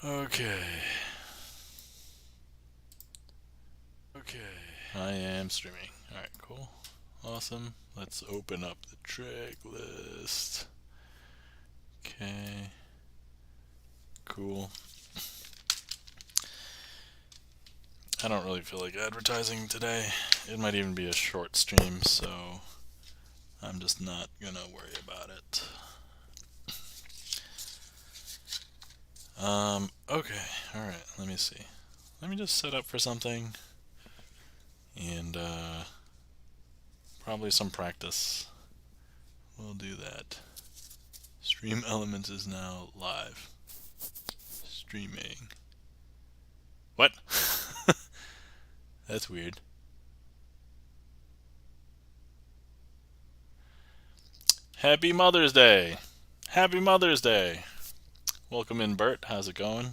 Okay. I am streaming. Alright, cool. Awesome. Let's open up the trick list. Okay. Cool. I don't really feel like advertising today. It might even be a short stream, so I'm just not gonna worry about it. Okay. Alright, let me see. Let me just set up for something. And, probably some practice. We'll do that. Stream Elements is now live. Streaming. What? That's weird. Happy Mother's Day! Happy Mother's Day! Welcome in, Bert. How's it going?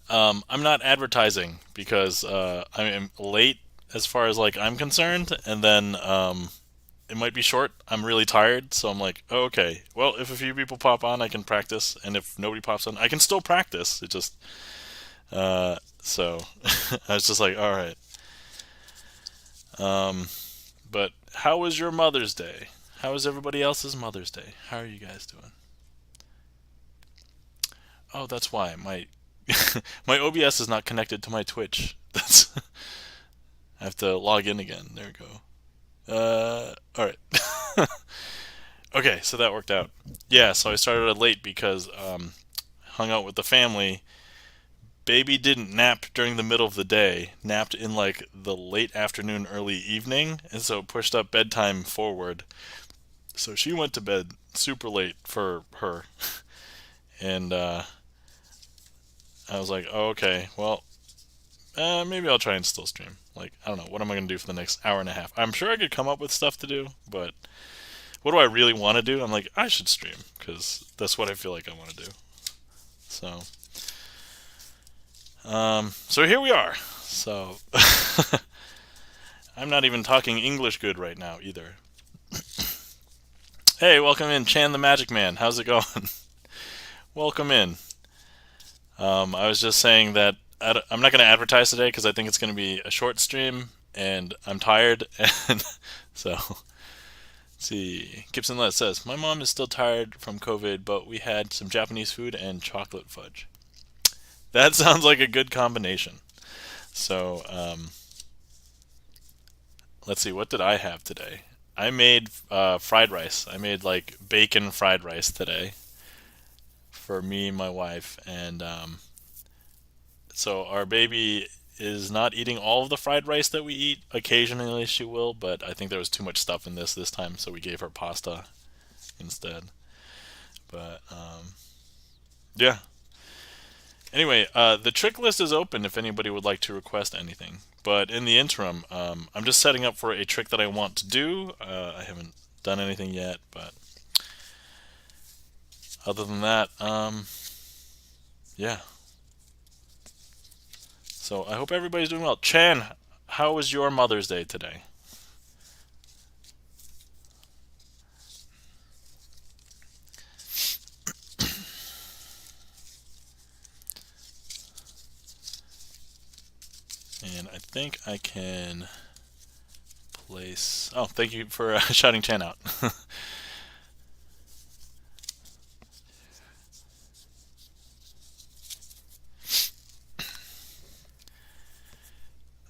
I'm not advertising because I am late as far as like I'm concerned, and then it might be short. I'm really tired, so I'm like, oh, okay. Well, if a few people pop on, I can practice, and if nobody pops on, I can still practice. It just so I was just like, all right. But how was your Mother's Day? How was everybody else's Mother's Day? How are you guys doing? Oh, that's why my OBS is not connected to my Twitch. That's I have to log in again. There we go. All right. Okay, so that worked out. Yeah, so I started late because hung out with the family. Baby didn't nap during the middle of the day. Napped in like the late afternoon, early evening, and so pushed up bedtime forward. So she went to bed super late for her, and I was like, oh, okay, well, maybe I'll try and still stream. Like, I don't know, what am I going to do for the next hour and a half? I'm sure I could come up with stuff to do, but what do I really want to do? I'm like, I should stream, because that's what I feel like I want to do. So, so here we are. So, I'm not even talking English good right now, either. Hey, welcome in, Chan the Magic Man. How's it going? Welcome in. I was just saying that I'm not going to advertise today because I think it's going to be a short stream, and I'm tired, and so let's see. Gibson Let says, my mom is still tired from COVID, but we had some Japanese food and chocolate fudge. That sounds like a good combination. So let's see, what did I have today? I made fried rice. I made like bacon fried rice today for me and my wife, and so our baby is not eating all of the fried rice that we eat. Occasionally she will, but I think there was too much stuff in this time, so we gave her pasta instead. But yeah. Anyway, the trick list is open if anybody would like to request anything. But in the interim, I'm just setting up for a trick that I want to do. I haven't done anything yet, but other than that, yeah. So I hope everybody's doing well. Chan, how was your Mother's Day today? And I think I can place. Oh, thank you for shouting Chan out.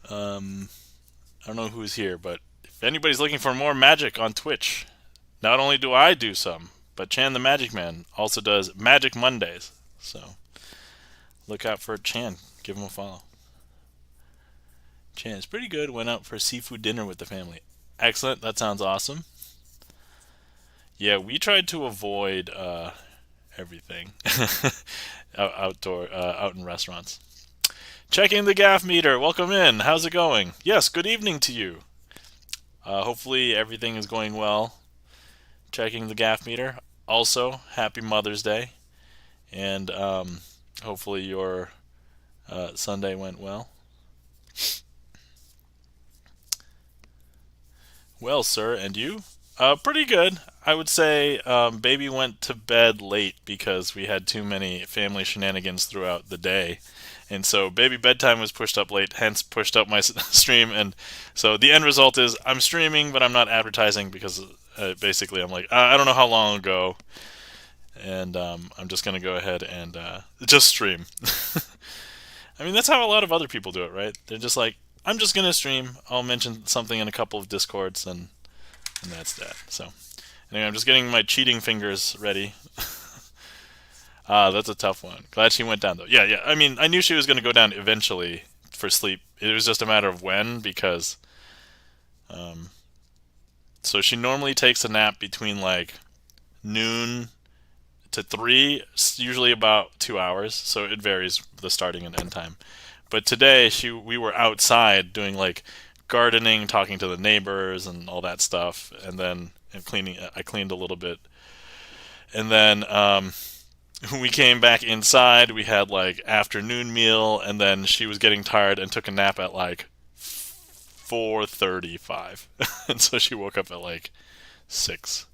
I don't know who's here, but if anybody's looking for more magic on Twitch, not only do I do some, but Chan the Magic Man also does Magic Mondays. So look out for Chan. Give him a follow. Chan is pretty good. Went out for seafood dinner with the family. Excellent. That sounds awesome. Yeah, we tried to avoid everything out in restaurants. Checking the gaff meter. Welcome in. How's it going? Yes, good evening to you. Hopefully everything is going well. Checking the gaff meter. Also, happy Mother's Day. And hopefully your Sunday went well. Well, sir, and you? Pretty good. I would say baby went to bed late because we had too many family shenanigans throughout the day. And so baby bedtime was pushed up late, hence pushed up my stream. And so the end result is I'm streaming, but I'm not advertising because basically I'm like, I don't know how long ago. And I'm just going to go ahead and just stream. I mean, that's how a lot of other people do it, right? They're just like, I'm just going to stream. I'll mention something in a couple of Discords, and that's that. So, anyway, I'm just getting my cheating fingers ready. That's a tough one. Glad she went down, though. Yeah, yeah. I mean, I knew she was going to go down eventually for sleep. It was just a matter of when, because. So she normally takes a nap between like noon to 3, usually about 2 hours. So it varies the starting and end time. But today we were outside doing like gardening, talking to the neighbors and all that stuff, and then cleaning. I cleaned a little bit, and then we came back inside. We had like afternoon meal, and then she was getting tired and took a nap at like 4:35, and so she woke up at like 6.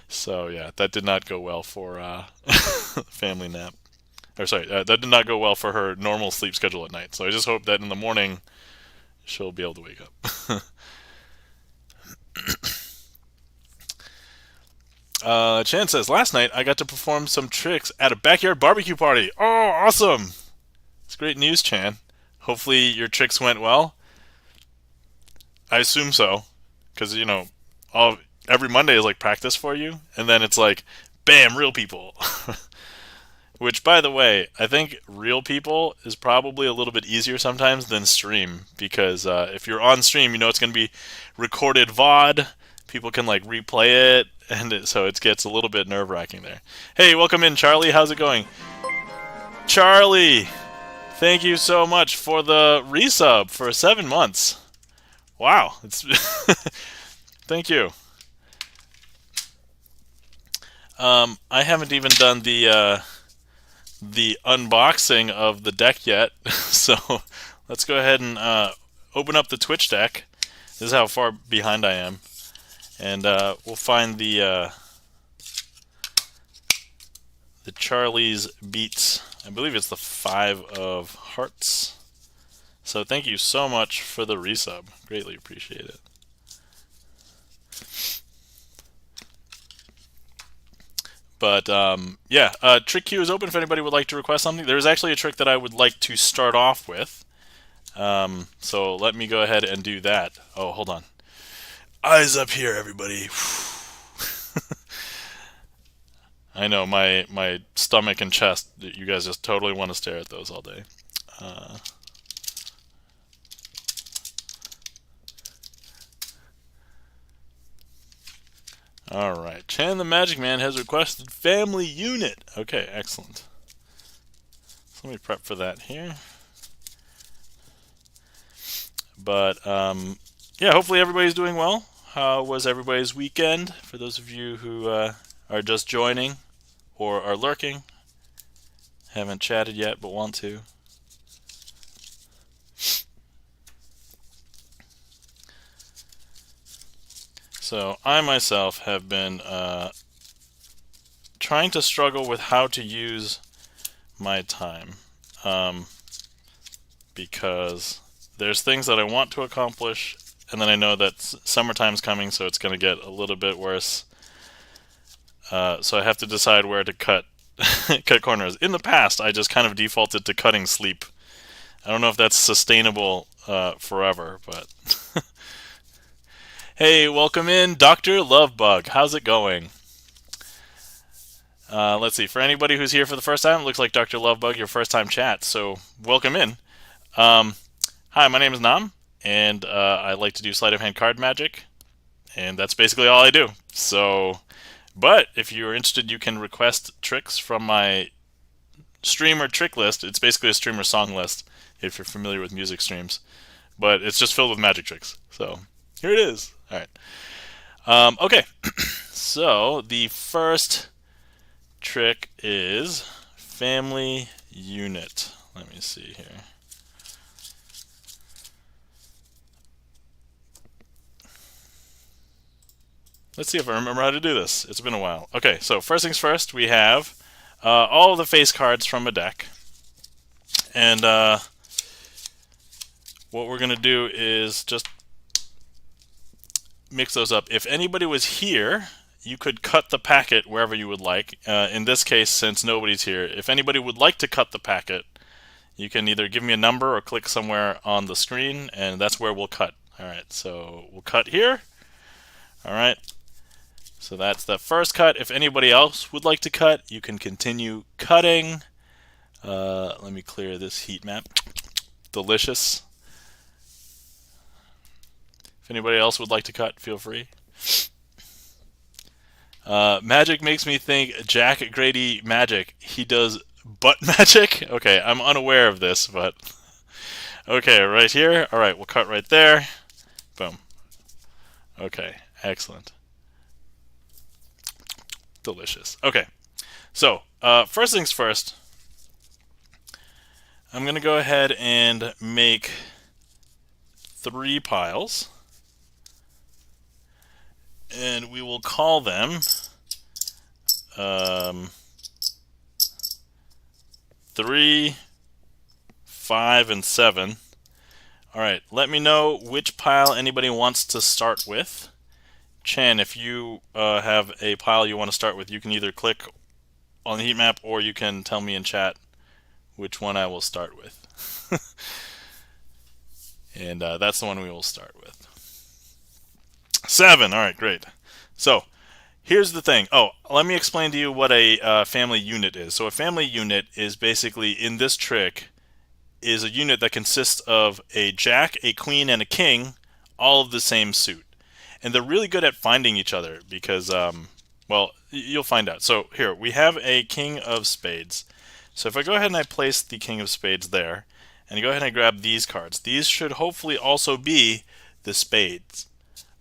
So yeah, that did not go well for family nap. Or sorry, that did not go well for her normal sleep schedule at night. So I just hope that in the morning she'll be able to wake up. Chan says, last night I got to perform some tricks at a backyard barbecue party. Oh, awesome! It's great news, Chan. Hopefully your tricks went well. I assume so, because every Monday is like practice for you, and then it's like, bam, real people. Which, by the way, I think real people is probably a little bit easier sometimes than stream, because if you're on stream, it's going to be recorded VOD. People can like replay it, and so it gets a little bit nerve-wracking there. Hey, welcome in, Charlie. How's it going? Charlie, thank you so much for the resub for 7 months. Wow, thank you. I haven't even done the unboxing of the deck yet, so let's go ahead and open up the Twitch deck. This is how far behind I am, and we'll find the Charlie's Beats. I believe it's the 5 of Hearts. So thank you so much for the resub. Greatly appreciate it. But yeah, trick queue is open if anybody would like to request something. There's actually a trick that I would like to start off with. So let me go ahead and do that. Oh, hold on. Eyes up here, everybody. I know my stomach and chest. You guys just totally want to stare at those all day. Alright, Chan the Magic Man has requested family unit. Okay, excellent. So let me prep for that here. But, yeah, hopefully everybody's doing well. How was everybody's weekend? For those of you who are just joining or are lurking, haven't chatted yet but want to. So I myself have been trying to struggle with how to use my time, because there's things that I want to accomplish, and then I know that summertime's coming, so it's going to get a little bit worse. So I have to decide where to cut cut corners. In the past, I just kind of defaulted to cutting sleep. I don't know if that's sustainable forever, but hey, welcome in, Dr. Lovebug. How's it going? Let's see. For anybody who's here for the first time, it looks like Dr. Lovebug, your first time chat, so welcome in. Hi, my name is Nam, and I like to do sleight of hand card magic, and that's basically all I do. So, but if you're interested, you can request tricks from my streamer trick list. It's basically a streamer song list, if you're familiar with music streams, but it's just filled with magic tricks. So here it is. All right. Okay. So the first trick is family unit. Let me see here. Let's see if I remember how to do this. It's been a while. Okay, so first things first, we have all of the face cards from a deck. And what we're going to do is just mix those up. If anybody was here, you could cut the packet wherever you would like. In this case, since nobody's here, if anybody would like to cut the packet, you can either give me a number or click somewhere on the screen, and that's where we'll cut. Alright, so we'll cut here. Alright, so that's the first cut. If anybody else would like to cut, you can continue cutting. Let me clear this heat map. Delicious. If anybody else would like to cut, feel free. Magic makes me think Jack Grady magic. He does butt magic? Okay, I'm unaware of this, but... Okay, right here. Alright, we'll cut right there. Boom. Okay, excellent. Delicious. Okay, so, first things first. I'm going to go ahead and make 3 piles. And we will call them 3, 5, and 7. Alright, let me know which pile anybody wants to start with. Chan, if you have a pile you want to start with, you can either click on the heat map or you can tell me in chat which one I will start with. And that's the one we will start with. 7. Alright, great. So, here's the thing. Oh, let me explain to you what a family unit is. So a family unit is basically, in this trick, is a unit that consists of a jack, a queen, and a king, all of the same suit. And they're really good at finding each other because, well, you'll find out. So here, we have a king of spades. So if I go ahead and I place the king of spades there, and go ahead and I grab these cards, these should hopefully also be the spades.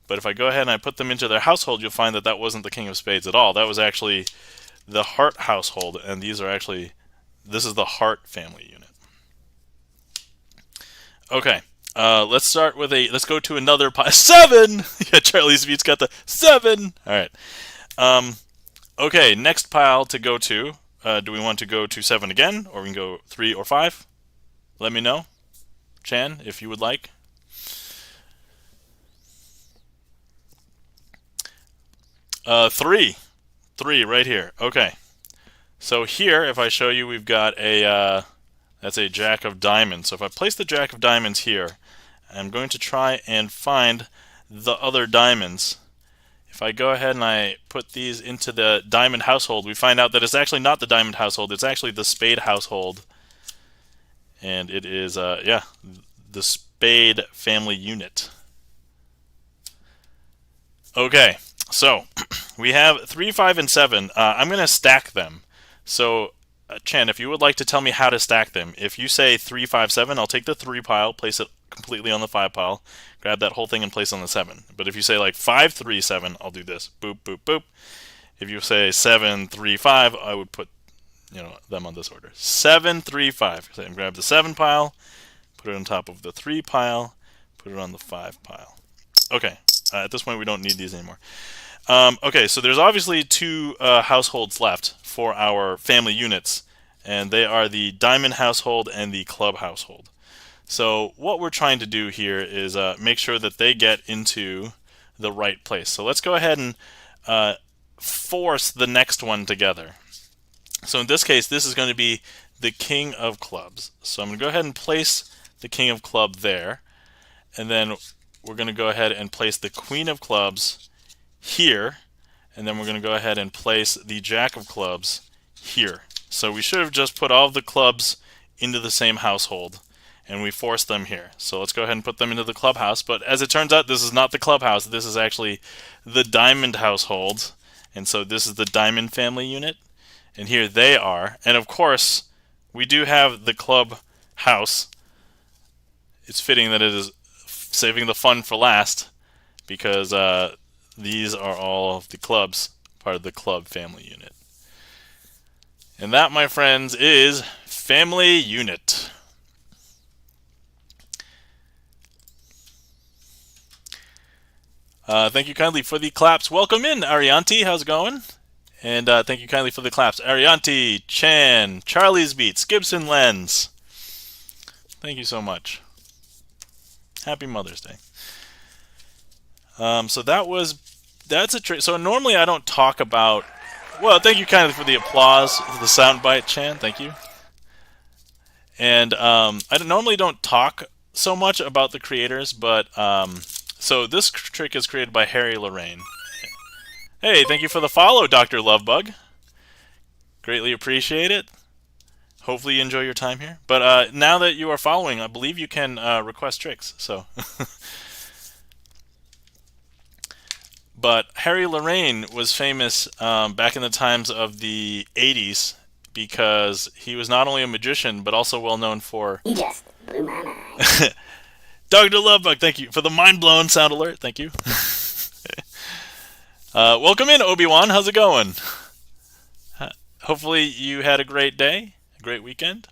But if I go ahead and I put them into their household, you'll find that that wasn't the king of spades at all. That was actually the heart household, and these are actually, this is the heart family unit. Okay, let's start with let's go to another pile. 7! Yeah, Charlie's Beats got the 7! Alright. Okay, next pile to go to. Do we want to go to 7 again, or we can go 3 or 5? Let me know, Chan, if you would like. 3. 3 right here. Okay. So here, if I show you, we've got a, that's a jack of diamonds. So if I place the jack of diamonds here, I'm going to try and find the other diamonds. If I go ahead and I put these into the diamond household, we find out that it's actually not the diamond household, it's actually the spade household. And it is, yeah, the spade family unit. Okay. So, we have 3, 5, and 7. I'm going to stack them. So, Chan, if you would like to tell me how to stack them, if you say 3, 5, 7, I'll take the 3 pile, place it completely on the 5 pile, grab that whole thing and place it on the 7. But if you say like 5, 3, 7, I'll do this. Boop, boop, boop. If you say 7, 3, 5, I would put, you know, them on this order. 7, 3, 5. So grab the 7 pile, put it on top of the 3 pile, put it on the 5 pile. Okay, at this point we don't need these anymore. Okay, so there's obviously 2 households left for our family units, and they are the diamond household and the club household. So what we're trying to do here is make sure that they get into the right place. So let's go ahead and force the next one together. So in this case, this is going to be the king of clubs. So I'm going to go ahead and place the king of club there, and then we're going to go ahead and place the queen of clubs here, and then we're going to go ahead and place the jack of clubs here. So we should have just put all of the clubs into the same household, and we forced them here. So let's go ahead and put them into the clubhouse. But as it turns out, this is not the clubhouse. This is actually the diamond household, and so this is the diamond family unit, and here they are. And of course, we do have the club house. It's fitting that it is saving the fun for last, because these are all of the clubs, part of the club family unit. And that, my friends, is family unit. Thank you kindly for the claps. Welcome in, Arianti. How's it going? And thank you kindly for the claps. Arianti, Chan, Charlie's Beats, Gibson Lens. Thank you so much. Happy Mother's Day. So that's a trick. So normally I don't talk about. Well, thank you kindly for the applause, for the soundbite, Chan. Thank you. And normally don't talk so much about the creators, but so this trick is created by Harry Lorraine. Hey, thank you for the follow, Dr. Lovebug. Greatly appreciate it. Hopefully you enjoy your time here. But now that you are following, I believe you can request tricks. So, but Harry Lorraine was famous back in the times of the 80s because he was not only a magician but also well known for. He just blew my mind. Dr. Lovebug, thank you for the mind-blown sound alert. Thank you. Welcome in, Obi-Wan. How's it going? Hopefully you had a great day, a great weekend.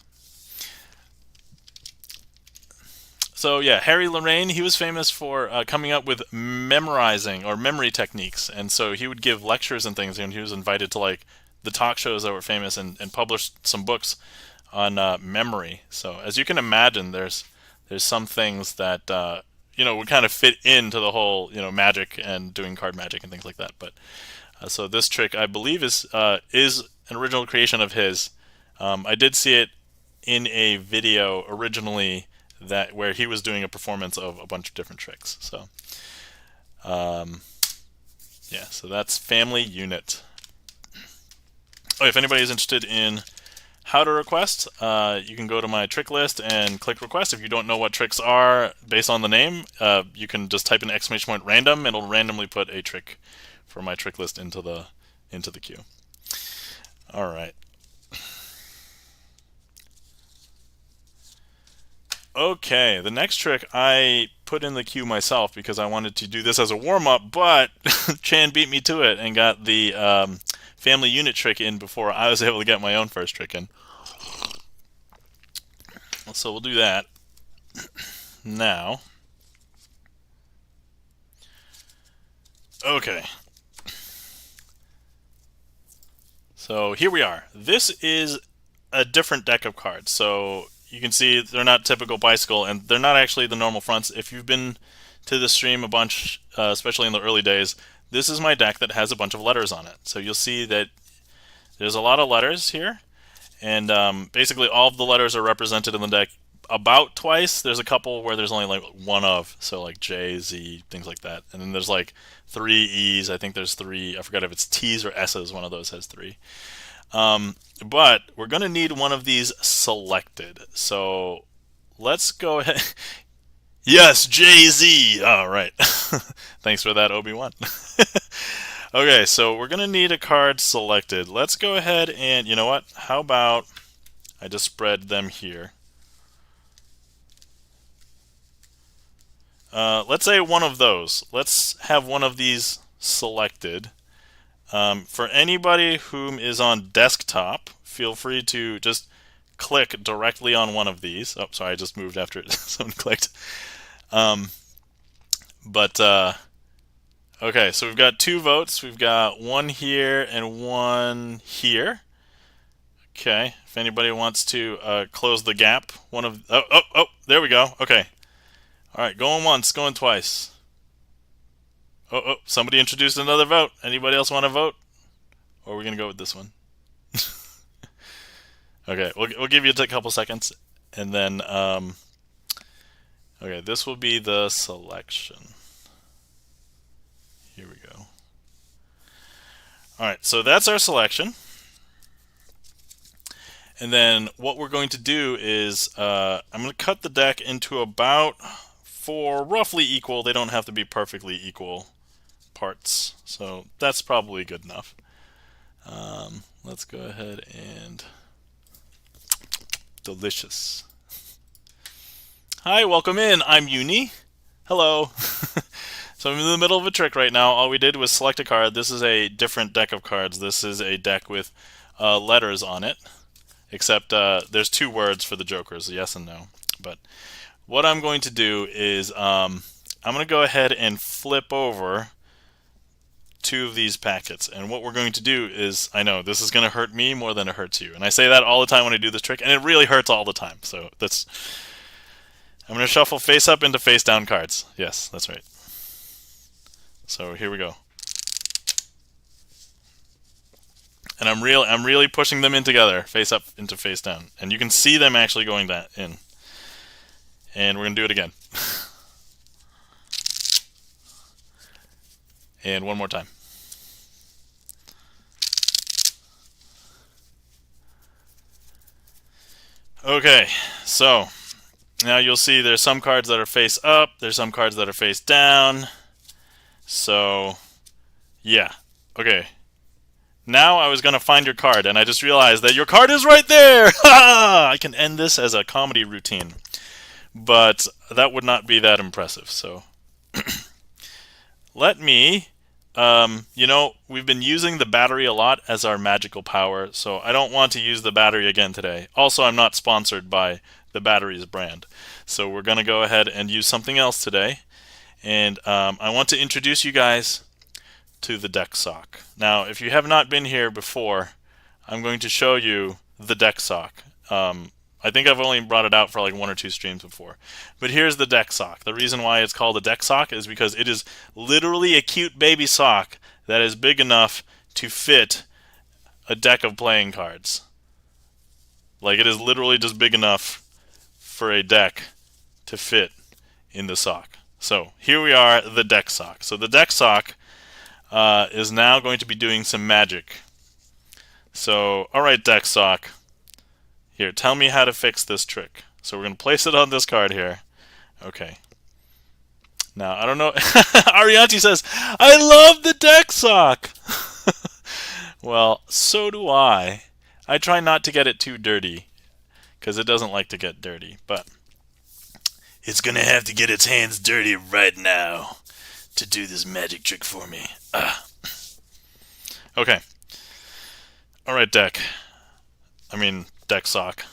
So yeah, Harry Lorraine, he was famous for coming up with memorizing or memory techniques. And so he would give lectures and things, and he was invited to like the talk shows that were famous and published some books on memory. So as you can imagine, there's some things that would kind of fit into the whole magic and doing card magic and things like that. But so this trick, I believe, is an original creation of his. I did see it in a video originally where he was doing a performance of a bunch of different tricks. So yeah, so that's Family Unit. Oh, if anybody is interested in how to request, you can go to my trick list and click request. If you don't know what tricks are based on the name, you can just type in !random, and it'll randomly put a trick for my trick list into the queue. All right. Okay, the next trick I put in the queue myself because I wanted to do this as a warm-up, but Chan beat me to it and got the Family Unit trick in before I was able to get my own first trick in. So we'll do that now. Okay. So here we are. This is a different deck of cards. So you can see they're not typical bicycle, and they're not actually the normal fronts. If you've been to the stream a bunch, especially in the early days, this is my deck that has a bunch of letters on it. So you'll see that there's a lot of letters here, and basically all of the letters are represented in the deck about twice. There's a couple where there's only like one of, so like J, Z, things like that. And then there's like 3 E's. I think there's 3. I forgot if it's T's or S's. One of those has 3. But we're going to need one of these selected. So let's go ahead. Yes, Jay-Z. All right. Thanks for that, Obi-Wan. Okay, so we're going to need a card selected. Let's go ahead and, you know what? How about I just spread them here. Let's say one of those. Let's have one of these selected. For anybody whom is on desktop, feel free to just click directly on one of these. Oh, sorry, I just moved after someone clicked. Okay, so we've got 2 votes. We've got one here and one here. Okay, if anybody wants to close the gap, oh, there we go. Okay. All right, going once, going twice. Oh, somebody introduced another vote. Anybody else want to vote? Or are we going to go with this one? Okay, we'll give you a couple seconds. And then, okay, this will be the selection. Here we go. All right, so that's our selection. And then what we're going to do is I'm going to cut the deck into about 4 roughly equal. They don't have to be perfectly equal parts, so that's probably good enough. Let's go ahead and delicious. Hi, welcome in. I'm Uni. Hello. So I'm in the middle of a trick right now. All we did was select a card. This is a different deck of cards. This is a deck with letters on it, except there's 2 words for the jokers, yes and no. But what I'm going to do is I'm going to go ahead and flip over 2 of these packets. And what we're going to do is, I know this is going to hurt me more than it hurts you. And I say that all the time when I do this trick, and it really hurts all the time. So I'm going to shuffle face up into face down cards. Yes, that's right. So here we go. And I'm really pushing them in together, face up into face down. And you can see them actually going in. And we're going to do it again. And one more time. Okay, so now you'll see there's some cards that are face up, there's some cards that are face down. So, yeah. Okay. Now I was going to find your card, and I just realized that your card is right there! I can end this as a comedy routine. But that would not be that impressive, so... Let me... we've been using the battery a lot as our magical power, so I don't want to use the battery again today. Also, I'm not sponsored by the batteries brand. So we're going to go ahead and use something else today. And I want to introduce you guys to the deck sock. Now, if you have not been here before, I'm going to show you the deck sock. I think I've only brought it out for like 1 or 2 streams before. But here's the deck sock. The reason why it's called a deck sock is because it is literally a cute baby sock that is big enough to fit a deck of playing cards. Like, it is literally just big enough for a deck to fit in the sock. So here we are, the deck sock. So the deck sock is now going to be doing some magic. So, alright, deck sock. Here, tell me how to fix this trick. So we're going to place it on this card here. Okay. Now, I don't know. Arianti says, I love the deck sock! Well, so do I. I try not to get it too dirty, because it doesn't like to get dirty. But it's going to have to get its hands dirty right now to do this magic trick for me. Okay. Alright, deck sock.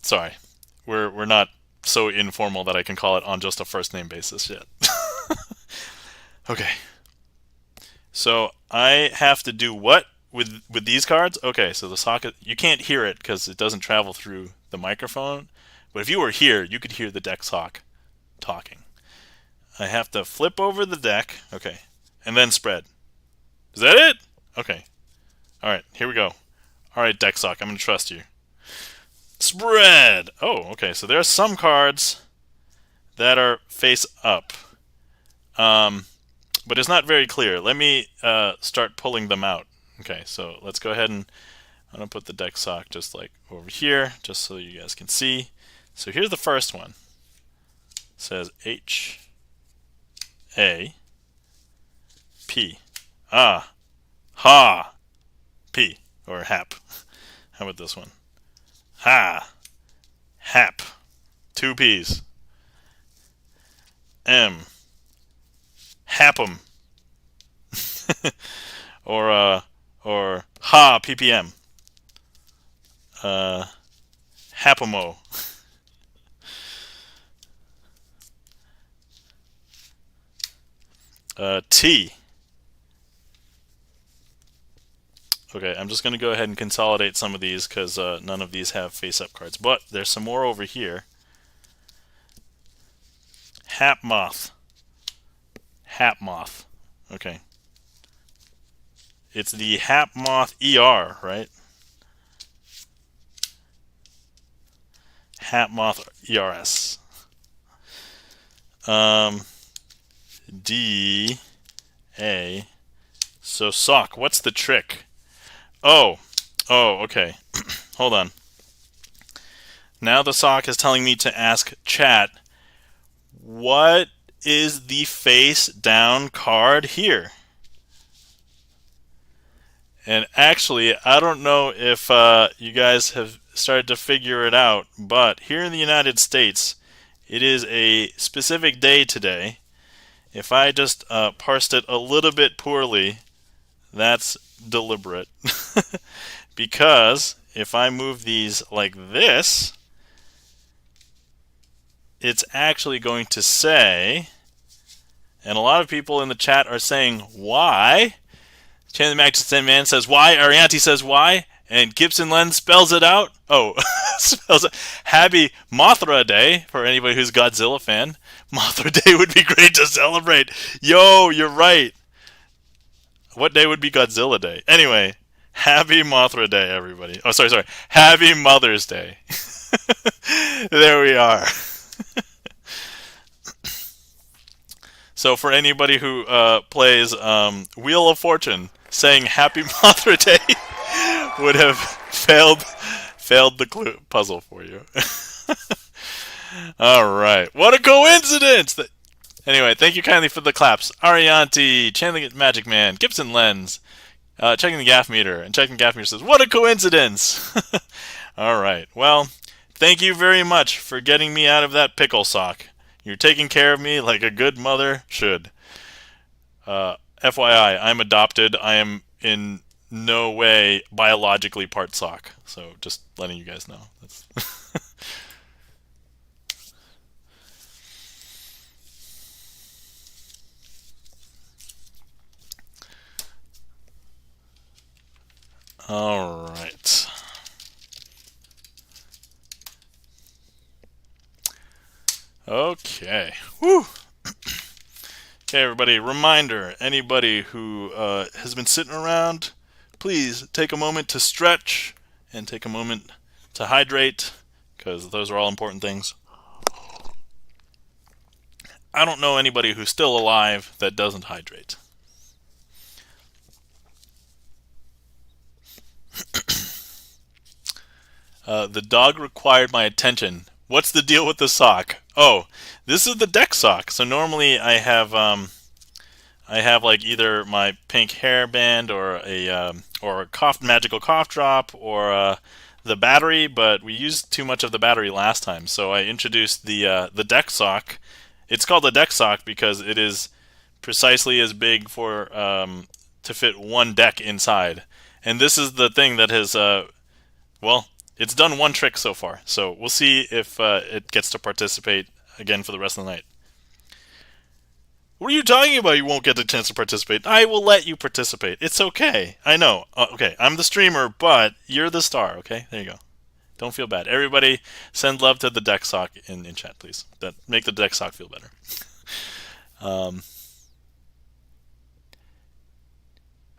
Sorry. We're not so informal that I can call it on just a first name basis yet. Okay. So I have to do what with these cards? Okay, so the socket, you can't hear it because it doesn't travel through the microphone. But if you were here, you could hear the deck sock talking. I have to flip over the deck, okay, and then spread. Is that it? Okay. Alright, here we go. Alright, deck sock, I'm going to trust you. Spread! Oh, okay, so there are some cards that are face up. But it's not very clear. Let me start pulling them out. Okay, so let's go ahead and I'm going to put the deck sock just like over here, just so you guys can see. So here's the first one. It says H A P. Ah. Ha. P. Or hap. How about this one? Ha. Hap. 2 P's. M. Hap'em. or ha ppm. Hapamo. T. Okay, I'm just going to go ahead and consolidate some of these because none of these have face-up cards. But there's some more over here. Hapmoth. Hapmoth. Okay. It's the Hapmoth ER, right? Hapmoth ERS. D. A. So, sock, what's the trick? Oh, okay. Hold on. Now the sock is telling me to ask chat, what is the face down card here? And actually, I don't know if you guys have started to figure it out, but here in the United States, it is a specific day today. If I just parsed it a little bit poorly, that's deliberate. Because if I move these like this, it's actually going to say And a lot of people in the chat are saying, why? Chan the Magnificent Man says, why? Arianti says, why? And Gibson Lens spells it out. Oh, spells it. Happy Mothra Day for anybody who's Godzilla fan. Mothra Day would be great to celebrate. Yo, you're right. What day would be Godzilla Day? Anyway, happy Mothra Day, everybody. Oh, sorry. Happy Mother's Day. There we are. So for anybody who plays Wheel of Fortune, saying Happy Mothra Day would have failed the puzzle for you. All right. What a coincidence! Anyway, thank you kindly for the claps. Arianti, channeling it Magic Man, Gibson Lens, checking the gaff meter, and checking gaff meter says, what a coincidence! All right. Well, thank you very much for getting me out of that pickle sock. You're taking care of me like a good mother should. FYI, I'm adopted. I am in no way biologically part sock. So just letting you guys know. That's all right. Okay. Whew. Okay, everybody. Reminder: anybody who has been sitting around, please take a moment to stretch and take a moment to hydrate, because those are all important things. I don't know anybody who's still alive that doesn't hydrate. The dog required my attention. What's the deal with the sock? Oh, this is the deck sock. So normally I have like either my pink hairband or a magical cough drop or the battery, but we used too much of the battery last time, so I introduced the deck sock. It's called the deck sock because it is precisely as big for to fit one deck inside, and this is the thing that has well, it's done one trick so far, so we'll see if it gets to participate again for the rest of the night. What are you talking about? You won't get the chance to participate. I will let you participate. It's okay. I know. Okay, I'm the streamer, but you're the star, okay? There you go. Don't feel bad. Everybody send love to the deck sock in chat, please. That make the deck sock feel better.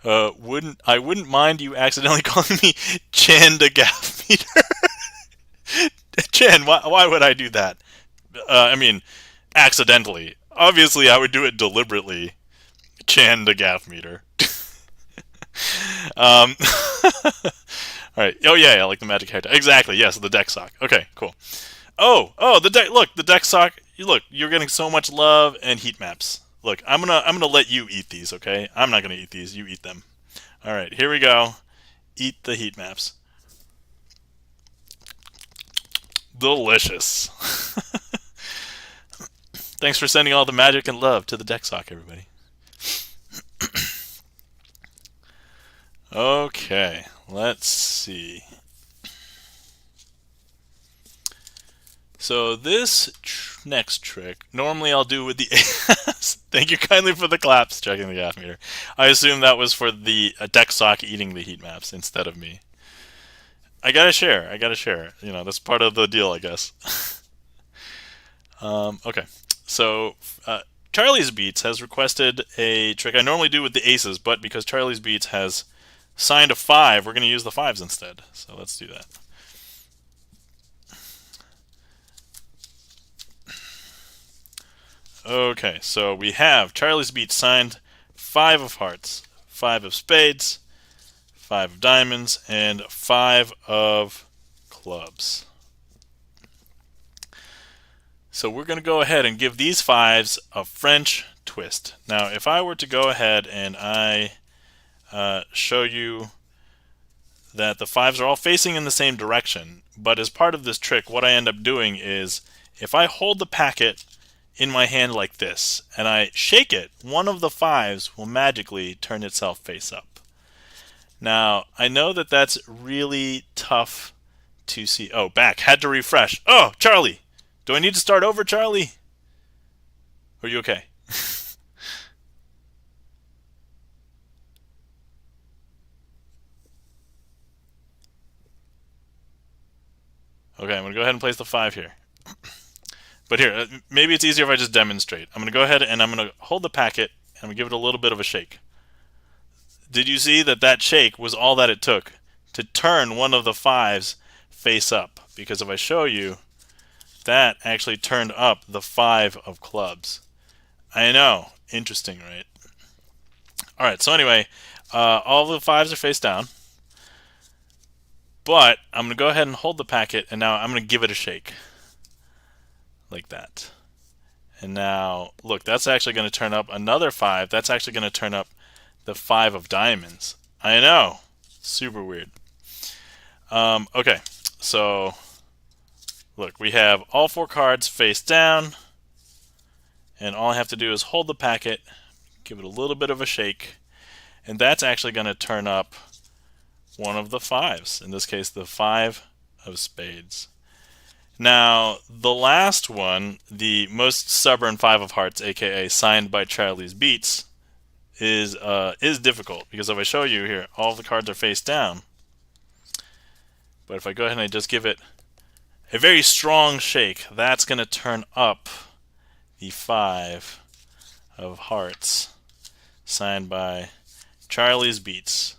Wouldn't mind you accidentally calling me Chan the gaff meter. Chan, why would I do that? I mean, accidentally. Obviously, I would do it deliberately. Chan the gaff meter. All right. Oh yeah, like the magic character. Exactly. Yes, the deck sock. Okay, cool. Oh, the deck. Look, the deck sock. Look, you're getting so much love and heat maps. Look, I'm gonna let you eat these. Okay, I'm not gonna eat these. You eat them. All right, here we go. Eat the heat maps. Delicious. Thanks for sending all the magic and love to the deck sock, everybody. Okay, let's see. So this next trick, normally I'll do with the Thank you kindly for the claps, checking the gaff meter. I assume that was for the deck sock eating the heat maps instead of me. I gotta share. You know, that's part of the deal, I guess. Okay, so Charlie's Beats has requested a trick I normally do with the aces, but because Charlie's Beats has signed a 5, we're going to use the 5s instead. So let's do that. Okay, so we have Charlie's Beats signed 5 of hearts, 5 of spades, 5 of diamonds, and 5 of clubs. So we're going to go ahead and give these 5s a French twist. Now, if I were to go ahead and I show you that the 5s are all facing in the same direction, but as part of this trick, what I end up doing is if I hold the packet in my hand like this and I shake it, one of the 5s will magically turn itself face up. Now, I know that that's really tough to see. Oh, back. Had to refresh. Oh, Charlie! Do I need to start over, Charlie? Are you okay? Okay, I'm going to go ahead and place the 5 here. But here, maybe it's easier if I just demonstrate. I'm going to go ahead and I'm going to hold the packet and I'm going to give it a little bit of a shake. Did you see that that shake was all that it took to turn one of the 5s face up? Because if I show you, that actually turned up the 5 of clubs. I know. Interesting, right? Alright, so anyway, all the 5s are face down. But I'm going to go ahead and hold the packet, and now I'm going to give it a shake. Like that. And now, look, that's actually going to turn up another 5. That's actually going to turn up the 5 of diamonds. I know. Super weird. Okay, so look, we have all 4 cards face down. And all I have to do is hold the packet, give it a little bit of a shake, and that's actually going to turn up one of the 5s. In this case, the 5 of spades. Now, the last one, the most stubborn 5 of hearts, aka signed by Charlie's Beats, is difficult because if I show you here, all the cards are face down. But if I go ahead and I just give it a very strong shake, that's going to turn up the 5 of hearts, signed by Charlie's Beats.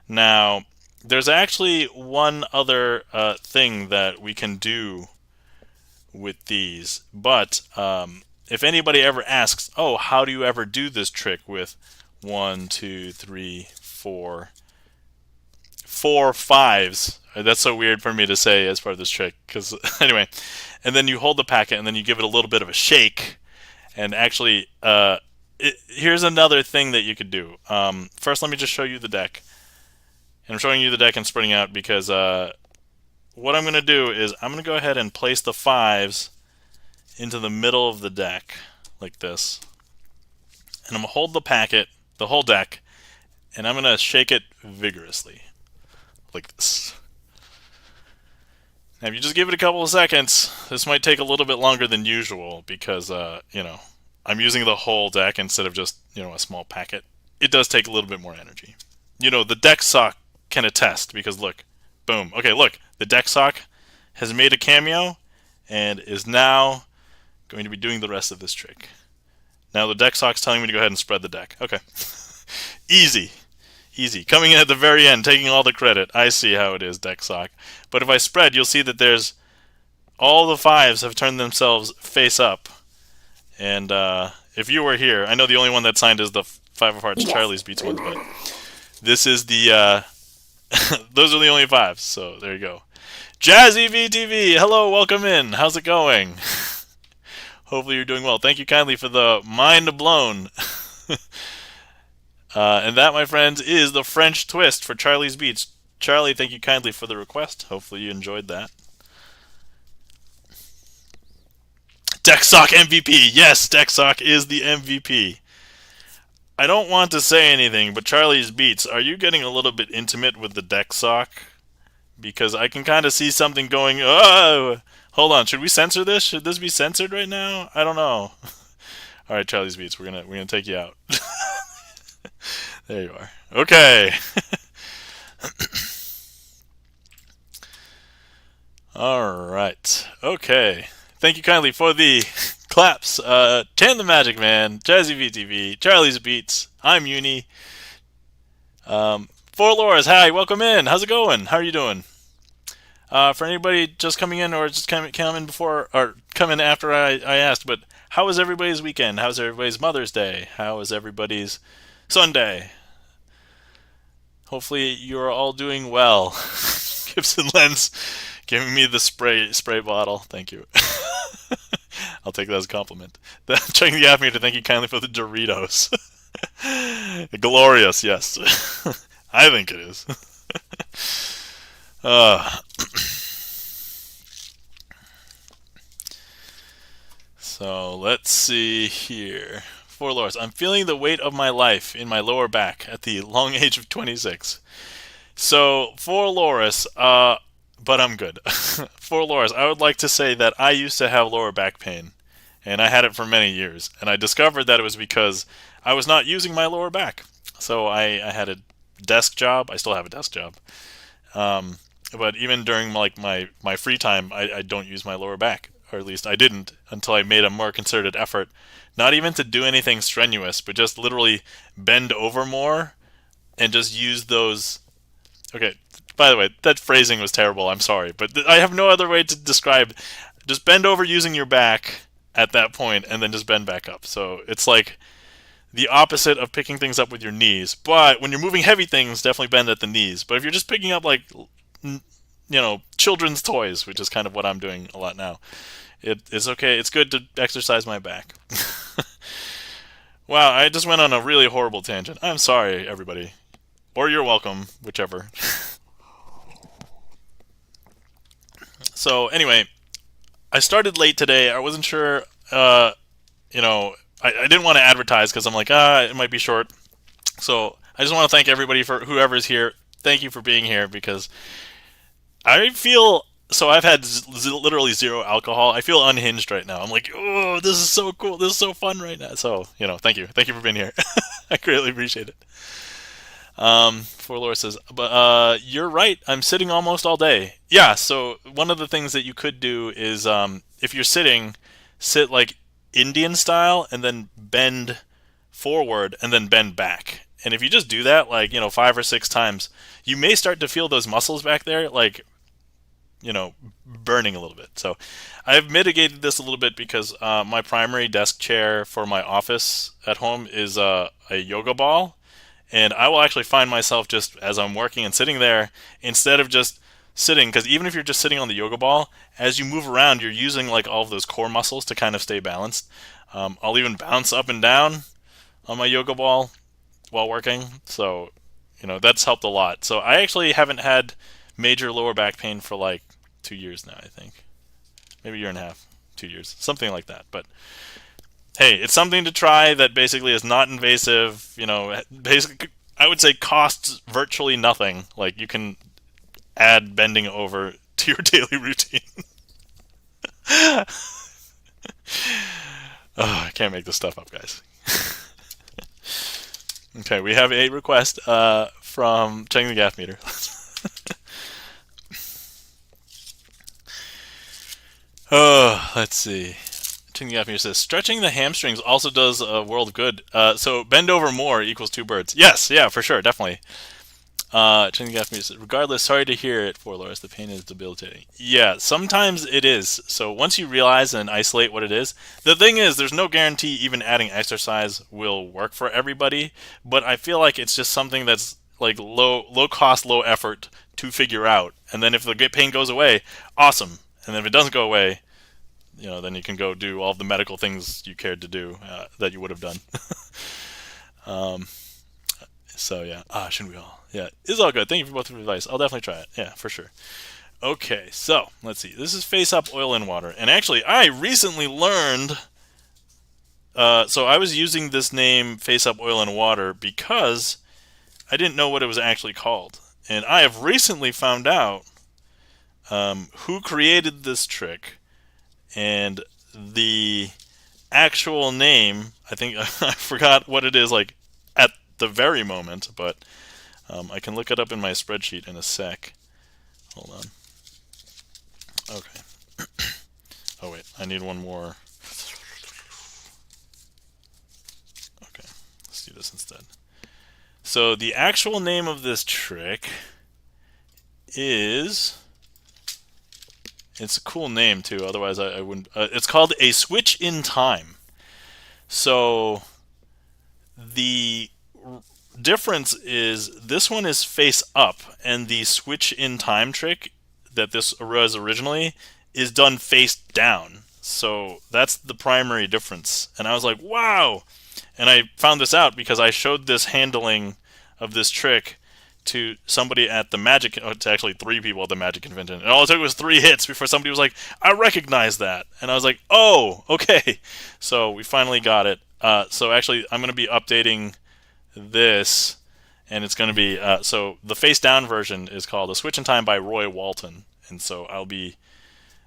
Now, there's actually one other thing that we can do with these, but if anybody ever asks, oh, how do you ever do this trick with 1, 2, 3, 4 5s? That's so weird for me to say as part of this trick, because anyway, and then you hold the packet and then you give it a little bit of a shake, and actually here's another thing that you could do. First, let me just show you the deck, and I'm showing you the deck and spreading out because what I'm going to do is I'm going to go ahead and place the 5s into the middle of the deck like this, and I'm going to hold the packet, the whole deck, and I'm going to shake it vigorously like this. Now if you just give it a couple of seconds, this might take a little bit longer than usual because you know, I'm using the whole deck instead of just, you know, a small packet. It does take a little bit more energy. You know, the deck sock can attest because look, boom. Okay, look, the deck sock has made a cameo and is now going to be doing the rest of this trick. Now the deck sock's telling me to go ahead and spread the deck. Okay. Easy. Easy. Coming in at the very end, taking all the credit. I see how it is, deck sock. But if I spread, you'll see that there's all the 5s have turned themselves face up. And if you were here, I know the only one that signed is the 5 of hearts, Charlie's Beats one, but this is the those are the only 5s, so there you go. Jazzy VTV, hello, welcome in. How's it going? Hopefully you're doing well. Thank you kindly for the mind blown. And that, my friends, is the French twist for Charlie's Beats. Charlie, thank you kindly for the request. Hopefully you enjoyed that. Decksock MVP. Yes, Decksock is the MVP. I don't want to say anything, but Charlie's Beats, are you getting a little bit intimate with the Decksock? Because I can kind of see something going, oh, hold on, should we censor this? Should this be censored right now? I don't know. All right, Charlie's Beats, we're gonna take you out. There you are. Okay. All right. Okay. Thank you kindly for the claps. Chan the Magic Man, Jazzy VTV, Charlie's Beats. I'm Uni. For Laura's, hi, welcome in. How's it going? How are you doing? For anybody just coming in or just come in before or come in after I asked, but how was everybody's weekend? How's everybody's Mother's Day? How was everybody's Sunday? Hopefully you're all doing well. Gibson Lens giving me the spray bottle. Thank you. I'll take that as a compliment. Checking the app meter, thank you kindly for the Doritos. Glorious, yes. I think it is. So let's see here. For Loris, I'm feeling the weight of my life in my lower back at the long age of 26. So for Loris, but I'm good. For Loris, I would like to say that I used to have lower back pain, and I had it for many years. And I discovered that it was because I was not using my lower back. So I had a desk job. I still have a desk job. But even during like my free time, I don't use my lower back, or at least I didn't until I made a more concerted effort, not even to do anything strenuous, but just literally bend over more and just use those. Okay, by the way, that phrasing was terrible. I'm sorry, but I have no other way to describe. Just bend over using your back at that point, and then just bend back up. So it's like the opposite of picking things up with your knees. But when you're moving heavy things, definitely bend at the knees. But if you're just picking up like children's toys, which is kind of what I'm doing a lot now, it is okay. It's good to exercise my back. Wow, I just went on a really horrible tangent. I'm sorry, everybody. Or you're welcome, whichever. So anyway, I started late today. I wasn't sure. I didn't want to advertise because I'm like, it might be short. So I just want to thank everybody for whoever's here. Thank you for being here because I feel so. I've had literally zero alcohol. I feel unhinged right now. I'm like, oh, this is so cool. This is so fun right now. So thank you for being here. I greatly appreciate it. For Laura says, but you're right. I'm sitting almost all day. Yeah. So one of the things that you could do is, if you're sitting, sit like Indian style and then bend forward and then bend back. And if you just do that, like 5 or 6 times, you may start to feel those muscles back there, like burning a little bit. So I've mitigated this a little bit because my primary desk chair for my office at home is a yoga ball, and I will actually find myself just as I'm working and sitting there, instead of just sitting, because even if you're just sitting on the yoga ball, as you move around, you're using like all of those core muscles to kind of stay balanced. I'll even bounce up and down on my yoga ball while working, so that's helped a lot. So I actually haven't had major lower back pain for like 2 years now, I think. Maybe a year and a half, 2 years, something like that. But hey, it's something to try that basically is not invasive. Basically, I would say costs virtually nothing. Like you can add bending over to your daily routine. Oh, I can't make this stuff up, guys. Okay, we have a request from checking the gas meter. Oh, let's see. Checking the gas meter says stretching the hamstrings also does a world of good. So bend over more equals two birds. Yes, yeah, for sure, definitely. Checking the gas meter says, regardless, sorry to hear it, for Loris. The pain is debilitating. Yeah, sometimes it is. So once you realize and isolate what it is, the thing is, there's no guarantee even adding exercise will work for everybody. But I feel like it's just something that's like low cost, low effort to figure out. And then if the pain goes away, awesome. And then if it doesn't go away, then you can go do all the medical things you cared to do that you would have done. um, so yeah, shouldn't we all? Yeah, it's all good. Thank you for both of your advice. I'll definitely try it. Yeah, for sure. Okay, so let's see. This is Face Up Oil and Water, and actually, I recently learned. So I was using this name Face Up Oil and Water because I didn't know what it was actually called, and I have recently found out who created this trick, and the actual name. I think I forgot what it is like at the very moment, but I can look it up in my spreadsheet in a sec. Hold on. Okay. Oh wait, I need one more. Okay, let's do this instead. So the actual name of this trick is... It's a cool name too, otherwise I wouldn't... it's called a switch in time. So the difference is this one is face up, and the switch in time trick that this was originally is done face down. So that's the primary difference. And I was like, wow! And I found this out because I showed this handling of this trick to somebody at the Magic, to actually 3 people at the Magic Convention. And all it took was 3 hits before somebody was like, I recognize that. And I was like, oh, okay. So we finally got it. So actually, I'm going to be updating this, and it's going to be, so the face down version is called A Switch in Time by Roy Walton. And so I'll be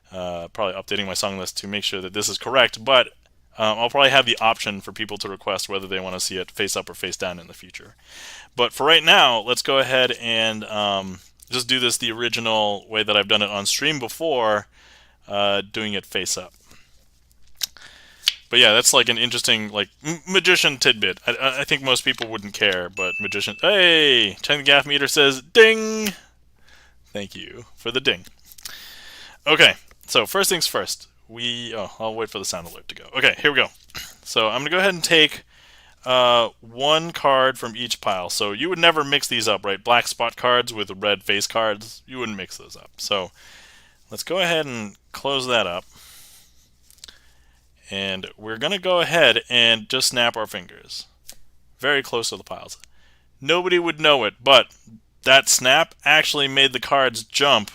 probably updating my song list to make sure that this is correct, but I'll probably have the option for people to request whether they want to see it face up or face down in the future. But for right now, let's go ahead and just do this the original way that I've done it on stream before, doing it face up. But yeah, that's like an interesting like magician tidbit. I think most people wouldn't care, but magician. Hey, Chang the Gaff Meter says ding. Thank you for the ding. Okay, so first things first. I'll wait for the sound alert to go. Okay, here we go. So I'm gonna go ahead and take one card from each pile. So you would never mix these up, right? Black spot cards with red face cards. You wouldn't mix those up. So let's go ahead and close that up. And we're going to go ahead and just snap our fingers. Very close to the piles. Nobody would know it, but that snap actually made the cards jump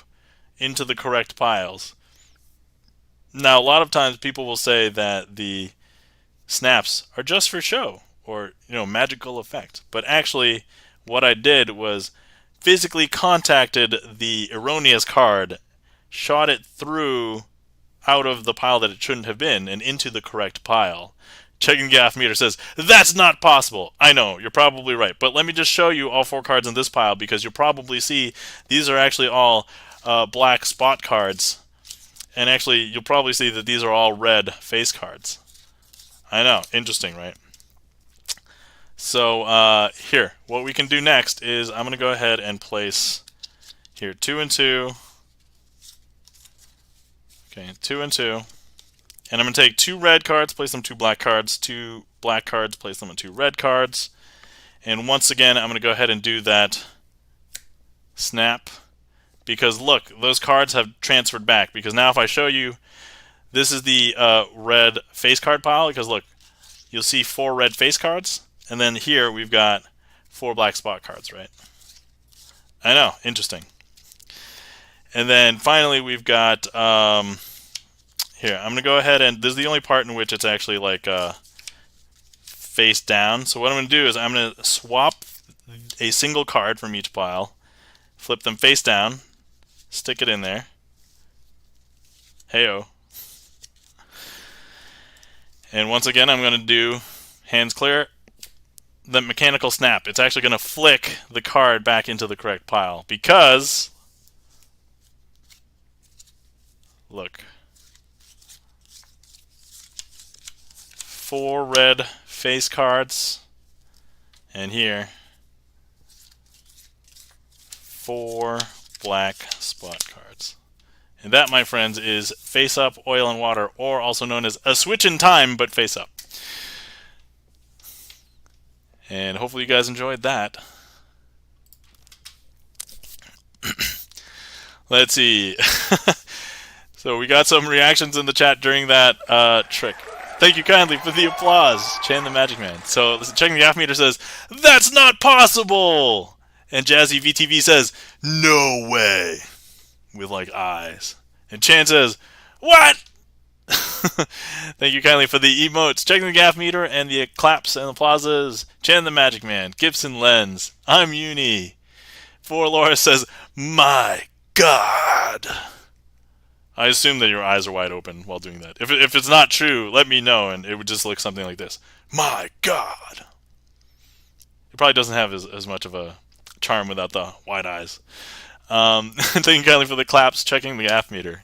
into the correct piles. Now, a lot of times people will say that the snaps are just for show or, magical effect. But actually, what I did was physically contacted the erroneous card, shot it through out of the pile that it shouldn't have been and into the correct pile. Checking Gaff Meter says, that's not possible. I know, you're probably right. But let me just show you all 4 cards in this pile because you'll probably see these are actually all black spot cards. And actually, you'll probably see that these are all red face cards. I know, interesting, right? So here, what we can do next is I'm going to go ahead and place here 2 and 2. Okay, 2 and 2. And I'm going to take 2 red cards, place them 2 black cards, 2 black cards, place them on 2 red cards. And once again, I'm going to go ahead and do that snap. Because look, those cards have transferred back. Because now if I show you, this is the red face card pile. Because look, you'll see 4 red face cards. And then here we've got 4 black spot cards, right? I know, interesting. And then finally we've got, here, I'm going to go ahead and, this is the only part in which it's actually like face down. So what I'm going to do is I'm going to swap a single card from each pile, flip them face down, stick it in there. Heyo. And once again, I'm going to do hands clear, the mechanical snap. It's actually going to flick the card back into the correct pile because, look, 4 red face cards, and here 4 black spot cards. And that, my friends, is face up, oil and water, or also known as a switch in time, but face up. And hopefully you guys enjoyed that. Let's see. So we got some reactions in the chat during that trick. Thank you kindly for the applause, Chan the Magic Man. So checking the Gaff Meter says, that's not possible! And Jazzy VTV says, no way! With like eyes. And Chan says, what? Thank you kindly for the emotes, checking the Gaff Meter, and the claps and applauses. Chan the Magic Man, Gibson Lens, I'm Uni. 4 Laura says, my God! I assume that your eyes are wide open while doing that. If it's not true, let me know, and it would just look something like this. My God! It probably doesn't have as much of a charm without the wide eyes. Thank you kindly for the claps, checking the Gaff Meter.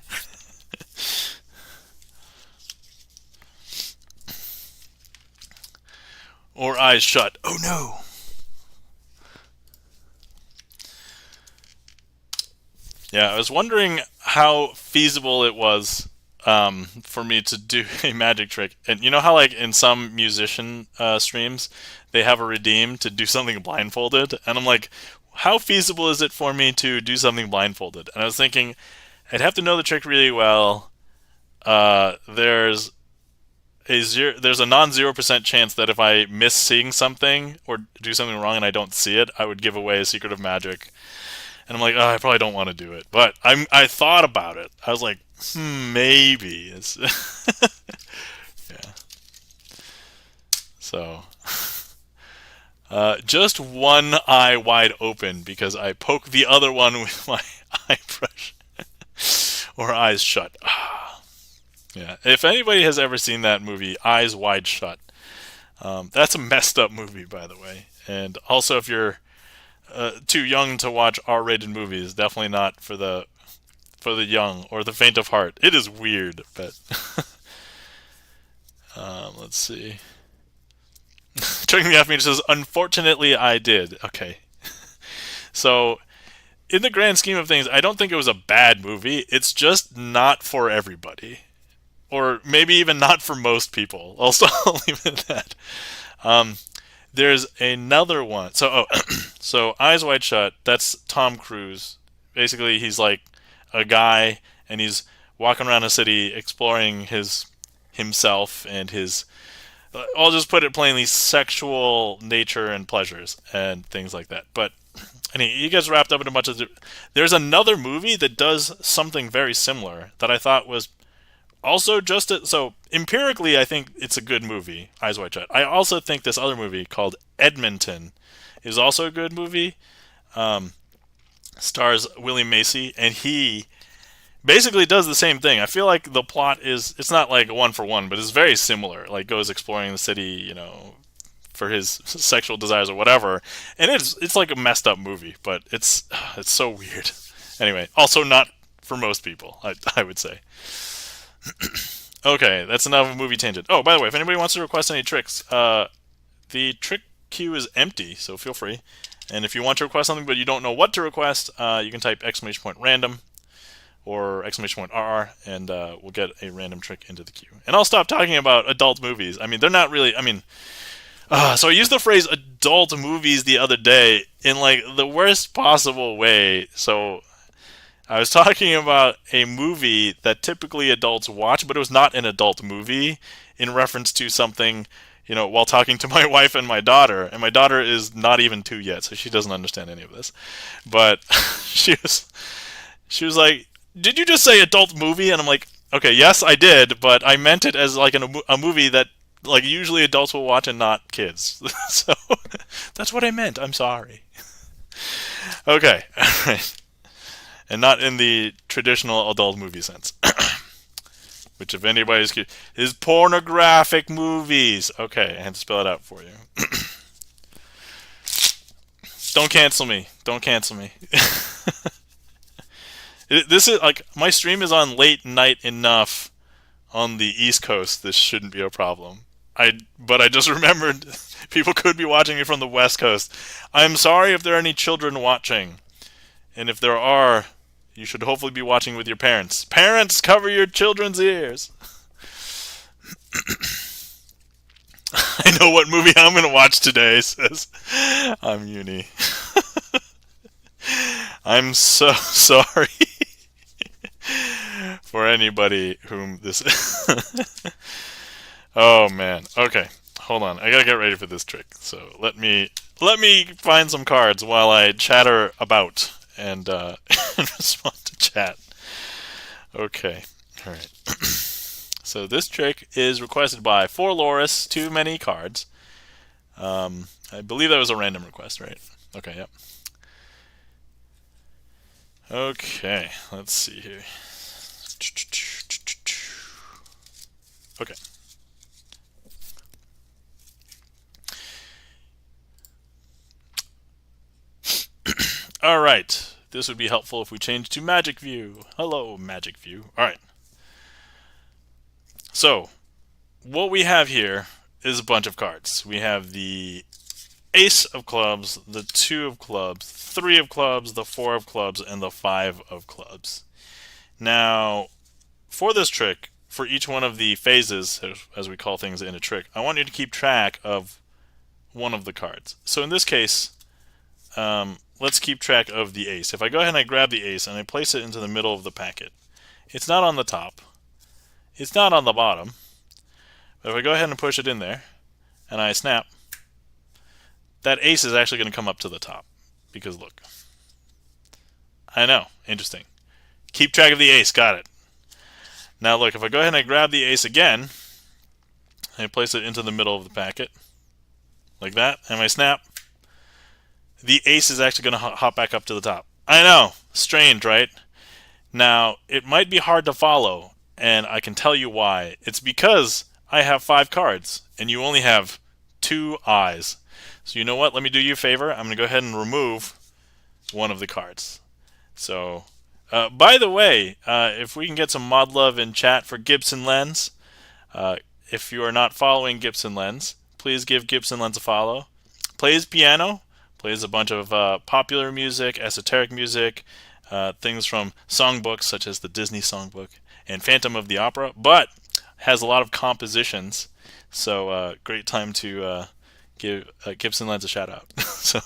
Or eyes shut. Oh no! Yeah, I was wondering how feasible it was for me to do a magic trick. And you know how like in some musician streams, they have a redeem to do something blindfolded? And I'm like, how feasible is it for me to do something blindfolded? And I was thinking, I'd have to know the trick really well. There's a non-0% chance that if I miss seeing something or do something wrong and I don't see it, I would give away a secret of magic. And I'm like, oh, I probably don't want to do it. But I thought about it. I was like, maybe. Yeah. So, just one eye wide open because I poke the other one with my eye brush. Or eyes shut. Yeah. If anybody has ever seen that movie, Eyes Wide Shut, that's a messed up movie, by the way. And also, if you're too young to watch R-rated movies. Definitely not for the young or the faint of heart. It is weird, but let's see. Tricking me off me says, unfortunately, I did. Okay, so in the grand scheme of things, I don't think it was a bad movie. It's just not for everybody, or maybe even not for most people. I'll leave it at that. Um, there's another one. So Eyes Wide Shut. That's Tom Cruise. Basically, he's like a guy, and he's walking around a city exploring himself and his. I'll just put it plainly: sexual nature and pleasures and things like that. But and he gets wrapped up in a bunch of. There's another movie that does something very similar that I thought was also so empirically, I think it's a good movie, Eyes Wide Shut. I also think this other movie called Edmonton is also a good movie. Um, Stars William Macy, and he basically does the same thing. I feel like the plot is it's not like one for one, but it's very similar. Like goes exploring the city, for his sexual desires or whatever, and it's like a messed up movie, but it's so weird. Anyway, also not for most people, I would say. Okay, that's enough of a movie tangent. Oh, by the way, if anybody wants to request any tricks, the trick queue is empty, so feel free. And if you want to request something but you don't know what to request, you can type !random or !RR, and we'll get a random trick into the queue. And I'll stop talking about adult movies. I mean, they're not really. So I used the phrase adult movies the other day in like the worst possible way. So I was talking about a movie that typically adults watch, but it was not an adult movie in reference to something, while talking to my wife and my daughter. And my daughter is not even 2 yet, so she doesn't understand any of this. But she was like, "Did you just say adult movie?" And I'm like, "Okay, yes, I did, but I meant it as like a movie that like usually adults will watch and not kids." So that's what I meant. I'm sorry. Okay, all right. And not in the traditional adult movie sense. Which, if anybody's is pornographic movies. Okay, I had to spell it out for you. Don't cancel me. Don't cancel me. This is like my stream is on late night enough on the East Coast. This shouldn't be a problem. But I just remembered people could be watching me from the West Coast. I'm sorry if there are any children watching, and if there are, you should hopefully be watching with your parents. Parents, cover your children's ears. I know what movie I'm going to watch today, says I'm uni. I'm so sorry for anybody whom this. Oh man. Okay, hold on. I gotta get ready for this trick. So let me find some cards while I chatter about and respond to chat. Okay. All right. So this trick is requested by For Loris. Too many cards. I believe that was a random request, right? Okay. Yep. Okay. Let's see here. Okay. All right. This would be helpful if we change to Magic View. Hello, Magic View. All right. So, what we have here is a bunch of cards. We have the Ace of Clubs, the 2 of Clubs, 3 of Clubs, the 4 of Clubs, and the 5 of Clubs. Now, for this trick, for each one of the phases, as we call things in a trick, I want you to keep track of one of the cards. So in this case, let's keep track of the ace. If I go ahead and I grab the ace and I place it into the middle of the packet, it's not on the top. It's not on the bottom. But if I go ahead and push it in there and I snap, that ace is actually going to come up to the top. Because look. I know. Interesting. Keep track of the ace. Got it. Now look, if I go ahead and I grab the ace again, and I place it into the middle of the packet, like that, and I snap, the ace is actually going to hop back up to the top. I know. Strange, right? Now, it might be hard to follow, and I can tell you why. It's because I have 5 cards, and you only have 2 eyes. So you know what? Let me do you a favor. I'm going to go ahead and remove one of the cards. So, by the way, if we can get some mod love in chat for Gibson Lens, if you are not following Gibson Lens, please give Gibson Lens a follow. Plays piano, plays a bunch of popular music, esoteric music, things from songbooks such as the Disney Songbook and Phantom of the Opera, but has a lot of compositions. So great time to give Gibson Lens a shout out. So,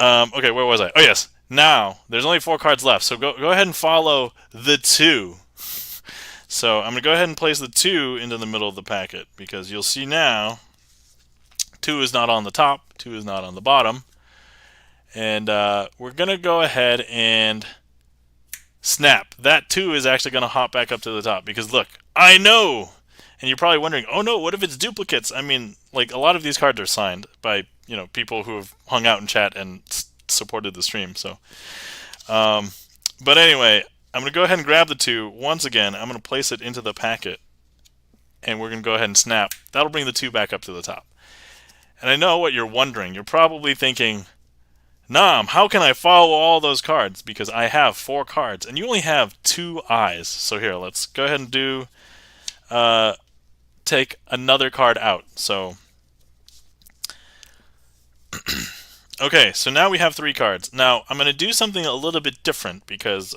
okay, where was I? Oh yes. Now there's only 4 cards left, so go ahead and follow the 2. So I'm gonna go ahead and place the 2 into the middle of the packet because you'll see now 2 is not on the top, 2 is not on the bottom, and we're gonna go ahead and snap. That 2 is actually gonna hop back up to the top because look, I know. And you're probably wondering, oh no, what if it's duplicates? I mean, like a lot of these cards are signed by people who have hung out in chat and supported the stream. So, but anyway, I'm gonna go ahead and grab the 2 once again. I'm gonna place it into the packet, and we're gonna go ahead and snap. That'll bring the 2 back up to the top. And I know what you're wondering. You're probably thinking, Nam, how can I follow all those cards? Because I have 4 cards, and you only have 2 eyes. So here, let's go ahead and do. Take another card out. So okay, so now we have 3 cards. Now I'm going to do something a little bit different because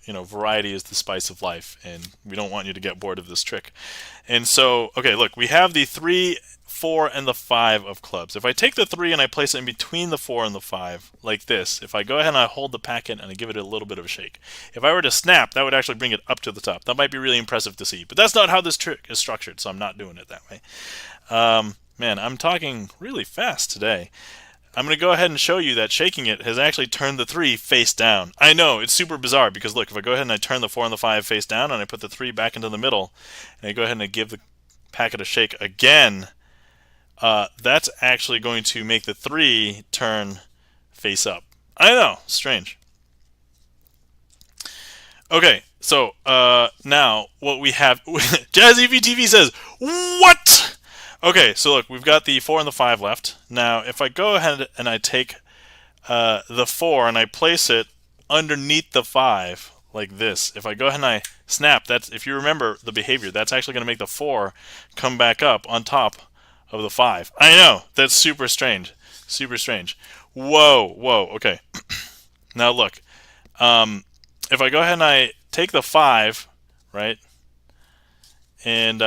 variety is the spice of life, and we don't want you to get bored of this trick. And so, okay, look, we have the 3, 4, and the 5 of clubs. If I take the 3 and I place it in between the 4 and the 5, like this, if I go ahead and I hold the packet and I give it a little bit of a shake, if I were to snap, that would actually bring it up to the top. That might be really impressive to see, but that's not how this trick is structured, so I'm not doing it that way. Man, I'm talking really fast today. I'm going to go ahead and show you that shaking it has actually turned the 3 face down. I know, it's super bizarre because look, if I go ahead and I turn the 4 and the 5 face down and I put the 3 back into the middle and I go ahead and I give the packet a shake again, that's actually going to make the 3 turn face up. I know, strange. Okay, so now what we have, Jazzy VTV says, what? Okay, so look, we've got the 4 and the 5 left. Now, if I go ahead and I take the 4 and I place it underneath the 5, like this, if I go ahead and I snap, that's, if you remember the behavior, that's actually going to make the 4 come back up on top of the 5. I know, that's super strange. Super strange. Whoa, okay. Now look, if I go ahead and I take the 5, right, and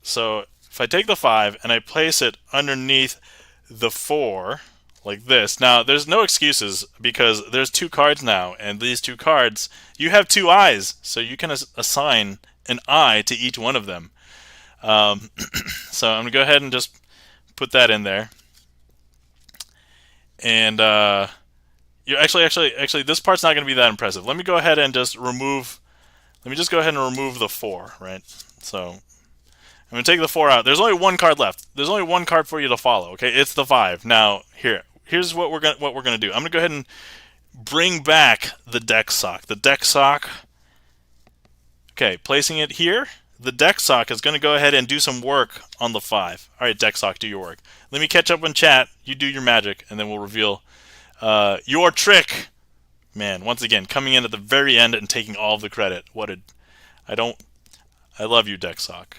so if I take the 5 and I place it underneath the 4, like this, now there's no excuses because there's 2 cards now, and these 2 cards, you have 2 eyes, so you can assign an eye to each one of them. So I'm gonna go ahead and just put that in there, and you actually, this part's not gonna be that impressive. Let me go ahead and just remove. Let me just go ahead and remove the 4, right? So I'm gonna take the 4 out. There's only 1 card left. There's only 1 card for you to follow. Okay, it's the 5. Now here's what we're gonna do. I'm gonna go ahead and bring back the deck sock. The deck sock. Okay, placing it here. The deck sock is going to go ahead and do some work on the 5. All right, deck sock, do your work. Let me catch up in chat. You do your magic, and then we'll reveal your trick. Man, once again, coming in at the very end and taking all of the credit. I love you, deck sock.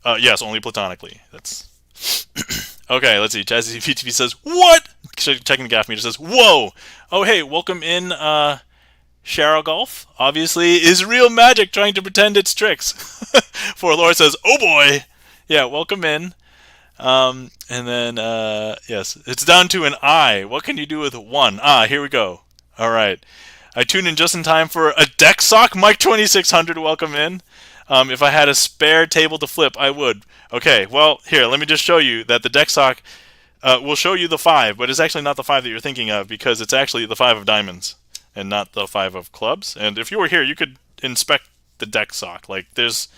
Yes, only platonically. That's okay. Let's see. Jazzy VTV says what? Checking the gaff meter says whoa. Oh hey, welcome in. Cheryl Golf, obviously, is real magic trying to pretend it's tricks. For Laura says, oh boy. Yeah, welcome in. And then, yes, it's down to an eye. What can you do with 1? Here we go. All right. I tuned in just in time for a deck sock. Mike 2600, welcome in. If I had a spare table to flip, I would. Okay, well, here, let me just show you that the deck sock will show you the 5, but it's actually not the 5 that you're thinking of because it's actually the 5 of diamonds and not the 5 of clubs. And if you were here, you could inspect the deck sock. Like, there's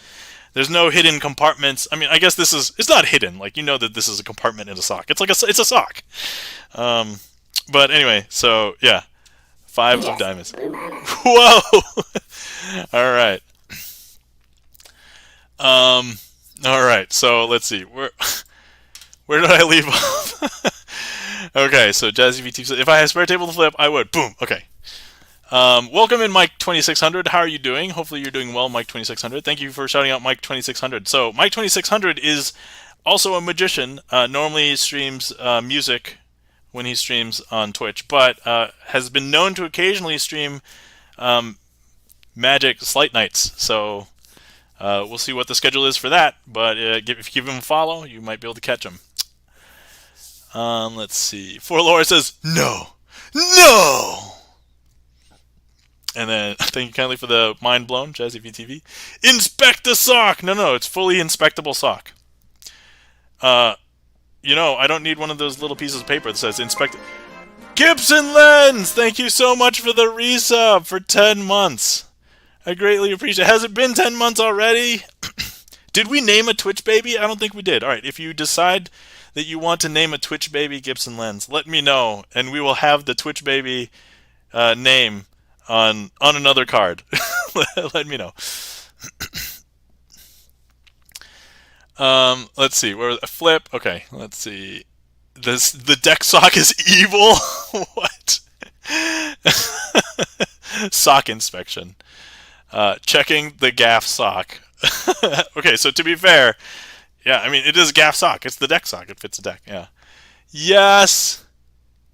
no hidden compartments. I mean, I guess it's not hidden. Like, you know that this is a compartment in a sock. It's a sock. But anyway, so yeah, 5 of diamonds. Whoa! All right. All right. So let's see. Where did I leave off? Okay, so Jazzy VT says, if I had a spare table to flip, I would. Boom. Okay. Welcome in, Mike 2600. How are you doing? Hopefully you're doing well, Mike 2600. Thank you for shouting out Mike 2600. So Mike 2600 is also a magician. Normally streams music when he streams on Twitch, but has been known to occasionally stream magic sleight nights. So we'll see what the schedule is for that. But if you give him a follow, you might be able to catch him. Let's see. For Laura says no, no. And then thank you kindly for the mind blown, Jazzy VTV. Inspect the sock. No, it's fully inspectable sock. I don't need one of those little pieces of paper that says inspect. Gibson Lens, thank you so much for the resub for 10 months. I greatly appreciate it. Has it been 10 months already? Did we name a Twitch baby? I don't think we did. All right, if you decide that you want to name a Twitch baby Gibson Lens, let me know, and we will have the Twitch baby name on another card. Let me know. Let's see. Where flip? Okay, let's see. The deck sock is evil. What? Sock inspection. Checking the gaff sock. Okay, so to be fair, yeah, I mean it is a gaff sock. It's the deck sock. It fits the deck. Yeah. Yes.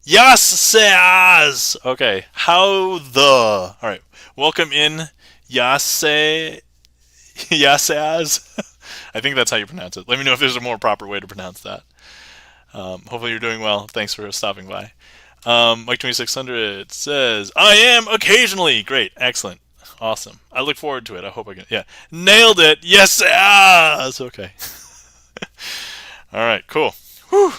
Yes, says. Okay. How the? All right. Welcome in, Yase. Yasaz. I think that's how you pronounce it. Let me know if there's a more proper way to pronounce that. Hopefully you're doing well. Thanks for stopping by. Mike 2600 says, I am occasionally. Great. Excellent. Awesome. I look forward to it. I hope I can. Yeah. Nailed it. Yes. Okay. All right. Cool. Whew.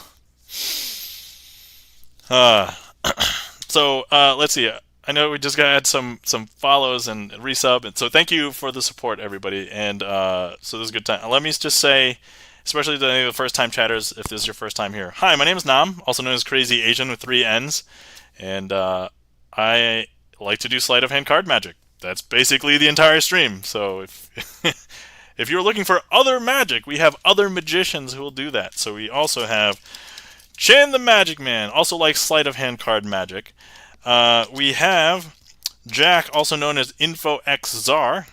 Let's see. I know we just got some follows and resub, and so thank you for the support, everybody. And so this is a good time. Let me just say, especially to any of the first time chatters, if this is your first time here. Hi, my name is Nam, also known as Crazy Asian with 3 N's, and I like to do sleight of hand card magic. That's basically the entire stream. So if if you're looking for other magic, we have other magicians who will do that. So we also have Chan the Magic Man, also likes sleight of hand card magic. We have Jack, also known as InfoXZar.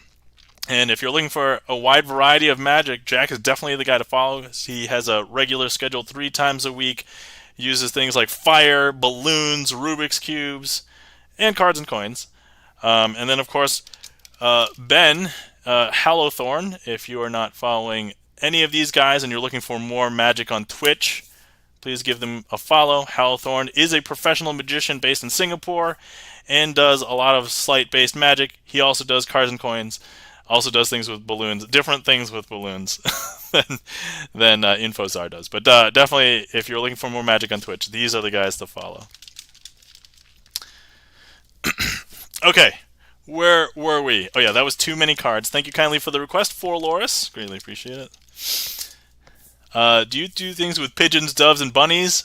And if you're looking for a wide variety of magic, Jack is definitely the guy to follow. He has a regular schedule 3 times a week. He uses things like fire, balloons, Rubik's Cubes, and cards and coins. And then, of course, Ben Hallowthorn. If you are not following any of these guys and you're looking for more magic on Twitch, please give them a follow. Hallowthorn is a professional magician based in Singapore and does a lot of sleight-based magic. He also does cards and coins, also does things with balloons, different things with balloons than InfoZar does. But definitely, if you're looking for more magic on Twitch, these are the guys to follow. Okay, where were we? Oh yeah, that was too many cards. Thank you kindly for the request, for Loris. Greatly appreciate it. Do you do things with pigeons, doves, and bunnies?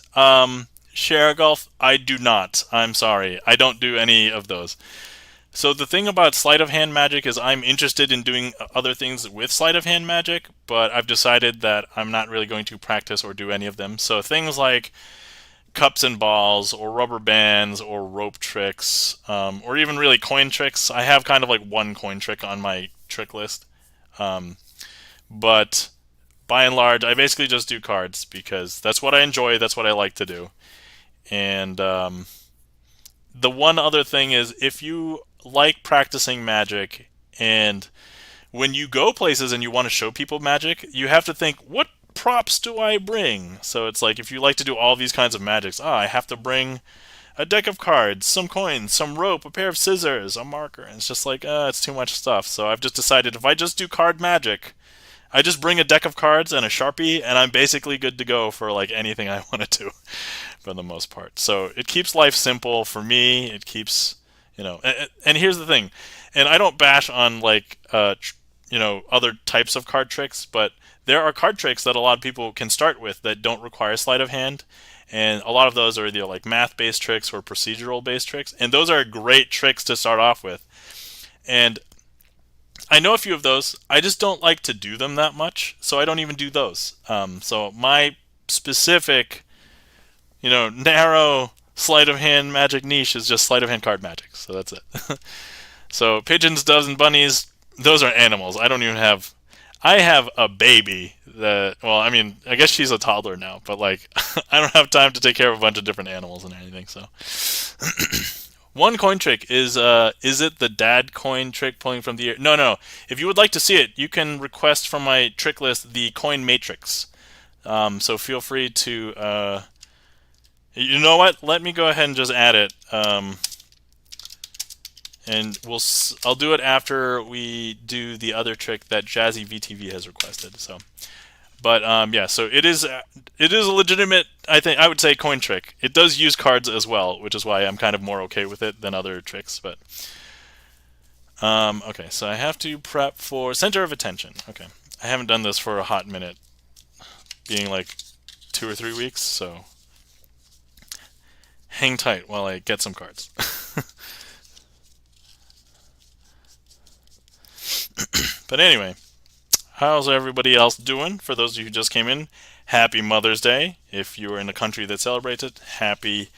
Share golf? I do not. I'm sorry. I don't do any of those. So the thing about sleight of hand magic is I'm interested in doing other things with sleight of hand magic, but I've decided that I'm not really going to practice or do any of them. So things like cups and balls, or rubber bands, or rope tricks, or even really coin tricks. I have kind of like one coin trick on my trick list. But by and large, I basically just do cards because that's what I enjoy, that's what I like to do. And the one other thing is, if you like practicing magic and when you go places and you want to show people magic, you have to think, what props do I bring? So it's like, if you like to do all these kinds of magics, I have to bring a deck of cards, some coins, some rope, a pair of scissors, a marker. And it's just like, it's too much stuff. So I've just decided, if I just do card magic, I just bring a deck of cards and a Sharpie, and I'm basically good to go for like anything I want to do, for the most part. So it keeps life simple for me. It keeps, and here's the thing, and I don't bash on like, other types of card tricks, but there are card tricks that a lot of people can start with that don't require sleight of hand, and a lot of those are either like math-based tricks or procedural-based tricks, and those are great tricks to start off with. And I know a few of those. I just don't like to do them that much, so I don't even do those. So my specific narrow sleight of hand magic niche is just sleight of hand card magic. So that's it. So pigeons, doves, and bunnies, those are animals. I don't even have. I have a baby that. Well, I mean, I guess she's a toddler now, but like, I don't have time to take care of a bunch of different animals and anything. So, one coin trick is it the dad coin trick pulling from the air? No, no. If you would like to see it, you can request from my trick list the coin matrix. So feel free to. You know what? Let me go ahead and just add it. And I'll do it after we do the other trick that Jazzy VTV has requested. So, but yeah, so it is a legitimate, I would say, coin trick. It does use cards as well, which is why I'm kind of more okay with it than other tricks. But okay, so I have to prep for center of attention. Okay, I haven't done this for a hot minute, being like 2 or 3 weeks. So hang tight while I get some cards. But anyway, how's everybody else doing? For those of you who just came in, happy Mother's Day. If you are in a country that celebrates it, happy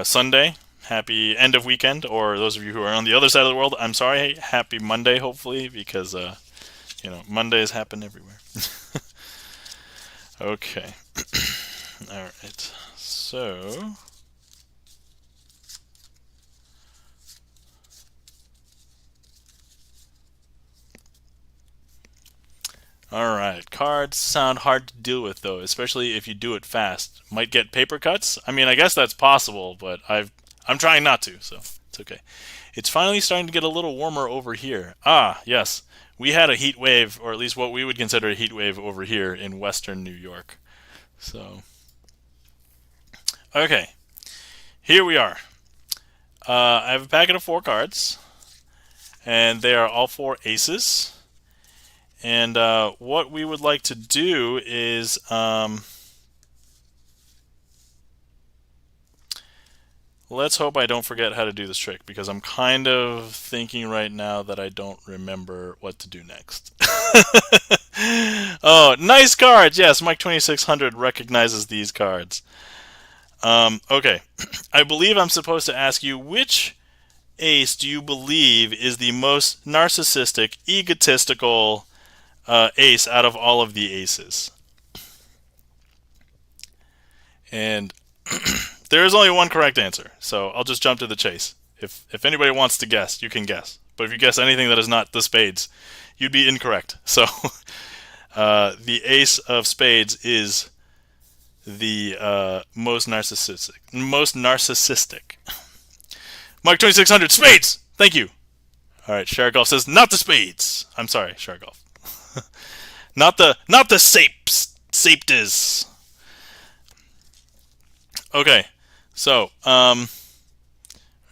Sunday, happy end of weekend. Or those of you who are on the other side of the world, I'm sorry, happy Monday, hopefully, because Mondays happen everywhere. Okay. All right. So. Alright, cards sound hard to deal with though, especially if you do it fast. Might get paper cuts? I mean, I guess that's possible, but I'm trying not to, so it's okay. It's finally starting to get a little warmer over here. Ah, yes. We had a heat wave, or at least what we would consider a heat wave over here in western New York. So, okay. Here we are. I have a packet of 4 cards, and they are all 4 aces. And what we would like to do is let's hope I don't forget how to do this trick, because I'm kind of thinking right now that I don't remember what to do next. Oh, nice cards! Yes, Mike 2600 recognizes these cards. Okay, I believe I'm supposed to ask you, which ace do you believe is the most narcissistic, egotistical ace out of all of the aces? And there is only one correct answer, so I'll just jump to the chase. If anybody wants to guess, you can guess. But if you guess anything that is not the spades, you'd be incorrect. So the ace of spades is the most narcissistic. Most narcissistic. Mike 2600 spades. Thank you. All right, Sharagolf says not the spades. I'm sorry, Sharagolf. not the sapes. Okay, so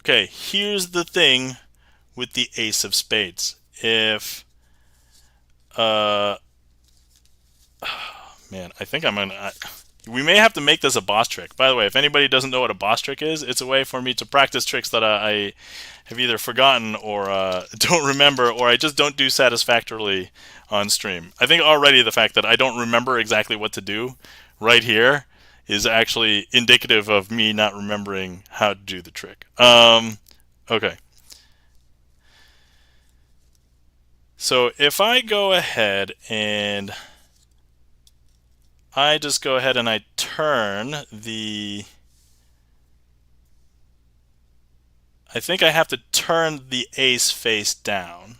okay, here's the thing with the ace of spades. If man, I think I'm gonna. We may have to make this a boss trick. By the way, if anybody doesn't know what a boss trick is, it's a way for me to practice tricks that I have either forgotten or don't remember, or I just don't do satisfactorily on stream. I think already the fact that I don't remember exactly what to do right here is actually indicative of me not remembering how to do the trick. Okay. So if I go ahead and I just go ahead and I turn the... I think I have to turn the ace face down.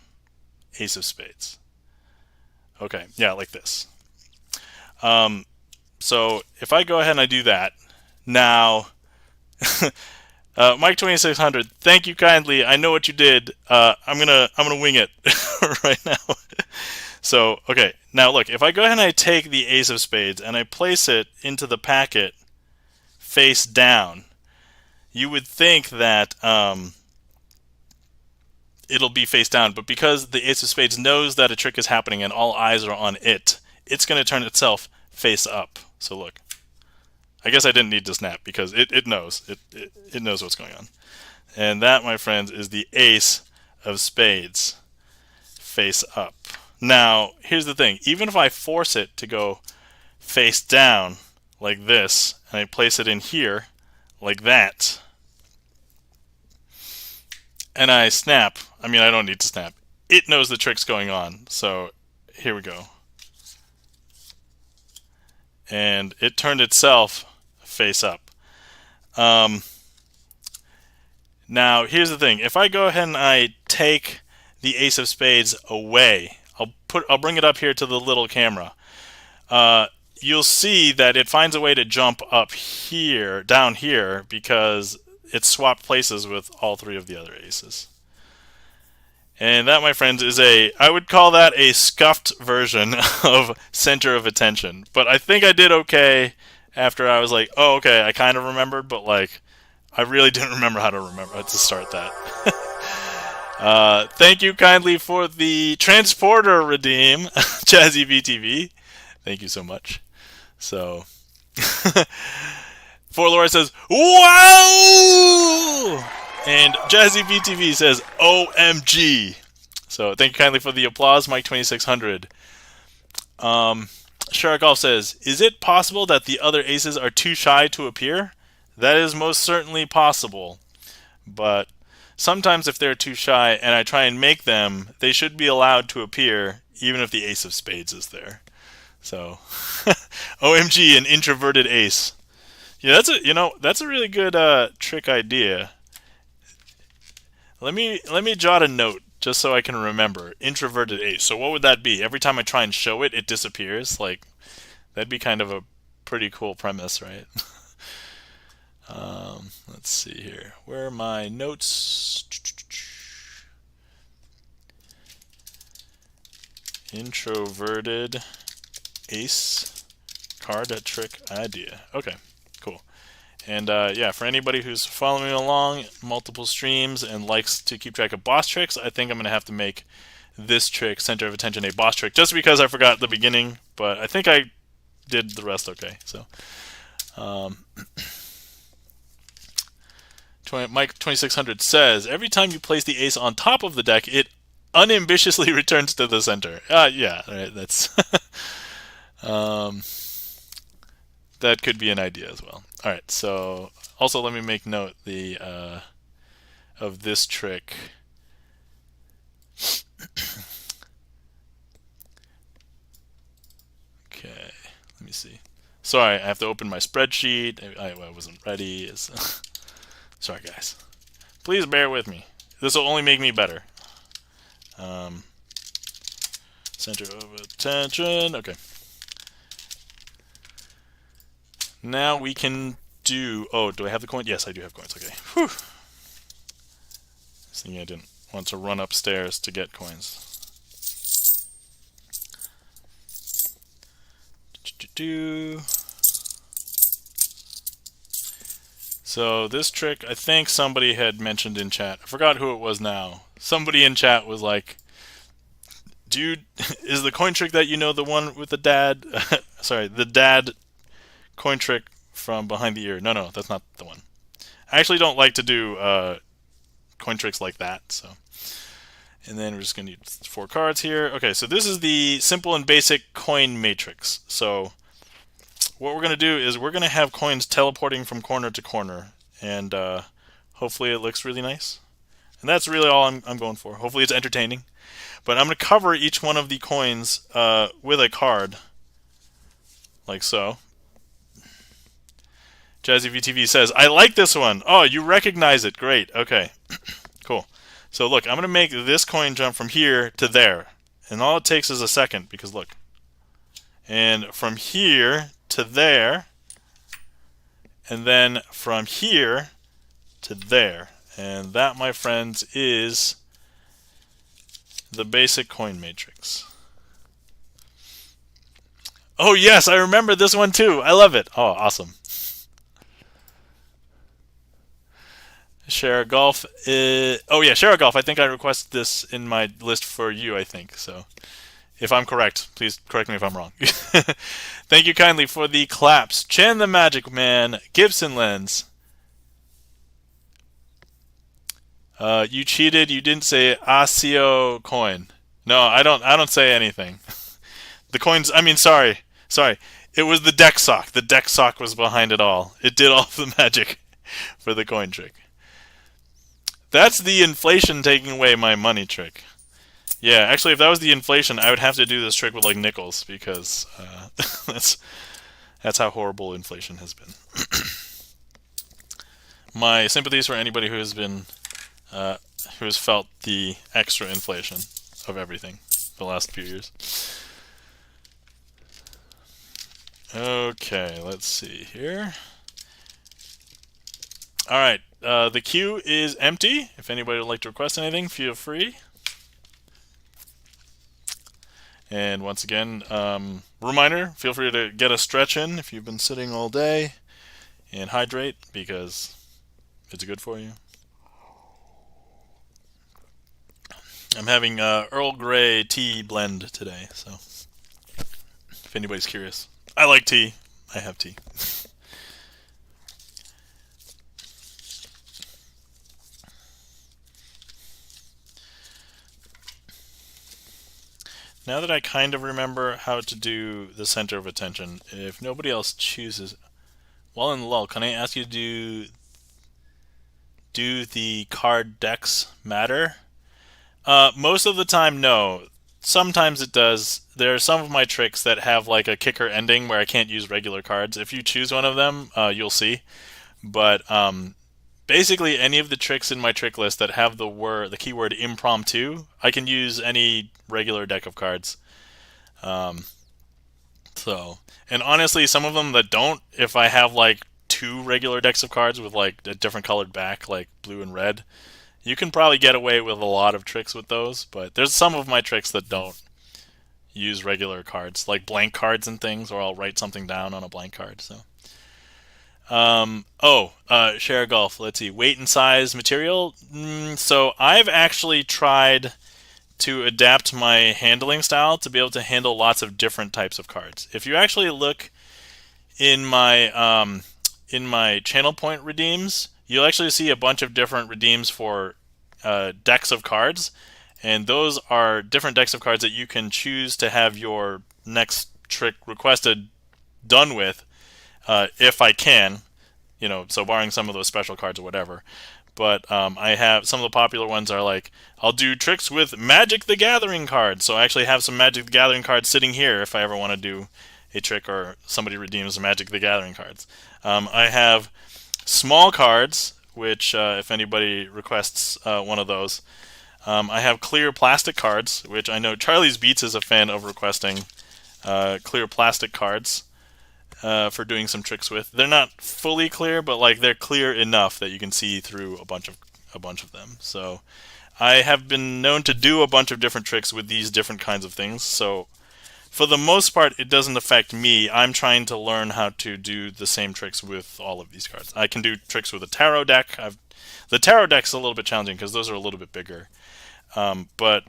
Ace of spades. Okay, yeah, like this. So if I go ahead and I do that, now, Mike 2600, thank you kindly. I know what you did. I'm gonna wing it right now. So okay, now look, if I go ahead and I take the ace of spades and I place it into the packet face down, you would think that it'll be face down, but because the ace of spades knows that a trick is happening and all eyes are on it, it's going to turn itself face up. So look, I guess I didn't need to snap because it knows. It knows what's going on. And that, my friends, is the ace of spades face up. Now, here's the thing. Even if I force it to go face down like this, and I place it in here like that, and I snap. I mean, I don't need to snap. It knows the trick's going on. So here we go. And it turned itself face up. Now, here's the thing. If I go ahead and I take the ace of spades away, I'll bring it up here to the little camera. You'll see that it finds a way to jump up here, down here, because it swapped places with all three of the other aces. And that, my friends, is I would call that a scuffed version of center of attention. But I think I did okay after I was like, oh, okay, I kind of remembered, but like, I really didn't remember how to start that. Thank you kindly for the transporter redeem, Jazzy VTV. Thank you so much. So, For Laura says, wow! And Jazzy VTV says, OMG. So thank you kindly for the applause, Mike 2600. Sharagolf says, is it possible that the other aces are too shy to appear? That is most certainly possible. But sometimes if they're too shy and I try and make them, they should be allowed to appear even if the ace of spades is there. So, OMG, an introverted ace. Yeah, that's a really good trick idea. Let me jot a note just so I can remember. Introverted ace. So what would that be? Every time I try and show it, it disappears. Like, that'd be kind of a pretty cool premise, right? Let's see here. Where are my notes? Introverted ace card trick idea. Okay, cool. And yeah, for anybody who's following along multiple streams and likes to keep track of boss tricks, I think I'm going to have to make this trick, center of attention, a boss trick, just because I forgot the beginning, but I think I did the rest okay. So, Mike 2600 says, every time you place the ace on top of the deck, it unambitiously returns to the center. Yeah, right, that's... that could be an idea as well. All right, so also let me make note of this trick. Okay, let me see. Sorry, I have to open my spreadsheet. I wasn't ready. Sorry, guys. Please bear with me. This will only make me better. Center of attention. Okay. Now we can do... Oh, do I have the coin? Yes, I do have coins. Okay. Whew. This thing I didn't want to run upstairs to get coins. So this trick, I think somebody had mentioned in chat. I forgot who it was now. Somebody in chat was like, dude, is the coin trick that you know the one with the dad? Sorry, the dad coin trick from behind the ear. No, that's not the one. I actually don't like to do coin tricks like that. So, and then we're just going to use 4 cards here. Okay, so this is the simple and basic coin matrix. So what we're going to do is we're going to have coins teleporting from corner to corner, and hopefully it looks really nice. And that's really all I'm going for. Hopefully it's entertaining. But I'm going to cover each one of the coins with a card, like so. Jazzy VTV says, I like this one. Oh, you recognize it. Great. Okay. Cool. So look, I'm going to make this coin jump from here to there. And all it takes is a second, because look. And from here to there. And then from here to there. And that, my friends, is the basic coin matrix. Oh, yes, I remember this one too. I love it. Oh, awesome. Share Golf. Oh yeah, Share Golf. I think I requested this in my list for you. I think so. If I'm correct, please correct me if I'm wrong. Thank you kindly for the claps. Chan the Magic Man, Gibson Lens. You cheated. You didn't say ASIO coin. No, I don't say anything. The coins. I mean, sorry. It was the deck sock. The deck sock was behind it all. It did all the magic for the coin trick. That's the inflation taking away my money trick. Yeah, actually, if that was the inflation, I would have to do this trick with like nickels because that's that's how horrible inflation has been. My sympathies for anybody uh, who has felt the extra inflation of everything the last few years. Okay, let's see here. All right, the queue is empty. If anybody would like to request anything, feel free. And once again, reminder, feel free to get a stretch in if you've been sitting all day, and hydrate because it's good for you. I'm having Earl Grey tea blend today, so if anybody's curious. I like tea. I have tea. Now that I kind of remember how to do the center of attention, if nobody else chooses, while in the lull, can I ask you to do the card decks matter? Most of the time, no. Sometimes it does. There are some of my tricks that have like a kicker ending where I can't use regular cards. If you choose one of them, you'll see. But basically, any of the tricks in my trick list that have the keyword impromptu, I can use any regular deck of cards. Um, and honestly, some of them that don't, if I have like two regular decks of cards with like a different colored back, like blue and red, you can probably get away with a lot of tricks with those. But there's some of my tricks that don't use regular cards, like blank cards and things, or I'll write something down on a blank card. So. Share golf. Let's see. Weight and size material. So I've actually tried to adapt my handling style to be able to handle lots of different types of cards. If you actually look in my channel point redeems, you'll actually see a bunch of different redeems for decks of cards, and those are different decks of cards that you can choose to have your next trick requested done with, if I can, so barring some of those special cards or whatever. But I have some of the popular ones are like, I'll do tricks with Magic the Gathering cards. So I actually have some Magic the Gathering cards sitting here if I ever want to do a trick or somebody redeems Magic the Gathering cards. I have small cards, which if anybody requests one of those. I have clear plastic cards, which I know Charlie's Beats is a fan of requesting clear plastic cards. For doing some tricks with. They're not fully clear, but like they're clear enough that you can see through a bunch of them. So I have been known to do a bunch of different tricks with these different kinds of things. So for the most part, it doesn't affect me. I'm trying to learn how to do the same tricks with all of these cards. I can do tricks with a tarot deck. The tarot deck's a little bit challenging because those are a little bit bigger. But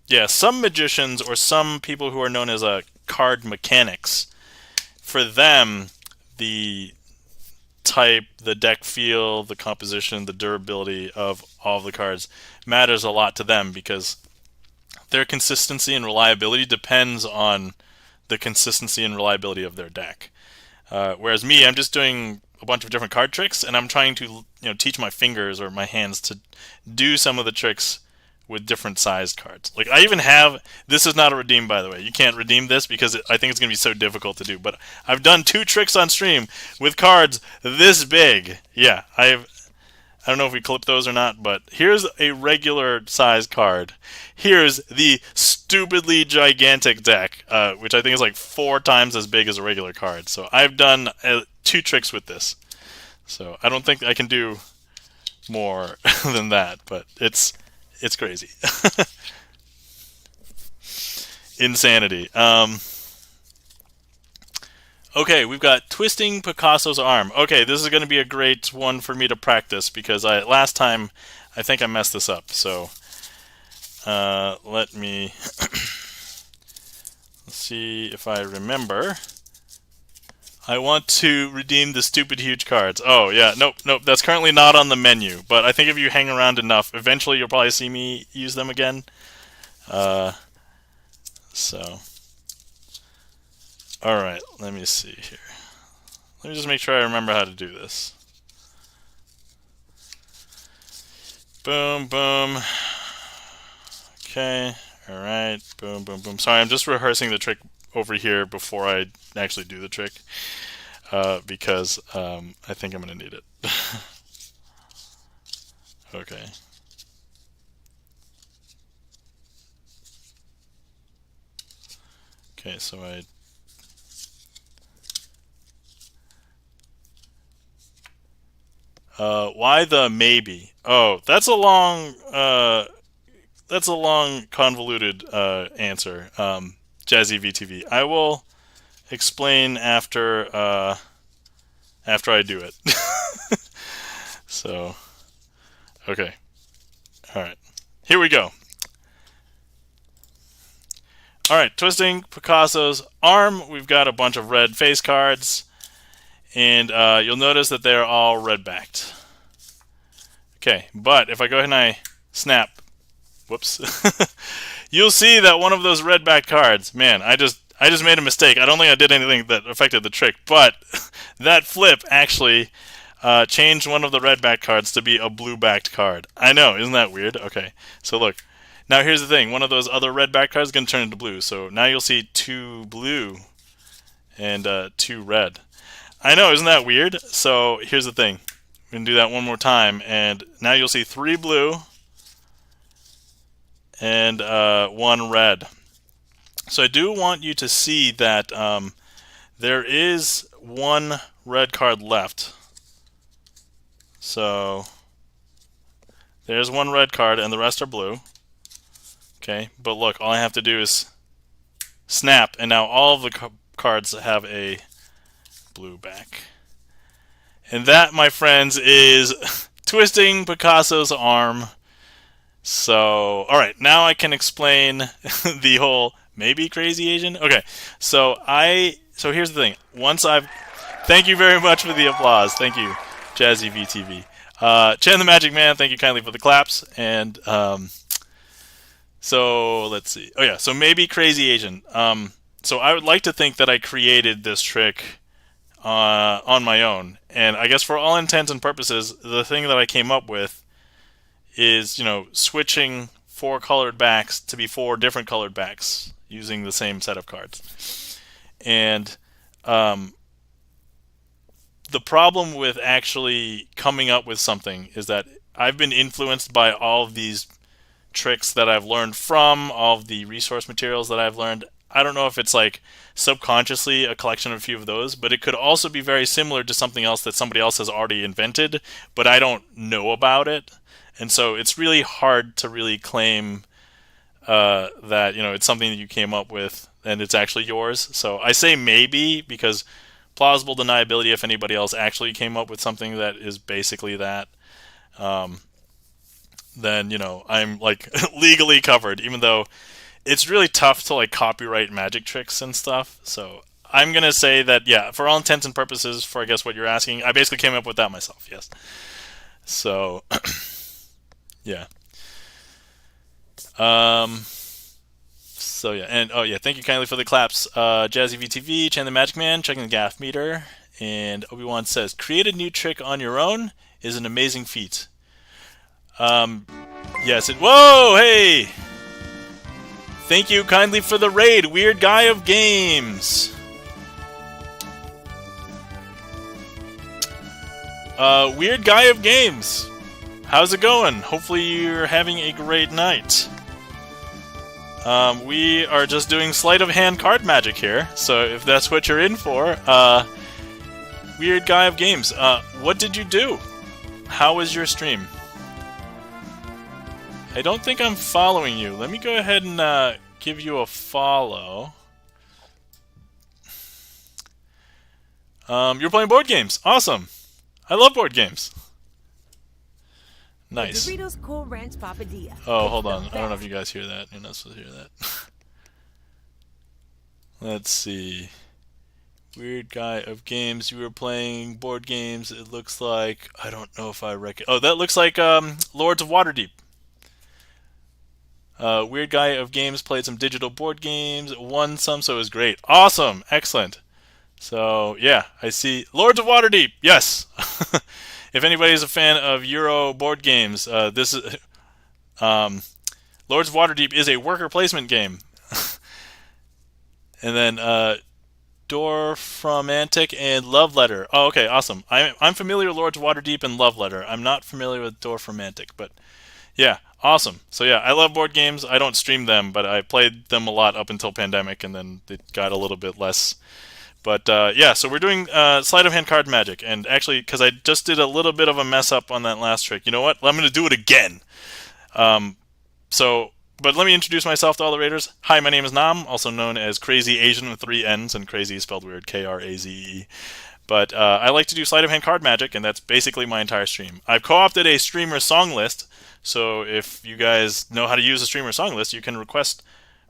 yeah, some magicians or some people who are known as card mechanics, for them, the type, the deck feel, the composition, the durability of all of the cards matters a lot to them because their consistency and reliability depends on the consistency and reliability of their deck. Whereas me, I'm just doing a bunch of different card tricks, and I'm trying to teach my fingers or my hands to do some of the tricks with different sized cards. Like I even have, this is not a redeem by the way. You can't redeem this because I think it's going to be so difficult to do. But I've done 2 tricks on stream with cards this big. Yeah, I don't know if we clip those or not, but here's a regular size card. Here's the stupidly gigantic deck, which I think is like 4 times as big as a regular card. So I've done 2 tricks with this. So I don't think I can do more than that, but it's crazy. Insanity. Okay, we've got twisting Picasso's arm. Okay, this is going to be a great one for me to practice because last time I think I messed this up. So let me see if I remember. I want to redeem the stupid huge cards. Oh, yeah. Nope. That's currently not on the menu. But I think if you hang around enough, eventually you'll probably see me use them again. So. All right, let me see here. Let me just make sure I remember how to do this. Boom, boom. Okay, all right. Boom, boom, boom. Sorry, I'm just rehearsing the trick over here before I actually do the trick because I think I'm going to need it. Okay. Okay, so why the maybe? Oh, that's a long convoluted answer. Jazzy VTV. I will explain after I do it. So, okay. All right. Here we go. All right, twisting Picasso's arm. We've got a bunch of red face cards, and you'll notice that they're all red backed. Okay, but if I go ahead and I snap, whoops, you'll see that one of those red backed cards, man, I just made a mistake. I don't think I did anything that affected the trick, but that flip actually changed one of the red backed cards to be a blue backed card. I know, isn't that weird? Okay, so look. Now here's the thing, one of those other red back cards is going to turn into blue, so now you'll see 2 blue and 2 red. I know, isn't that weird? So here's the thing, we're going to do that one more time, and now you'll see 3 blue and 1 red. So I do want you to see that there is 1 red card left. So there's 1 red card and the rest are blue. Okay, but look, all I have to do is snap, and now all of the cards have a blue back. And that, my friends, is twisting Picasso's arm. So, alright, now I can explain the whole maybe crazy Asian. Okay, so here's the thing. Thank you very much for the applause. Thank you, Jazzy VTV. Chan the Magic Man, thank you kindly for the claps. And, so let's see. Oh yeah, so maybe crazy Asian. So I would like to think that I created this trick on my own, and I guess for all intents and purposes, the thing that I came up with is, switching 4 colored backs to be 4 different colored backs using the same set of cards. And the problem with actually coming up with something is that I've been influenced by all of these tricks that I've learned from, all of the resource materials that I've learned. I don't know if it's like subconsciously a collection of a few of those, but it could also be very similar to something else that somebody else has already invented, but I don't know about it. And so it's really hard to really claim that it's something that you came up with and it's actually yours. So I say maybe because plausible deniability if anybody else actually came up with something that is basically that. Then I'm like legally covered, even though it's really tough to like copyright magic tricks and stuff. So I'm gonna say that, yeah, for all intents and purposes, for I guess what you're asking, I basically came up with that myself. Yes. So yeah. So yeah, and oh yeah, thank you kindly for the claps, Jazzy VTV, Chan the Magic Man, checking the gaff meter, and Obi-Wan says, create a new trick on your own is an amazing feat. Yes, whoa, hey! Thank you kindly for the raid, Weird Guy of Games. Weird Guy of Games. How's it going? Hopefully you're having a great night. We are just doing sleight of hand card magic here, so if that's what you're in for, Weird Guy of Games, what did you do? How was your stream? I don't think I'm following you. Let me go ahead and give you a follow. You're playing board games. Awesome. I love board games. Nice. Doritos Cool Ranch Papadilla. Oh, hold on. I don't know if you guys hear that. You're not supposed to hear that. Let's see. Weird Guy of Games. You were playing board games. It looks like... I don't know if I reckon... Oh, that looks like Lords of Waterdeep. Weird guy of games played some digital board games, won some, so it was great. Awesome, excellent. So yeah, I see Lords of Waterdeep. Yes. If anybody is a fan of Euro board games, this is Lords of Waterdeep is a worker placement game. And then Dorfromantic and Love Letter. Oh, okay, awesome. I'm familiar with Lords of Waterdeep and Love Letter. I'm not familiar with Dorfromantic, but yeah, awesome. So yeah, I love board games. I don't stream them, but I played them a lot up until pandemic, and then it got a little bit less. But yeah, so we're doing sleight of hand card magic, and actually, because I just did a little bit of a mess up on that last trick, you know what? I'm going to do it again. But let me introduce myself to all the raiders. Hi, my name is Nam, also known as Crazy Asian with 3 N's, and crazy is spelled weird, Krazee. But I like to do sleight of hand card magic, and that's basically my entire stream. I've co-opted a streamer song list, so if you guys know how to use a streamer song list, you can request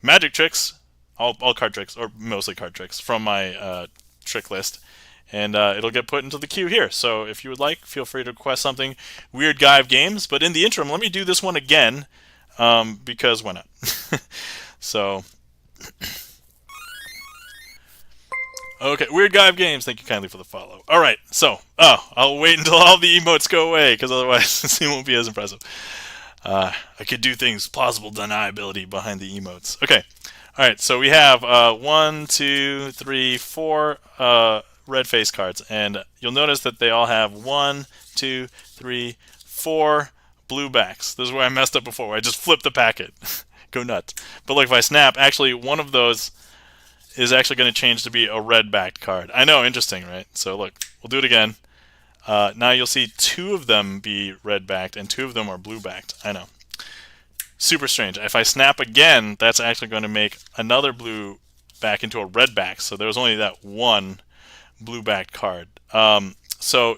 magic tricks, all card tricks, or mostly card tricks, from my trick list. And it'll get put into the queue here. So if you would like, feel free to request something. Weird Guy of Games. But in the interim, let me do this one again. Because why not? So, okay, Weird Guy of Games, thank you kindly for the follow. Alright, so, I'll wait until all the emotes go away, because otherwise it won't be as impressive. I could do things, plausible deniability behind the emotes. Okay, alright, so we have 1, 2, 3, 4 red face cards, and you'll notice that they all have 1, 2, 3, 4 blue backs. This is where I messed up before, where I just flipped the packet. Go nuts. But look, if I snap, actually one of those is actually going to change to be a red backed card. I know, interesting, right? So look, we'll do it again. Now you'll see 2 of them be red backed and 2 of them are blue backed. I know. Super strange. If I snap again, that's actually going to make another blue back into a red back. So there's only that one blue backed card. So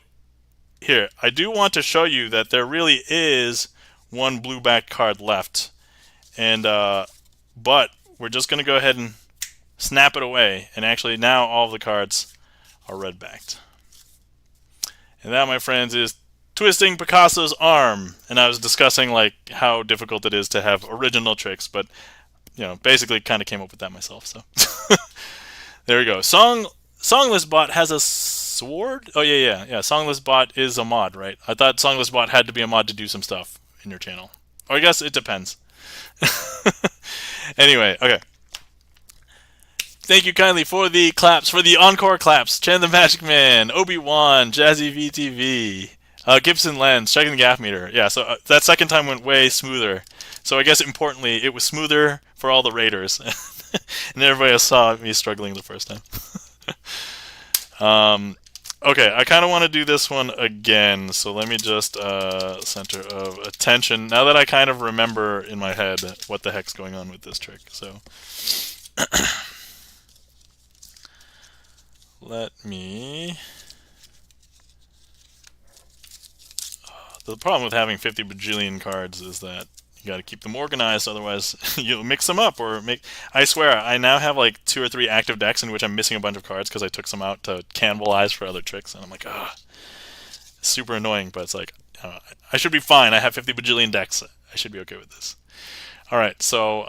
here, I do want to show you that there really is one blue back card left, and but we're just going to go ahead and snap it away, and actually now all of the cards are red backed. And that, my friends, is twisting Picasso's arm. And I was discussing like how difficult it is to have original tricks, but you know, basically kind of came up with that myself. So there we go. Songlist bot has a sword? Oh yeah. Songlist bot is a mod, right? I thought Songlist bot had to be a mod to do some stuff in your channel. Or I guess it depends. Anyway, okay. Thank you kindly for the claps, for the encore claps. Chan the Magic Man, Obi-Wan, Jazzy VTV, Gibson Lens, checking the gaff meter. Yeah, so that second time went way smoother. So I guess importantly, it was smoother for all the raiders. And everybody else saw me struggling the first time. Okay, I kind of want to do this one again, so let me just center of attention. Now that I kind of remember in my head what the heck's going on with this trick, so let me. The problem with having 50 bajillion cards is that you got to keep them organized, otherwise you'll mix them up or make. I swear, I now have like 2 or 3 active decks in which I'm missing a bunch of cards because I took some out to cannibalize for other tricks, and I'm like, super annoying. But it's like, I should be fine. I have 50 bajillion decks. I should be okay with this. All right. So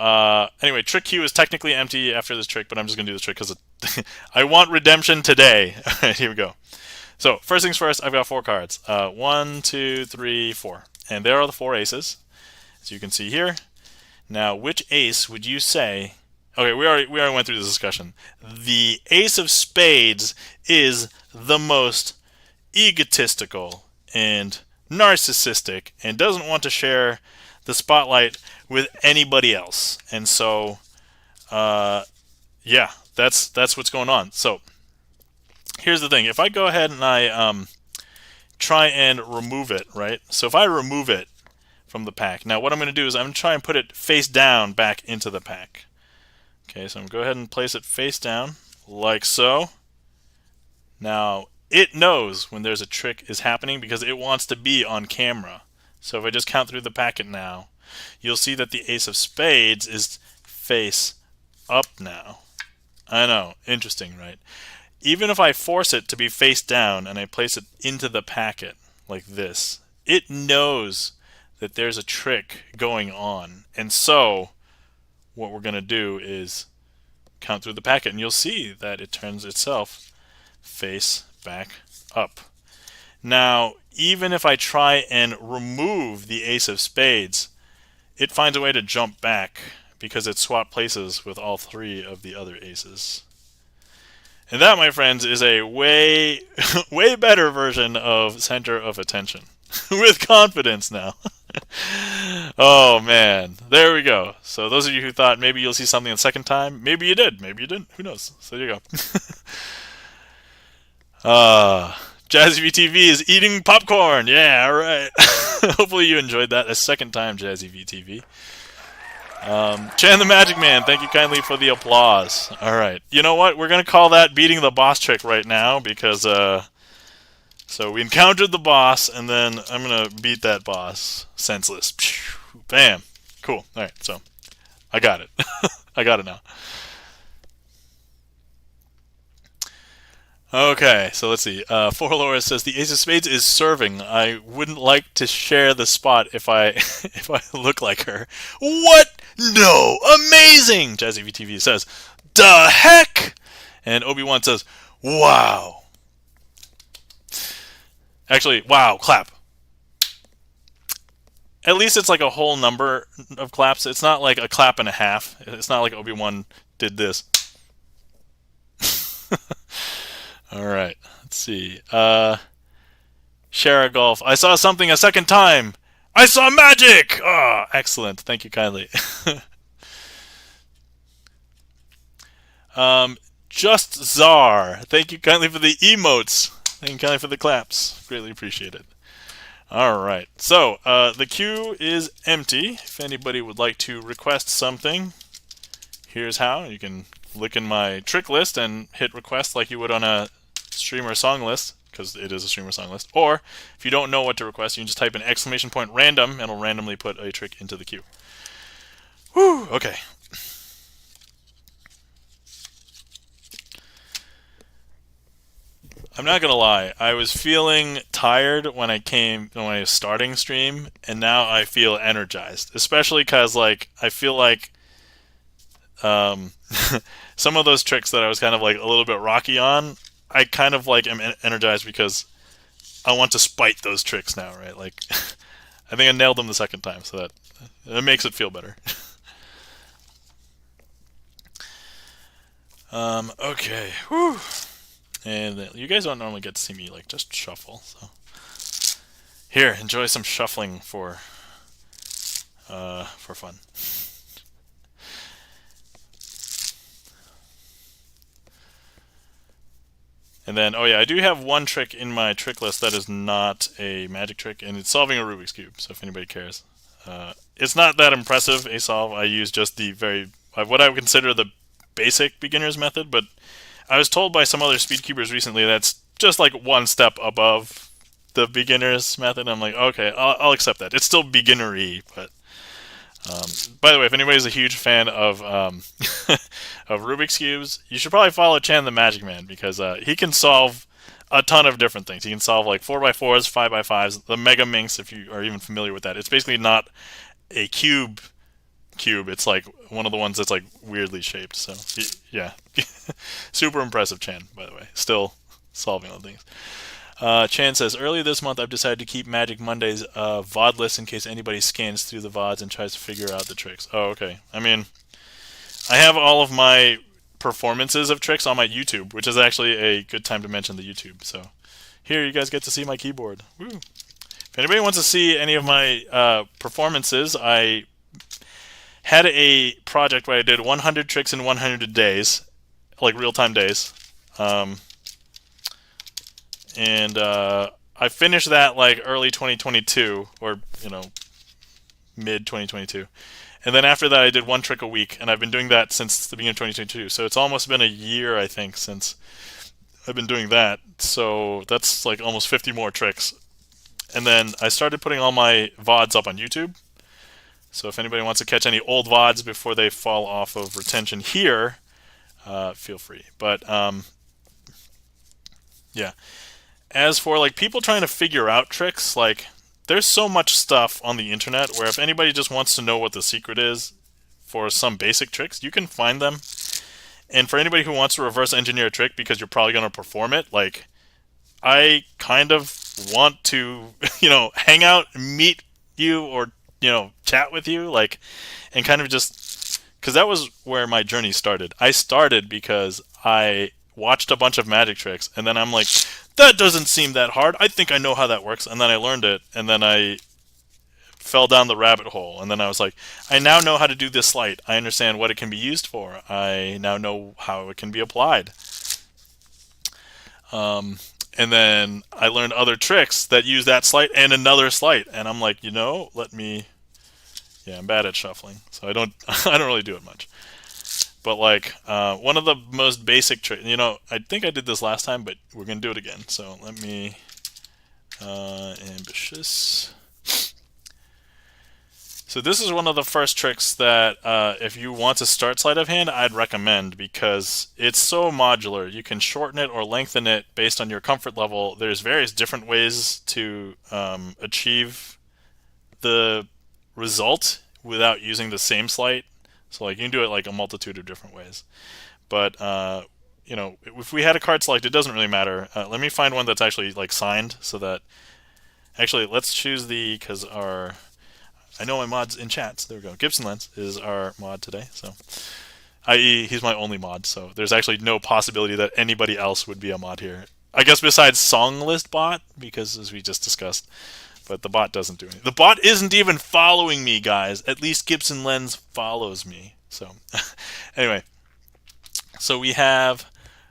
anyway, trick queue is technically empty after this trick, but I'm just gonna do this trick because I want redemption today. All right, here we go. So first things first, I've got 4 cards. 1, 2, 3, 4, and there are the 4 aces. As you can see here. Now, which ace would you say? Okay, we already went through this discussion. The ace of spades is the most egotistical and narcissistic and doesn't want to share the spotlight with anybody else. And so, yeah, that's what's going on. So, here's the thing. If I go ahead and I try and remove it, right? So if I remove it from the pack. Now what I'm going to do is I'm going to try and put it face down back into the pack. Okay, so I'm going to go ahead and place it face down, like so. Now, it knows when there's a trick is happening because it wants to be on camera. So if I just count through the packet now, you'll see that the ace of spades is face up now. I know, interesting, right? Even if I force it to be face down and I place it into the packet like this, it knows that there's a trick going on. And so what we're going to do is count through the packet, and you'll see that it turns itself face back up. Now, even if I try and remove the ace of spades, it finds a way to jump back because it swapped places with all three of the other aces. And that, my friends, is a way, way better version of center of attention. With confidence now. Oh, man. There we go. So those of you who thought maybe you'll see something the second time, maybe you did. Maybe you didn't. Who knows? So there you go. Jazzy VTV is eating popcorn. Yeah, all right. Hopefully you enjoyed that a second time, Jazzy VTV. Chan the Magic Man, thank you kindly for the applause. All right. You know what? We're going to call that beating the boss trick right now because, so we encountered the boss, and then I'm going to beat that boss senseless. Bam. Cool. All right. So I got it. I got it now. Okay, so let's see. Forlora says the Ace of Spades is serving. I wouldn't like to share the spot if I if I look like her. What? No, amazing. Jazzy VTV says, "The heck?" And Obi-Wan says, "Wow." Actually, wow, clap. At least it's like a whole number of claps. It's not like a clap and a half. It's not like Obi-Wan did this. All right, let's see. Shara Golf. I saw something a second time. I saw magic! Ah, excellent. Thank you kindly. Just Czar. Thank you kindly for the emotes. Thank you kindly for the claps. Greatly appreciate it. All right. So, the queue is empty. If anybody would like to request something, here's how. You can look in my trick list and hit request like you would on a streamer song list, because it is a streamer song list. Or, if you don't know what to request, you can just type in !random, and it'll randomly put a trick into the queue. Whew, okay. I'm not gonna lie, I was feeling tired when I was starting stream, and now I feel energized. Especially because, like, I feel like some of those tricks that I was kind of like a little bit rocky on, I kind of like am energized because I want to spite those tricks now, right? Like, I think I nailed them the second time, so that it makes it feel better. Okay, whew. And you guys don't normally get to see me like just shuffle, so here, enjoy some shuffling for fun. And then, oh yeah, I do have one trick in my trick list that is not a magic trick, and it's solving a Rubik's Cube, so if anybody cares. It's not that impressive, a solve. I use just the what I would consider the basic beginner's method, but I was told by some other speedcubers recently that's just like one step above the beginner's method. I'm like, okay, I'll accept that. It's still beginnery, but by the way, if anybody's a huge fan of of Rubik's Cubes, you should probably follow Chan the Magic Man, because he can solve a ton of different things. He can solve like 4x4s, 5x5s, the Mega Minx, if you are even familiar with that. It's basically not a cube. It's like one of the ones that's like weirdly shaped. So yeah, super impressive, Chan. By the way, still solving all things. Chan says, earlier this month I've decided to keep Magic Monday's VOD list in case anybody scans through the VODs and tries to figure out the tricks. Oh, okay. I mean, I have all of my performances of tricks on my YouTube, which is actually a good time to mention the YouTube. So here you guys get to see my keyboard. Woo. If anybody wants to see any of my performances, I had a project where I did 100 tricks in 100 days, like real-time days. And I finished that like early 2022, or mid 2022. And then after that, I did one trick a week, and I've been doing that since the beginning of 2022. So it's almost been a year, I think, since I've been doing that. So that's like almost 50 more tricks. And then I started putting all my VODs up on YouTube. So if anybody wants to catch any old VODs before they fall off of retention here, feel free. But yeah. As for like people trying to figure out tricks, like there's so much stuff on the internet where if anybody just wants to know what the secret is, for some basic tricks. You can find them. And for anybody who wants to reverse engineer a trick because you're probably going to perform it, like, I kind of want to, hang out, meet you, or, chat with you, like, and kind of just, because that was where my journey started. I started because I watched a bunch of magic tricks, and then I'm like, that doesn't seem that hard. I think I know how that works. And then I learned it, and then I fell down the rabbit hole, and then I was like, I now know how to do this sleight. I understand what it can be used for. I now know how it can be applied. And then I learned other tricks that use that sleight and another sleight, and I'm like, let me. Yeah, I'm bad at shuffling, so I don't really do it much. But like one of the most basic tricks, I think I did this last time, but we're gonna do it again. So let me ambitious. So this is one of the first tricks that if you want to start sleight of hand, I'd recommend, because it's so modular. You can shorten it or lengthen it based on your comfort level. There's various different ways to achieve the result without using the same sleight. So like you can do it like a multitude of different ways. But if we had a card select, it doesn't really matter. Let me find one that's actually like signed, so that actually let's choose because I know my mod's in chat, so there we go. Gibson Lens is our mod today, so i.e. he's my only mod, so there's actually no possibility that anybody else would be a mod here. I guess besides Songlist bot, because as we just discussed, but the bot doesn't do anything. The bot isn't even following me, guys. At least Gibson Lens follows me. So anyway, so we have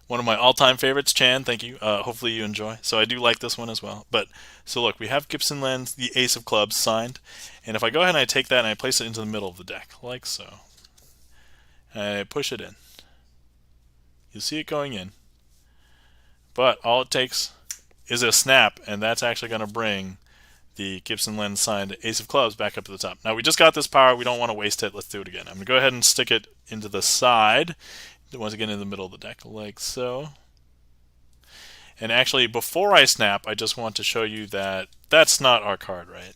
one of my all-time favorites, Chan. Thank you. Hopefully you enjoy. So I do like this one as well. But so look, we have Gibson Lens, the Ace of Clubs signed. And if I go ahead and I take that and I place it into the middle of the deck, like so, and I push it in, you'll see it going in. But all it takes is a snap, and that's actually going to bring the Gibson Lens signed Ace of Clubs back up to the top. Now we just got this power. We don't want to waste it. Let's do it again. I'm going to go ahead and stick it into the side. Once again in the middle of the deck, like so. And actually, before I snap, I just want to show you that that's not our card, right?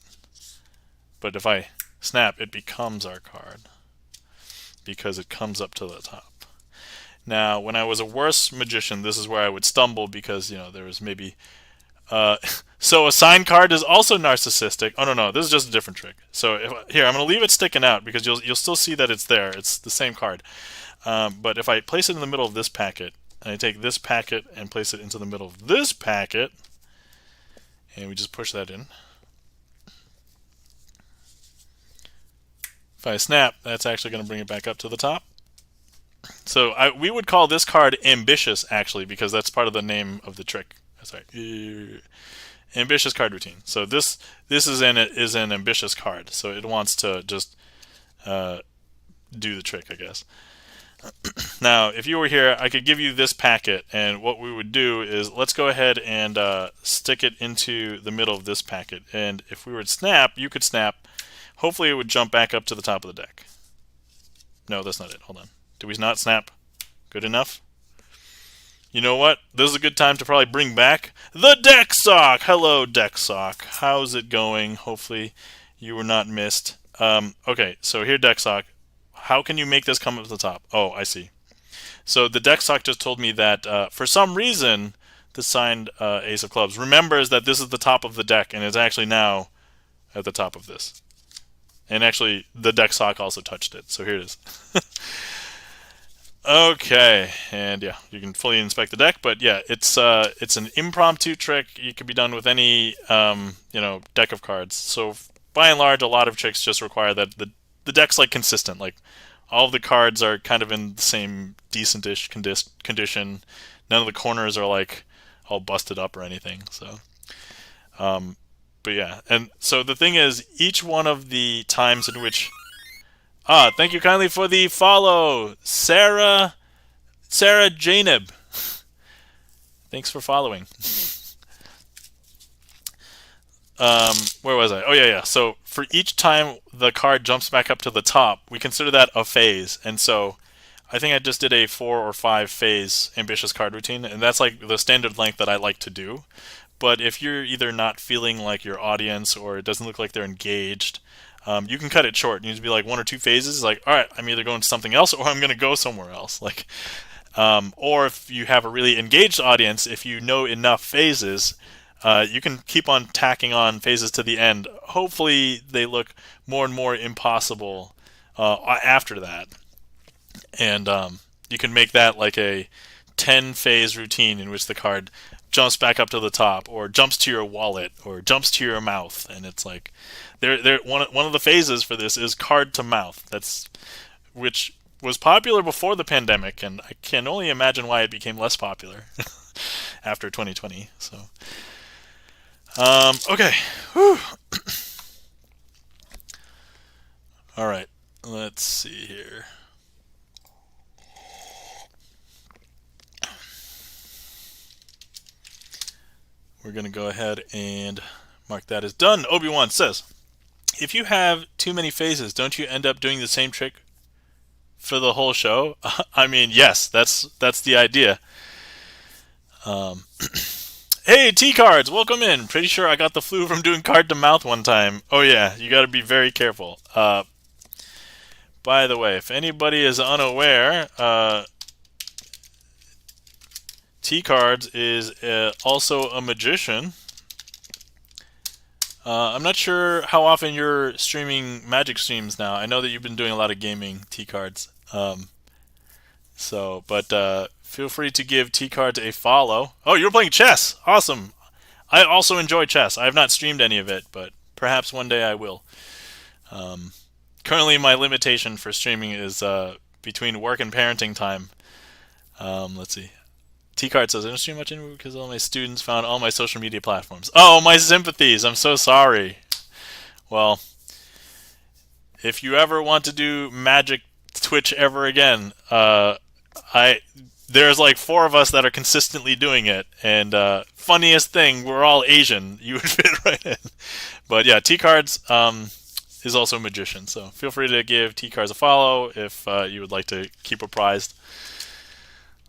But if I snap, it becomes our card, because it comes up to the top. Now, when I was a worse magician, this is where I would stumble, because, there was maybe... so a signed card is also narcissistic. Oh, no, this is just a different trick. So here, I'm going to leave it sticking out, because you'll still see that it's there. It's the same card. But if I place it in the middle of this packet, and I take this packet and place it into the middle of this packet, and we just push that in. If I snap, that's actually going to bring it back up to the top. So we would call this card ambitious, actually, because that's part of the name of the trick. Sorry, ambitious card routine. So this is an ambitious card. So it wants to just do the trick, I guess. Now, if you were here, I could give you this packet, and what we would do is let's go ahead and stick it into the middle of this packet. And if we were to snap, you could snap. Hopefully, it would jump back up to the top of the deck. No, that's not it. Hold on. Do we not snap? Good enough? You know what? This is a good time to probably bring back the deck sock. Hello, deck sock. How's it going? Hopefully, you were not missed. Okay, so here, deck sock. How can you make this come up to the top? Oh, I see. So the deck sock just told me that for some reason, the signed Ace of Clubs remembers that this is the top of the deck, and it's actually now at the top of this. And actually, the deck sock also touched it. So here it is. Okay, and yeah, you can fully inspect the deck, but yeah, it's an impromptu trick. It can be done with any deck of cards. So by and large, a lot of tricks just require that the deck's like consistent. Like all of the cards are kind of in the same decentish condition. None of the corners are like all busted up or anything. So, but yeah, and so the thing is, each one of the times in which thank you kindly for the follow, Sarah Janeb. Thanks for following. Where was I? Oh, yeah. So for each time the card jumps back up to the top, we consider that a phase. And so I think I just did a 4 or 5 phase ambitious card routine, and that's like the standard length that I like to do. But if you're either not feeling like your audience or it doesn't look like they're engaged, You can cut it short. You need to be like 1 or 2 phases. Like, all right, I'm either going to something else or I'm going to go somewhere else. Like, or if you have a really engaged audience, if you know enough phases, you can keep on tacking on phases to the end. Hopefully, they look more and more impossible after that. And you can make that like a 10 phase routine in which the card jumps back up to the top, or jumps to your wallet, or jumps to your mouth. And it's like, one of the phases for this is card to mouth. Which was popular before the pandemic, and I can only imagine why it became less popular after 2020. So, okay. Whew. All right. Let's see here. We're going to go ahead and mark that as done. Obi-Wan says, if you have too many phases, don't you end up doing the same trick for the whole show? I mean, yes, that's the idea. Hey, T-Cards, welcome in. Pretty sure I got the flu from doing card to mouth one time. Oh yeah, you got to be very careful. By the way, if anybody is unaware, T-Cards is also a magician. I'm not sure how often you're streaming magic streams now. I know that you've been doing a lot of gaming, T-Cards. But feel free to give T-Cards a follow. Oh, you're playing chess! Awesome! I also enjoy chess. I have not streamed any of it, but perhaps one day I will. Currently, my limitation for streaming is between work and parenting time. Let's see. T-Card says, I don't stream much anymore because all my students found all my social media platforms. Oh, my sympathies. I'm so sorry. Well, if you ever want to do magic Twitch ever again, there's like 4 of us that are consistently doing it. And funniest thing, we're all Asian. You would fit right in. But yeah, T-Cards is also a magician. So feel free to give T-Cards a follow if you would like to keep apprised.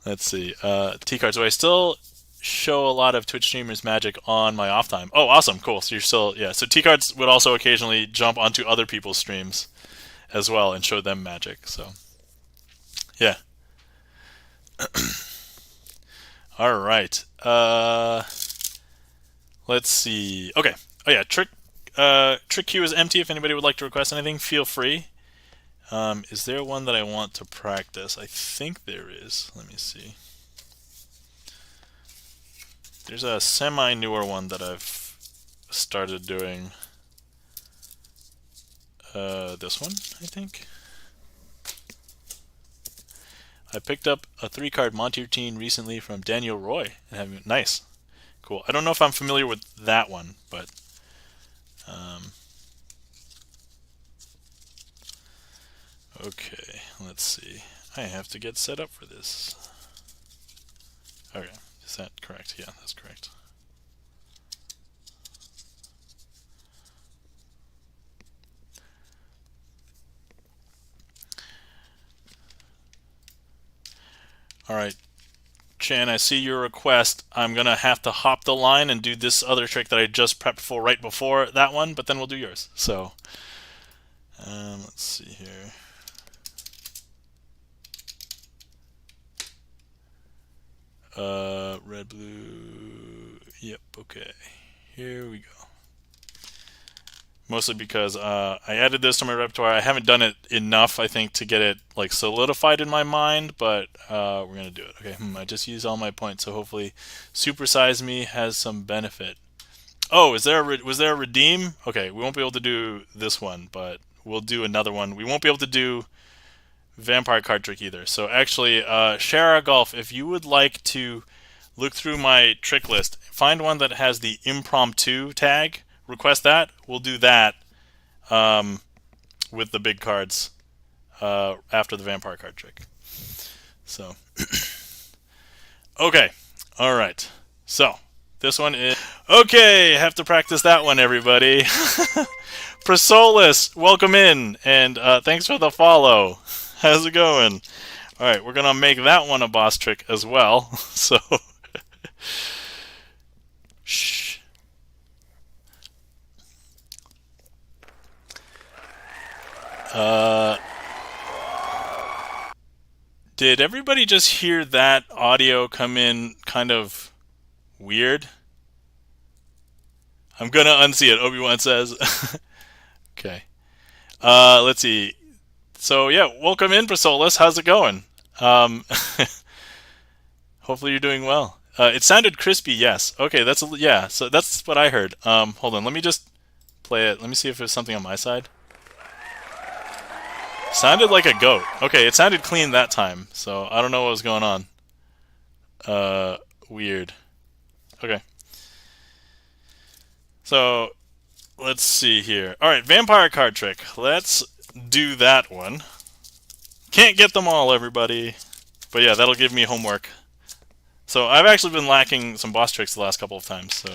Let's see. T-Cards. So I still show a lot of Twitch streamers magic on my off time. Oh, awesome. Cool. So you're still, yeah. So T-Cards would also occasionally jump onto other people's streams as well and show them magic. So, yeah. All right. Let's see. Okay. Oh, yeah. Trick queue is empty. If anybody would like to request anything, feel free. Is there one that I want to practice? I think there is. Let me see. There's a semi-newer one that I've started doing. This one, I think. I picked up a 3-card Monty routine recently from Daniel Roy. Nice. Cool. I don't know if I'm familiar with that one, but... Okay, let's see. I have to get set up for this. Okay, is that correct? Yeah, that's correct. Alright, Chan, I see your request. I'm going to have to hop the line and do this other trick that I just prepped for right before that one, but then we'll do yours. So, let's see here. Red, blue, yep, okay. Here we go. Mostly because I added this to my repertoire. I haven't done it enough, I think, to get it like solidified in my mind, but we're gonna do it. Okay, I just used all my points, so hopefully Supersize Me has some benefit. Oh, was there a redeem? Okay, we won't be able to do this one, but we'll do another one. We won't be able to do vampire card trick either. So actually, Shara Golf, if you would like to look through my trick list, find one that has the impromptu tag, request that. We'll do that with the big cards after the vampire card trick. So, okay. All right. So, this one is... Okay, have to practice that one, everybody. Prasolis, welcome in, and thanks for the follow. How's it going? All right, we're going to make that one a boss trick as well. So, shh. Uh, did everybody just hear that audio come in kind of weird? I'm gonna unsee it, Obi-Wan says. Okay. Let's see. So yeah, welcome in, Prasolis. How's it going? Um, hopefully you're doing well. It sounded crispy, yes. Okay, yeah. So that's what I heard. Hold on, let me just play it. Let me see if there's something on my side. Sounded like a goat. Okay, it sounded clean that time, so I don't know what was going on. Weird. Okay. So let's see here. All right, vampire card trick. Let's do that one. Can't get them all, everybody. But yeah, that'll give me homework. So I've actually been lacking some boss tricks the last couple of times, so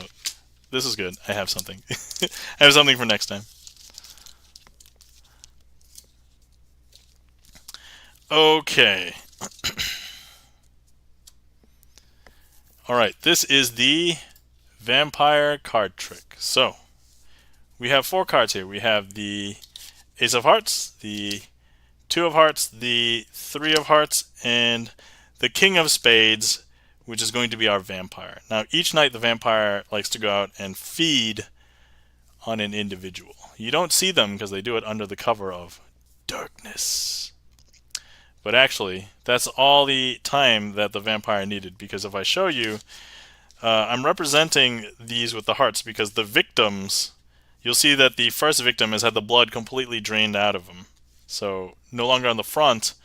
this is good. I have something. I have something for next time. Okay. Alright, this is the vampire card trick. So, we have 4 cards here. We have the Ace of Hearts, the 2 of Hearts, the 3 of Hearts, and the King of Spades, which is going to be our vampire. Now, each night the vampire likes to go out and feed on an individual. You don't see them because they do it under the cover of darkness. But actually, that's all the time that the vampire needed, because if I show you, I'm representing these with the hearts because the victims, you'll see that the first victim has had the blood completely drained out of him. So no longer on the front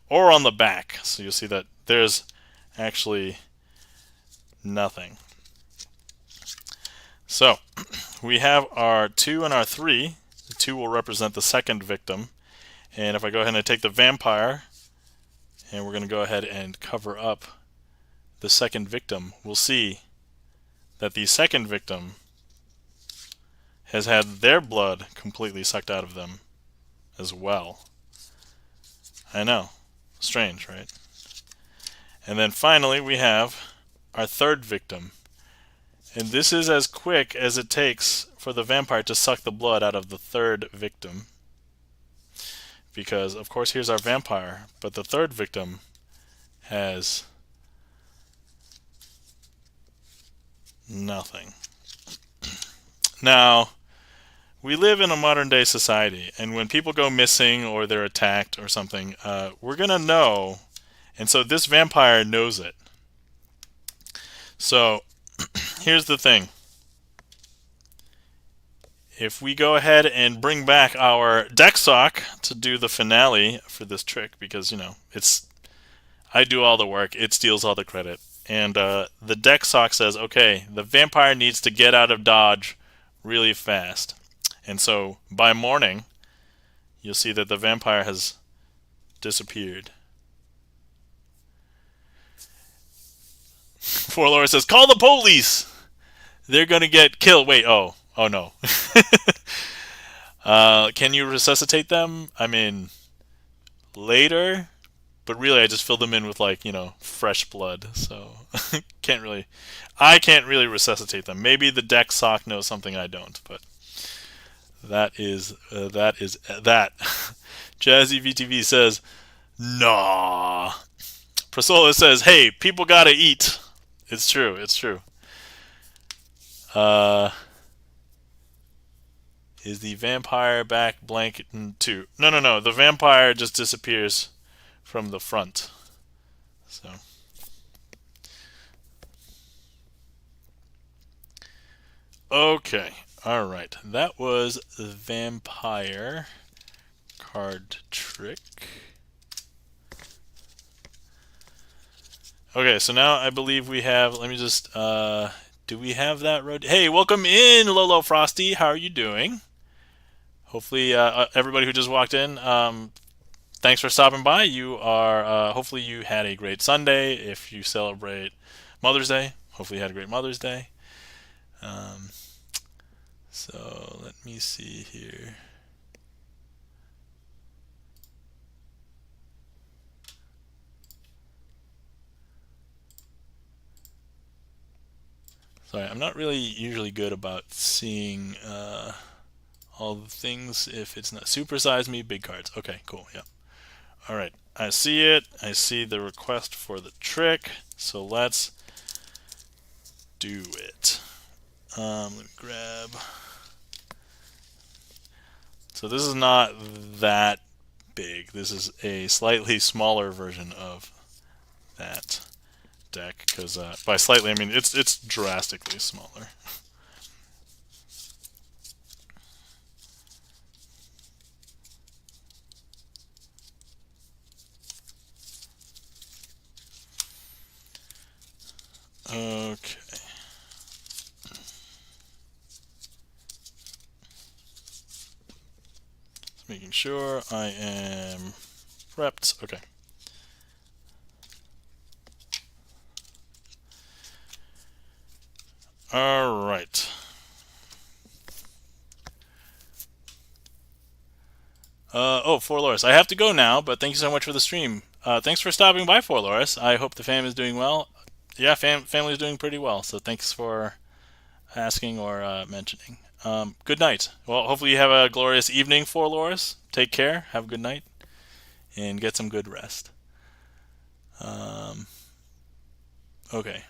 or on the back. So you'll see that there's actually nothing. So we have our 2 and our 3. The 2 will represent the second victim. And if I go ahead and I take the vampire, and we're going to go ahead and cover up the second victim, we'll see that the second victim has had their blood completely sucked out of them as well. I know. Strange, right? And then finally we have our third victim. And this is as quick as it takes for the vampire to suck the blood out of the third victim. Because, of course, here's our vampire, but the third victim has nothing. Now, we live in a modern day society, and when people go missing or they're attacked or something, we're going to know, and so this vampire knows it. So, here's the thing. If we go ahead and bring back our deck sock to do the finale for this trick, because, you know, I do all the work, it steals all the credit. And the deck sock says, okay, the vampire needs to get out of dodge really fast. And so by morning, you'll see that the vampire has disappeared. Poor Laura says, call the police! They're gonna get killed. Wait, oh no. Can you resuscitate them? I mean, later? But really, I just fill them in with, like, you know, fresh blood. So I can't really resuscitate them. Maybe the deck sock knows something I don't, but that is that. Jazzy VTV says, nah. Priscilla says, hey, people gotta eat. It's true, it's true. Is the vampire back blanket 2? No. The vampire just disappears from the front. So. Okay. Alright. That was the vampire card trick. Okay, so now I believe we have, let me just, do we have that road? Hey, welcome in, Lolo Frosty. How are you doing? Hopefully, everybody who just walked in, thanks for stopping by. You are, hopefully you had a great Sunday. If you celebrate Mother's Day, hopefully you had a great Mother's Day. So let me see here. Sorry, I'm not really usually good about seeing all the things if it's not supersize me, big cards. Okay, cool. Yep. All right. I see it. I see the request for the trick. So let's do it. Let me grab. So this is not that big. This is a slightly smaller version of that deck, because by slightly I mean it's drastically smaller. Okay. Just making sure I am prepped. Okay. All right. Oh, Forloris, I have to go now, but thank you so much for the stream. Thanks for stopping by, Forloris. I hope the fam is doing well. Yeah, family is doing pretty well, so thanks for asking or mentioning. Good night. Well, hopefully you have a glorious evening, Forloris. Take care, have a good night, and get some good rest. Okay.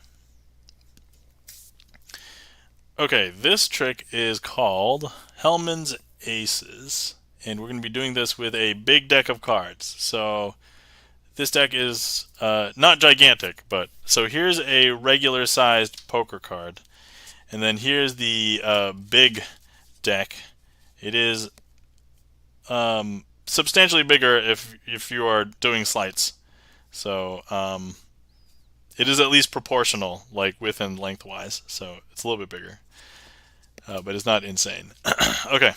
Okay, this trick is called Hellman's Aces, and we're going to be doing this with a big deck of cards. So this deck is not gigantic, but so here's a regular sized poker card, and then here's the big deck. It is substantially bigger if you are doing sleights. So it is at least proportional, like width and lengthwise. So it's a little bit bigger, but it's not insane. Okay.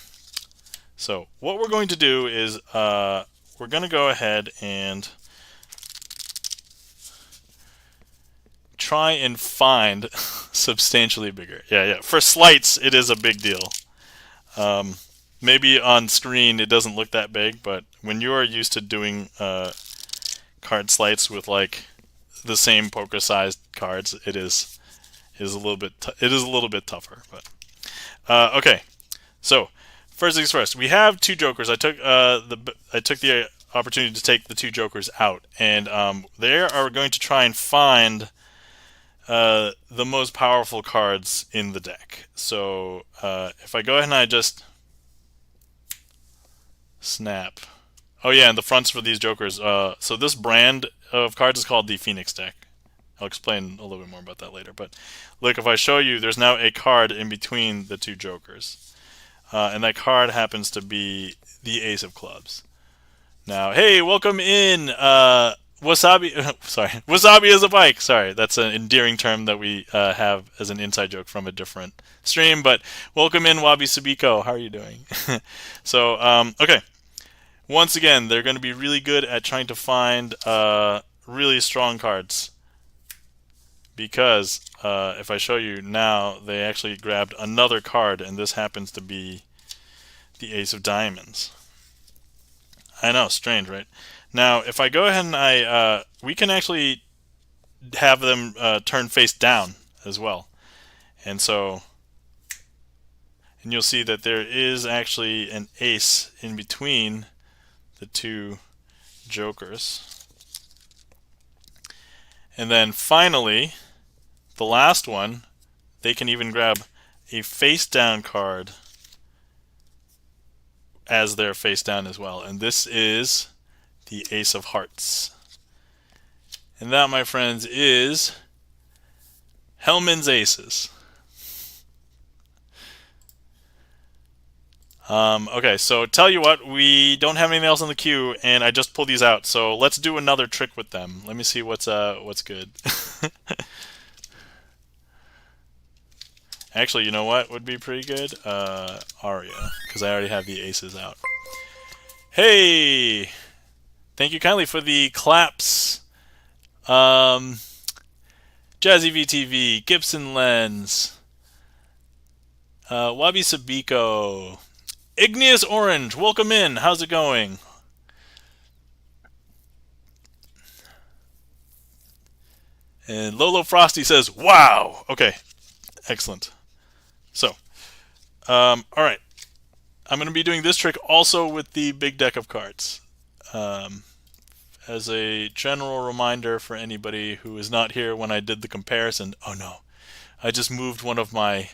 So what we're going to do is we're going to go ahead and try and find substantially bigger. Yeah. For sleights, it is a big deal. Maybe on screen it doesn't look that big, but when you are used to doing card sleights with like the same poker-sized cards, it is a little bit tougher. But okay, so first things first, we have two jokers. I took the opportunity to take the two jokers out, and they are going to try and find the most powerful cards in the deck. So if I go ahead and I just snap. Oh yeah, and the fronts for these jokers. So this brand of cards is called the Phoenix deck. I'll explain a little bit more about that later. But look, if I show you, there's now a card in between the two jokers. And that card happens to be the Ace of Clubs. Now, hey, welcome in, Wasabi. Sorry, Wasabi is a bike. Sorry, that's an endearing term that we have as an inside joke from a different stream. But welcome in, Wabi Sabiko. How are you doing? So, okay. Once again, they're going to be really good at trying to find really strong cards. Because if I show you now, they actually grabbed another card, and this happens to be the Ace of Diamonds. I know, strange, right? Now, if I go ahead and we can actually have them turn face down as well. And so, and you'll see that there is actually an ace in between the two jokers. And then finally, the last one, they can even grab a face down card as their face down as well. And this is the Ace of Hearts. And that, my friends, is Hellman's Aces. Okay, so tell you what, we don't have anything else in the queue, and I just pulled these out. So let's do another trick with them. Let me see what's good. Actually, you know what would be pretty good? Aria, because I already have the aces out. Hey! Thank you kindly for the claps. Jazzy VTV, Gibson Lens, Wabi Sabiko, Igneous Orange, welcome in. How's it going? And Lolo Frosty says, wow! Okay, excellent. So, all right. I'm going to be doing this trick also with the big deck of cards. Um, as a general reminder for anybody who is not here when I did the comparison. Oh no, I just moved one of my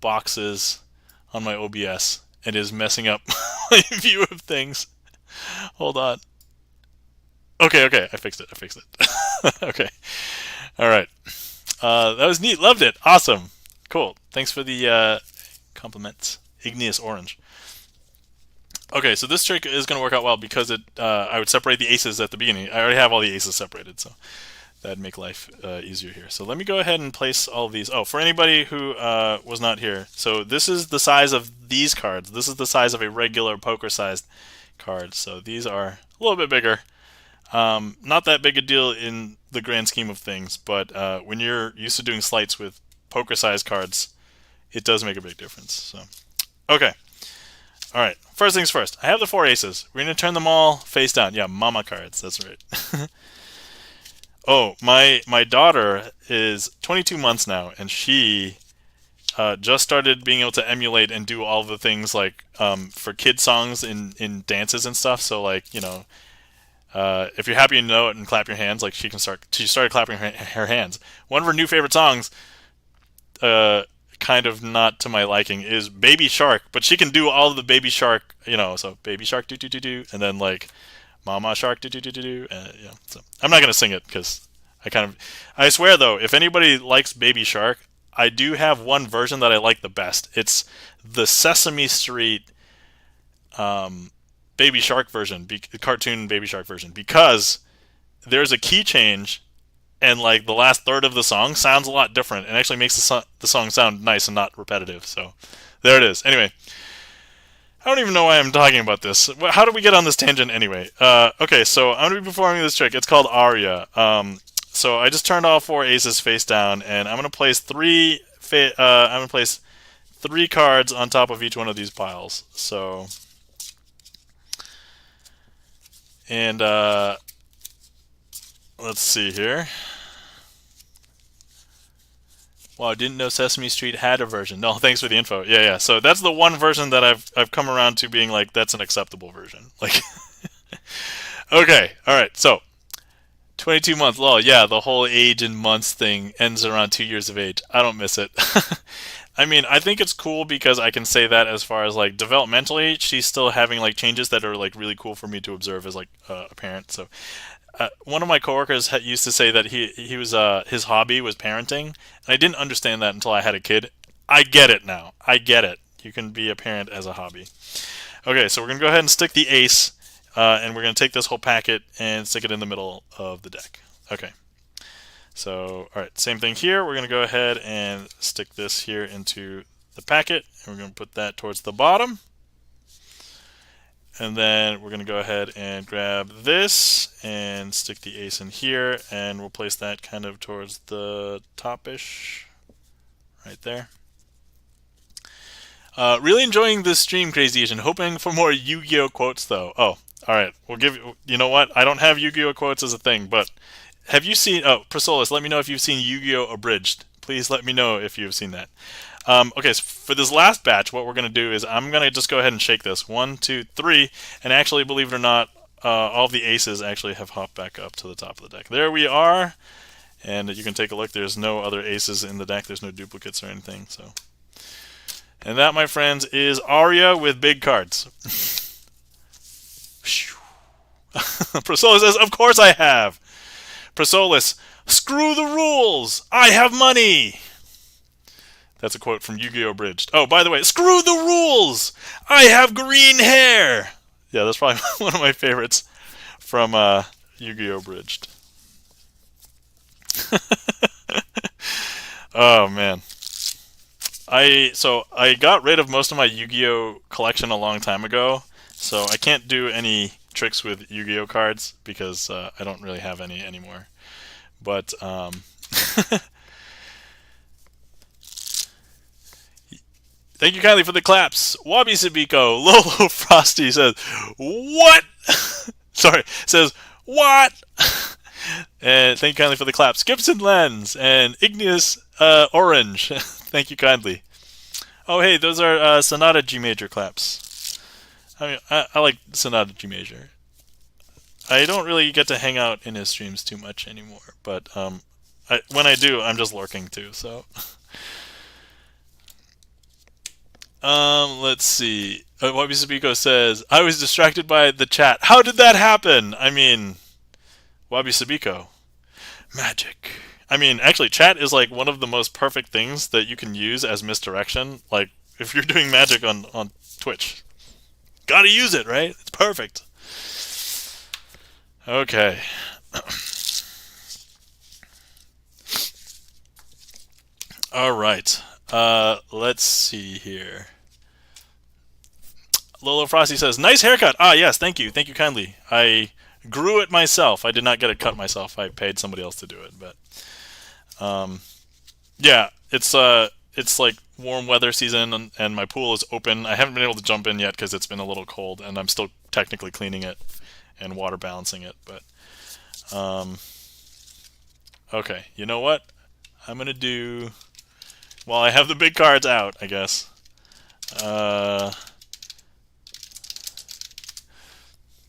boxes on my OBS and is messing up my view of things. Hold on. Okay, I fixed it. Okay. All right. That was neat. Loved it. Awesome. Cool. Thanks for the compliments. Igneous Orange. Okay, so this trick is going to work out well because I would separate the aces at the beginning. I already have all the aces separated, so that'd make life easier here. So let me go ahead and place all of these. Oh, for anybody who was not here, so this is the size of these cards. This is the size of a regular poker-sized card. So these are a little bit bigger. Not that big a deal in the grand scheme of things, but when you're used to doing sleights with poker-sized cards, it does make a big difference. So, okay. All right. First things first. I have the 4 aces. We're going to turn them all face down. Yeah, mama cards. That's right. Oh, my daughter is 22 months now, and she just started being able to emulate and do all the things like for kid songs in dances and stuff. So like, you know, if you're happy, you know it, and clap your hands. Like she started clapping her hands. One of her new favorite songs, kind of not to my liking, is Baby Shark, but she can do all of the Baby Shark, you know, so Baby Shark do do do do, and then like Mama Shark do do do do do. Yeah, so I'm not gonna sing it because I swear though, if anybody likes Baby Shark, I do have one version that I like the best. It's the Sesame Street Baby Shark version, cartoon Baby Shark version, because there's a key change, and like the last third of the song sounds a lot different, and actually makes the song sound nice and not repetitive. So there it is. Anyway, I don't even know why I'm talking about this. How did we get on this tangent anyway? Okay, so I'm going to be performing this trick. It's called Aria. So I just turned all 4 aces face down, and I'm going to place 3 cards on top of each one of these piles. So, and let's see here. Wow, I didn't know Sesame Street had a version. No, thanks for the info. Yeah. So that's the one version that I've come around to being like, that's an acceptable version. Like, okay, all right. So 22 month lol. Yeah, the whole age and months thing ends around 2 years of age. I don't miss it. I mean, I think it's cool because I can say that as far as like developmentally, she's still having like changes that are like really cool for me to observe as like a parent. So one of my coworkers used to say that he was his hobby was parenting, and I didn't understand that until I had a kid. I get it now. I get it. You can be a parent as a hobby. Okay, so we're gonna go ahead and stick the ace, and we're gonna take this whole packet and stick it in the middle of the deck. Okay. So, all right, same thing here. We're gonna go ahead and stick this here into the packet, and we're gonna put that towards the bottom. And then we're going to go ahead and grab this and stick the ace in here, and we'll place that kind of towards the top-ish, right there. Really enjoying this stream, Crazy Asian. Hoping for more Yu-Gi-Oh quotes, though. Oh, all right. We'll give you know what? I don't have Yu-Gi-Oh quotes as a thing, but have you seen? Oh, Priscillus, let me know if you've seen Yu-Gi-Oh Abridged. Please let me know if you've seen that. Okay, so for this last batch, what we're going to do is I'm going to just go ahead and shake this. 1, 2, 3, and actually, believe it or not, all of the aces actually have hopped back up to the top of the deck. There we are, and you can take a look. There's no other aces in the deck. There's no duplicates or anything. So, and that, my friends, is Aria with big cards. Priscilla says, "Of course I have." Priscillus, "Screw the rules. I have money." That's a quote from Yu-Gi-Oh! Abridged. Oh, by the way, screw the rules! I have green hair! Yeah, that's probably one of my favorites from Yu-Gi-Oh! Abridged. Oh, man. I got rid of most of my Yu-Gi-Oh! Collection a long time ago, so I can't do any tricks with Yu-Gi-Oh! Cards because I don't really have any anymore. But, thank you kindly for the claps. Wabi Sabiko, Lolo Frosty says, "What?" Sorry, says, "What?" And thank you kindly for the claps. Gibson Lens and Igneous Orange. Thank you kindly. Oh, hey, those are Sonata G major claps. I mean, I like Sonata G major. I don't really get to hang out in his streams too much anymore, but when I do, I'm just lurking too. So, let's see. Wabi Sabiko says, "I was distracted by the chat. How did that happen?" I mean, Wabi Sabiko, magic. I mean, actually, chat is like one of the most perfect things that you can use as misdirection. Like if you're doing magic on Twitch, gotta use it, right? It's perfect. Okay. All right. Let's see here. Lolo Frosty says, "Nice haircut." Ah, yes, thank you kindly. I grew it myself. I did not get it cut myself. I paid somebody else to do it, but yeah, it's like warm weather season, and my pool is open. I haven't been able to jump in yet because it's been a little cold, and I'm still technically cleaning it and water balancing it. But okay, you know what? I'm gonna do. Well, I have the big cards out, I guess.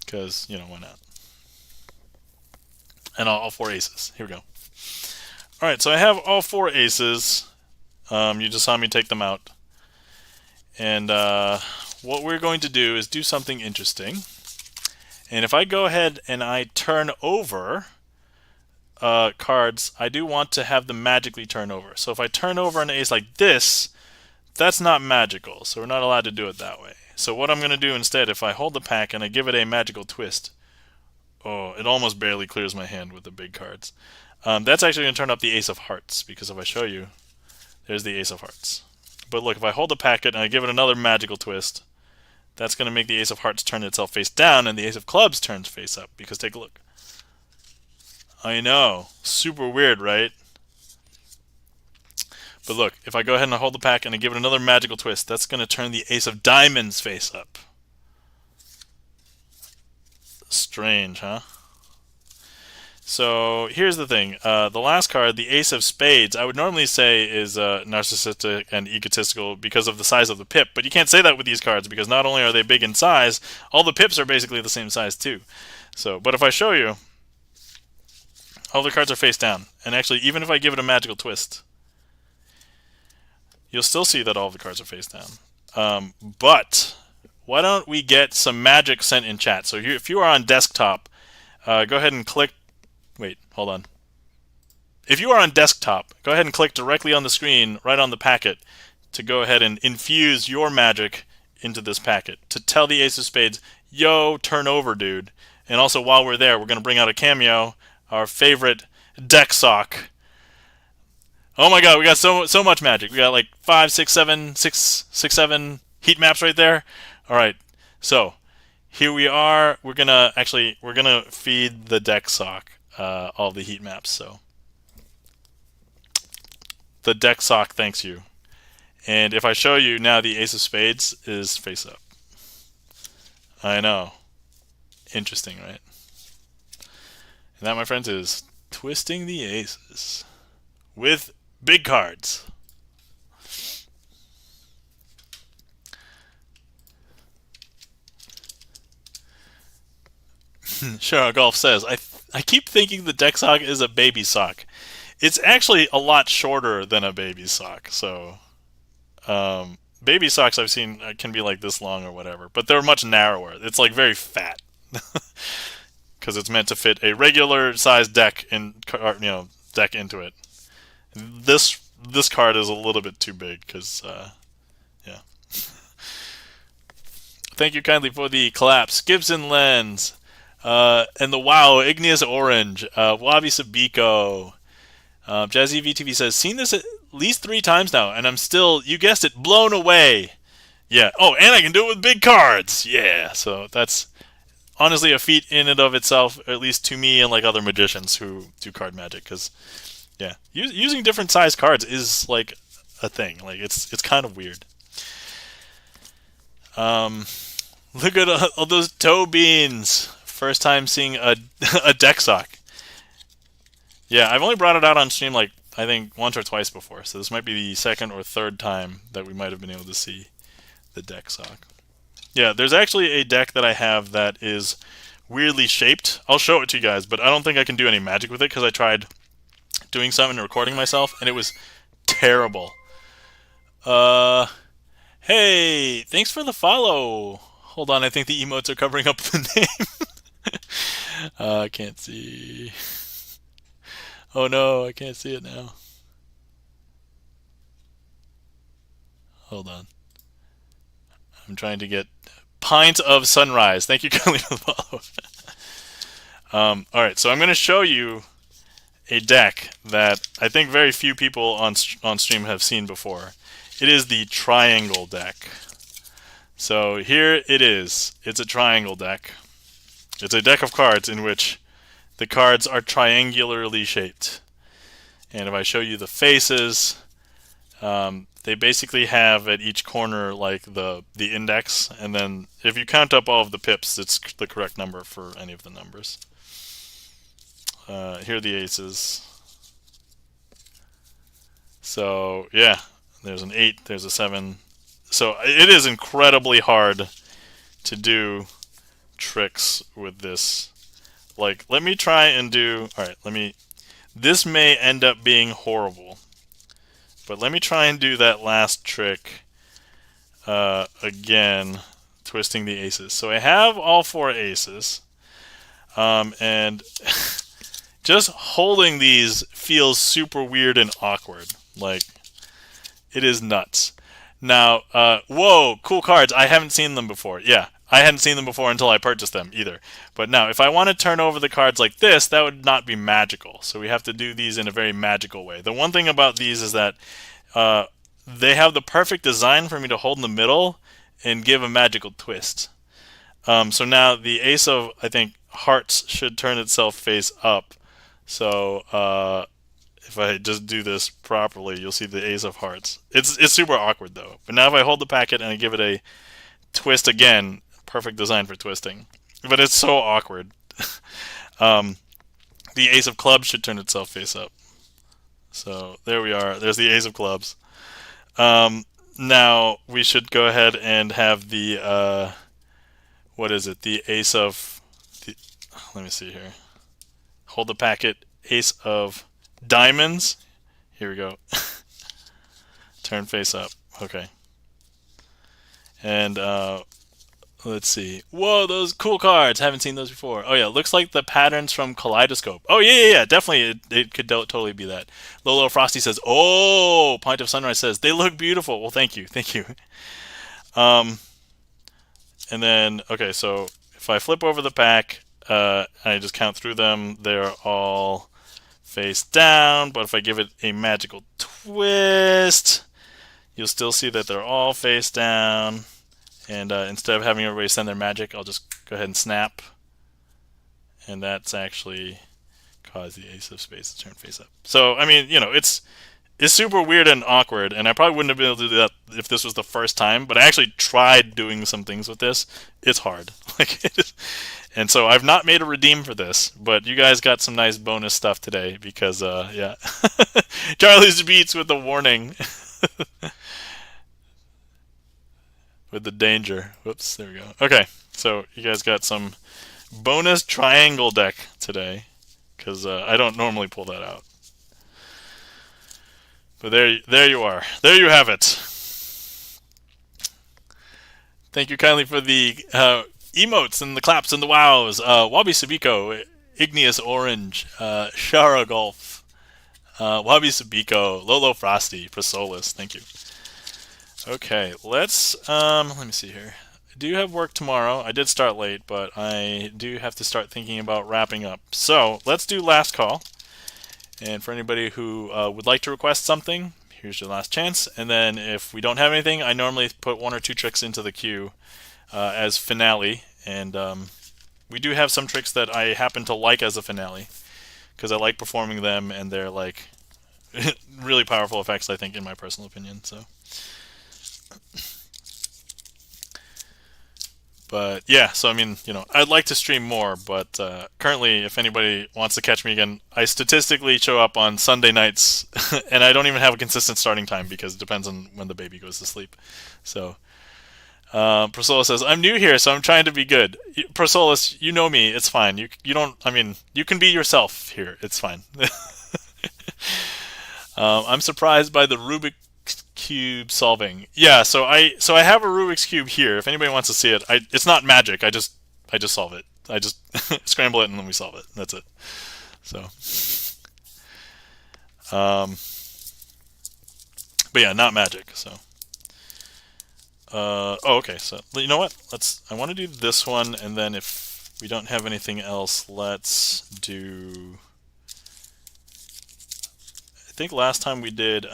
Because, why not? And all four aces. Here we go. Alright, so I have all four aces. You just saw me take them out. And what we're going to do is do something interesting. And if I go ahead and I turn over cards, I do want to have them magically turn over. So if I turn over an ace like this, that's not magical. So we're not allowed to do it that way. So what I'm going to do instead, if I hold the pack and I give it a magical twist, oh, it almost barely clears my hand with the big cards. That's actually going to turn up the ace of hearts, because if I show you, there's the ace of hearts. But look, if I hold the packet and I give it another magical twist, that's going to make the ace of hearts turn itself face down, and the ace of clubs turns face up, because take a look. I know, super weird, right? But look, if I go ahead and I hold the pack and I give it another magical twist, that's going to turn the ace of diamonds face up. Strange, huh? So here's the thing. The last card, the ace of spades, I would normally say is narcissistic and egotistical because of the size of the pip. But you can't say that with these cards, because not only are they big in size, all the pips are basically the same size too. So, but if I show you, all the cards are face down. And actually, even if I give it a magical twist, you'll still see that all the cards are face down. But why don't we get some magic sent in chat? So if you are on desktop, go ahead and click. Wait, hold on. If you are on desktop, go ahead and click directly on the screen, right on the packet, to go ahead and infuse your magic into this packet. To tell the ace of spades, yo, turn over, dude. And also, while we're there, we're going to bring out a cameo, our favorite deck sock. Oh my god, we got so much magic. We got like 5, 6, 7 heat maps right there. Alright, so here we are. We're gonna feed the deck sock all the heat maps. So the deck sock thanks you. And if I show you now, the ace of spades is face up. I know. Interesting, right? And that, my friends, is twisting the aces with big cards. Sure, Golf says, I keep thinking the deck sock is a baby sock. It's actually a lot shorter than a baby sock. So, baby socks I've seen can be like this long or whatever, but they're much narrower. It's like very fat because it's meant to fit a regular sized deck deck into it. This card is a little bit too big because yeah. Thank you kindly for the collapse, Gibson Lens, and the wow Igneous Orange, Wabi Sabiko. Jazzy VTV says, seen this at least 3 times now, and I'm still, you guessed it, blown away. Yeah. Oh, and I can do it with big cards. Yeah. So that's honestly a feat in and of itself, at least to me and like other magicians who do card magic. Because yeah, using different size cards is like a thing. Like it's kind of weird. Look at all those toe beans. First time seeing a deck sock. Yeah, I've only brought it out on stream like I think once or twice before, so this might be the second or third time that we might have been able to see the deck sock. Yeah, there's actually a deck that I have that is weirdly shaped. I'll show it to you guys, but I don't think I can do any magic with it because I tried doing some and recording myself, and it was terrible. Uh, hey, thanks for the follow. Hold on, I think the emotes are covering up the name. I can't see. Oh no, I can't see it now. Hold on. I'm trying to get Pint of Sunrise. Thank you kindly for the follow. All right, so I'm going to show you a deck that I think very few people on stream have seen before. It is the triangle deck. So here it is. It's a triangle deck. It's a deck of cards in which the cards are triangularly shaped. And if I show you the faces, they basically have at each corner like the index, and then if you count up all of the pips, it's the correct number for any of the numbers. Here are the aces. So yeah, there's an 8, there's a 7. So it is incredibly hard to do tricks with this. Like, let me try and do. All right, This may end up being horrible, but let me try and do that last trick again, twisting the aces. So I have all 4 aces, and just holding these feels super weird and awkward. Like, it is nuts. Now, whoa, cool cards. I haven't seen them before. Yeah, I hadn't seen them before until I purchased them either. But now, if I want to turn over the cards like this, that would not be magical. So we have to do these in a very magical way. The one thing about these is that they have the perfect design for me to hold in the middle and give a magical twist. So now the ace of, I think, hearts should turn itself face up. So if I just do this properly, you'll see the ace of hearts. It's super awkward though. But now if I hold the packet and I give it a twist again, perfect design for twisting. But it's so awkward. The ace of clubs should turn itself face up. So there we are. There's the ace of clubs. Now we should go ahead and have the what is it? The ace of. Let me see here. Hold the packet. Ace of diamonds. Here we go. Turn face up. Okay. And let's see. Whoa, those cool cards. Haven't seen those before. Oh yeah, looks like the patterns from Kaleidoscope. Oh yeah. Definitely, it could totally be that. Lolo Frosty says, "Oh, Pint of Sunrise says they look beautiful." Well, thank you. And then okay, so if I flip over the pack, I just count through them. They're all face down. But if I give it a magical twist, you'll still see that they're all face down. And instead of having everybody send their magic, I'll just go ahead and snap. And that's actually caused the ace of spades to turn face up. So, I mean, it's super weird and awkward, and I probably wouldn't have been able to do that if this was the first time, but I actually tried doing some things with this. It's hard. And so I've not made a redeem for this, but you guys got some nice bonus stuff today because, yeah. Charlie's Beats with the warning. With the danger. Whoops, there we go. Okay, so you guys got some bonus triangle deck today, because I don't normally pull that out. But there you are. There you have it. Thank you kindly for the emotes and the claps and the wows. Wabi Sabiko, Igneous Orange, Shara Golf, Wabi Sabiko, Lolo Frosty, Prasolis. Thank you. Okay, let me see here. I do have work tomorrow. I did start late, but I do have to start thinking about wrapping up. So let's do last call. And for anybody who would like to request something, here's your last chance. And then if we don't have anything, I normally put 1 or 2 tricks into the queue as finale. And we do have some tricks that I happen to like as a finale because I like performing them, and they're like really powerful effects, I think, in my personal opinion. So. But yeah, so I mean, I'd like to stream more, but currently, if anybody wants to catch me again, I statistically show up on Sunday nights, and I don't even have a consistent starting time because it depends on when the baby goes to sleep. So, Priscilla says, "I'm new here, so I'm trying to be good." Priscilla, you know me. It's fine. You don't. I mean, you can be yourself here. It's fine. I'm surprised by the Rubik's cube solving. Yeah. So I have a Rubik's cube here. If anybody wants to see it, it's not magic. I just solve it. I just scramble it and then we solve it. That's it. So, um, but yeah, not magic. So. Oh, okay. So you know what? I want to do this one, and then if we don't have anything else, let's do. I think last time we did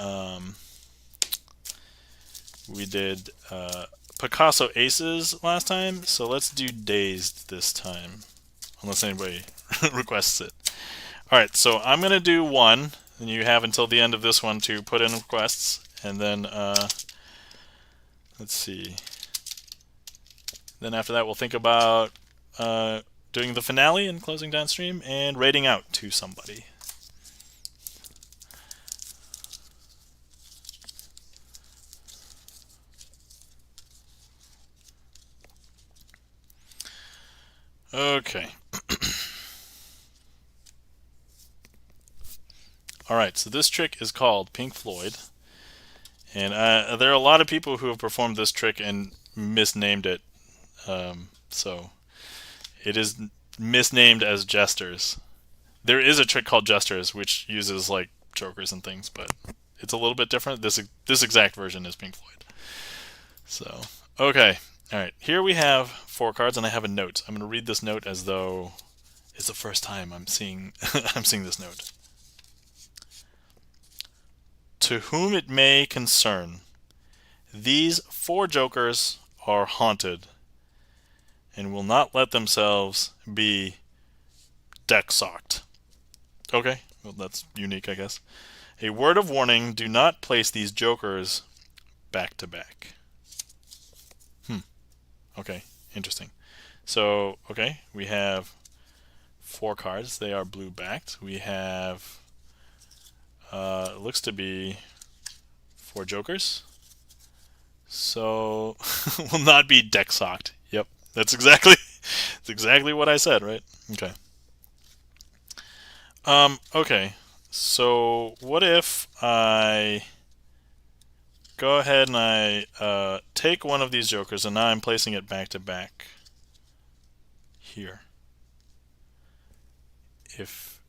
Picasso Aces last time, so let's do Dazed this time, unless anybody requests it. All right. So I'm gonna do one, and you have until the end of this one to put in requests, and then let's see. Then after that, we'll think about doing the finale and closing down stream and rating out to somebody. Okay. All right. So this trick is called Pink Floyd, and there are a lot of people who have performed this trick and misnamed it. So it is misnamed as Jesters. There is a trick called Jesters, which uses like jokers and things, but it's a little bit different. This exact version is Pink Floyd. So okay, all right. Here we have 4 cards, and I have a note. I'm going to read this note as though it's the first time I'm seeing I'm seeing this note. To whom it may concern, these 4 jokers are haunted and will not let themselves be deck socked. Okay, well that's unique, I guess. A word of warning, do not place these jokers back to back. Okay, interesting. So, okay, we have 4 cards. They are blue backed. We have, it looks to be 4 jokers. So, will not be deck socked. Yep, that's exactly what I said, right? Okay. Okay. So, what if I go ahead and I take one of these jokers, and now I'm placing it back to back here. If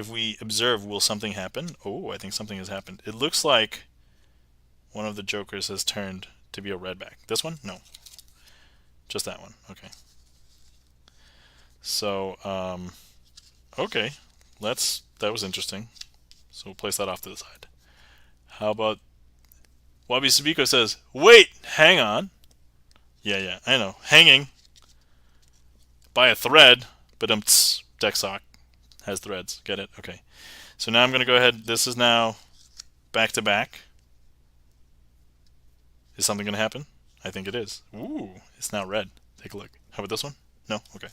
we observe, will something happen? Oh, I think something has happened. It looks like one of the jokers has turned to be a red back. This one? No. Just that one. Okay. So, okay. That was interesting. So we'll place that off to the side. How about Wabi Sabiko says, wait, hang on. Yeah, I know. Hanging by a thread, but deck sock has threads. Get it? Okay. So now I'm going to go ahead. This is now back to back. Is something going to happen? I think it is. Ooh, it's now red. Take a look. How about this one? No? Okay.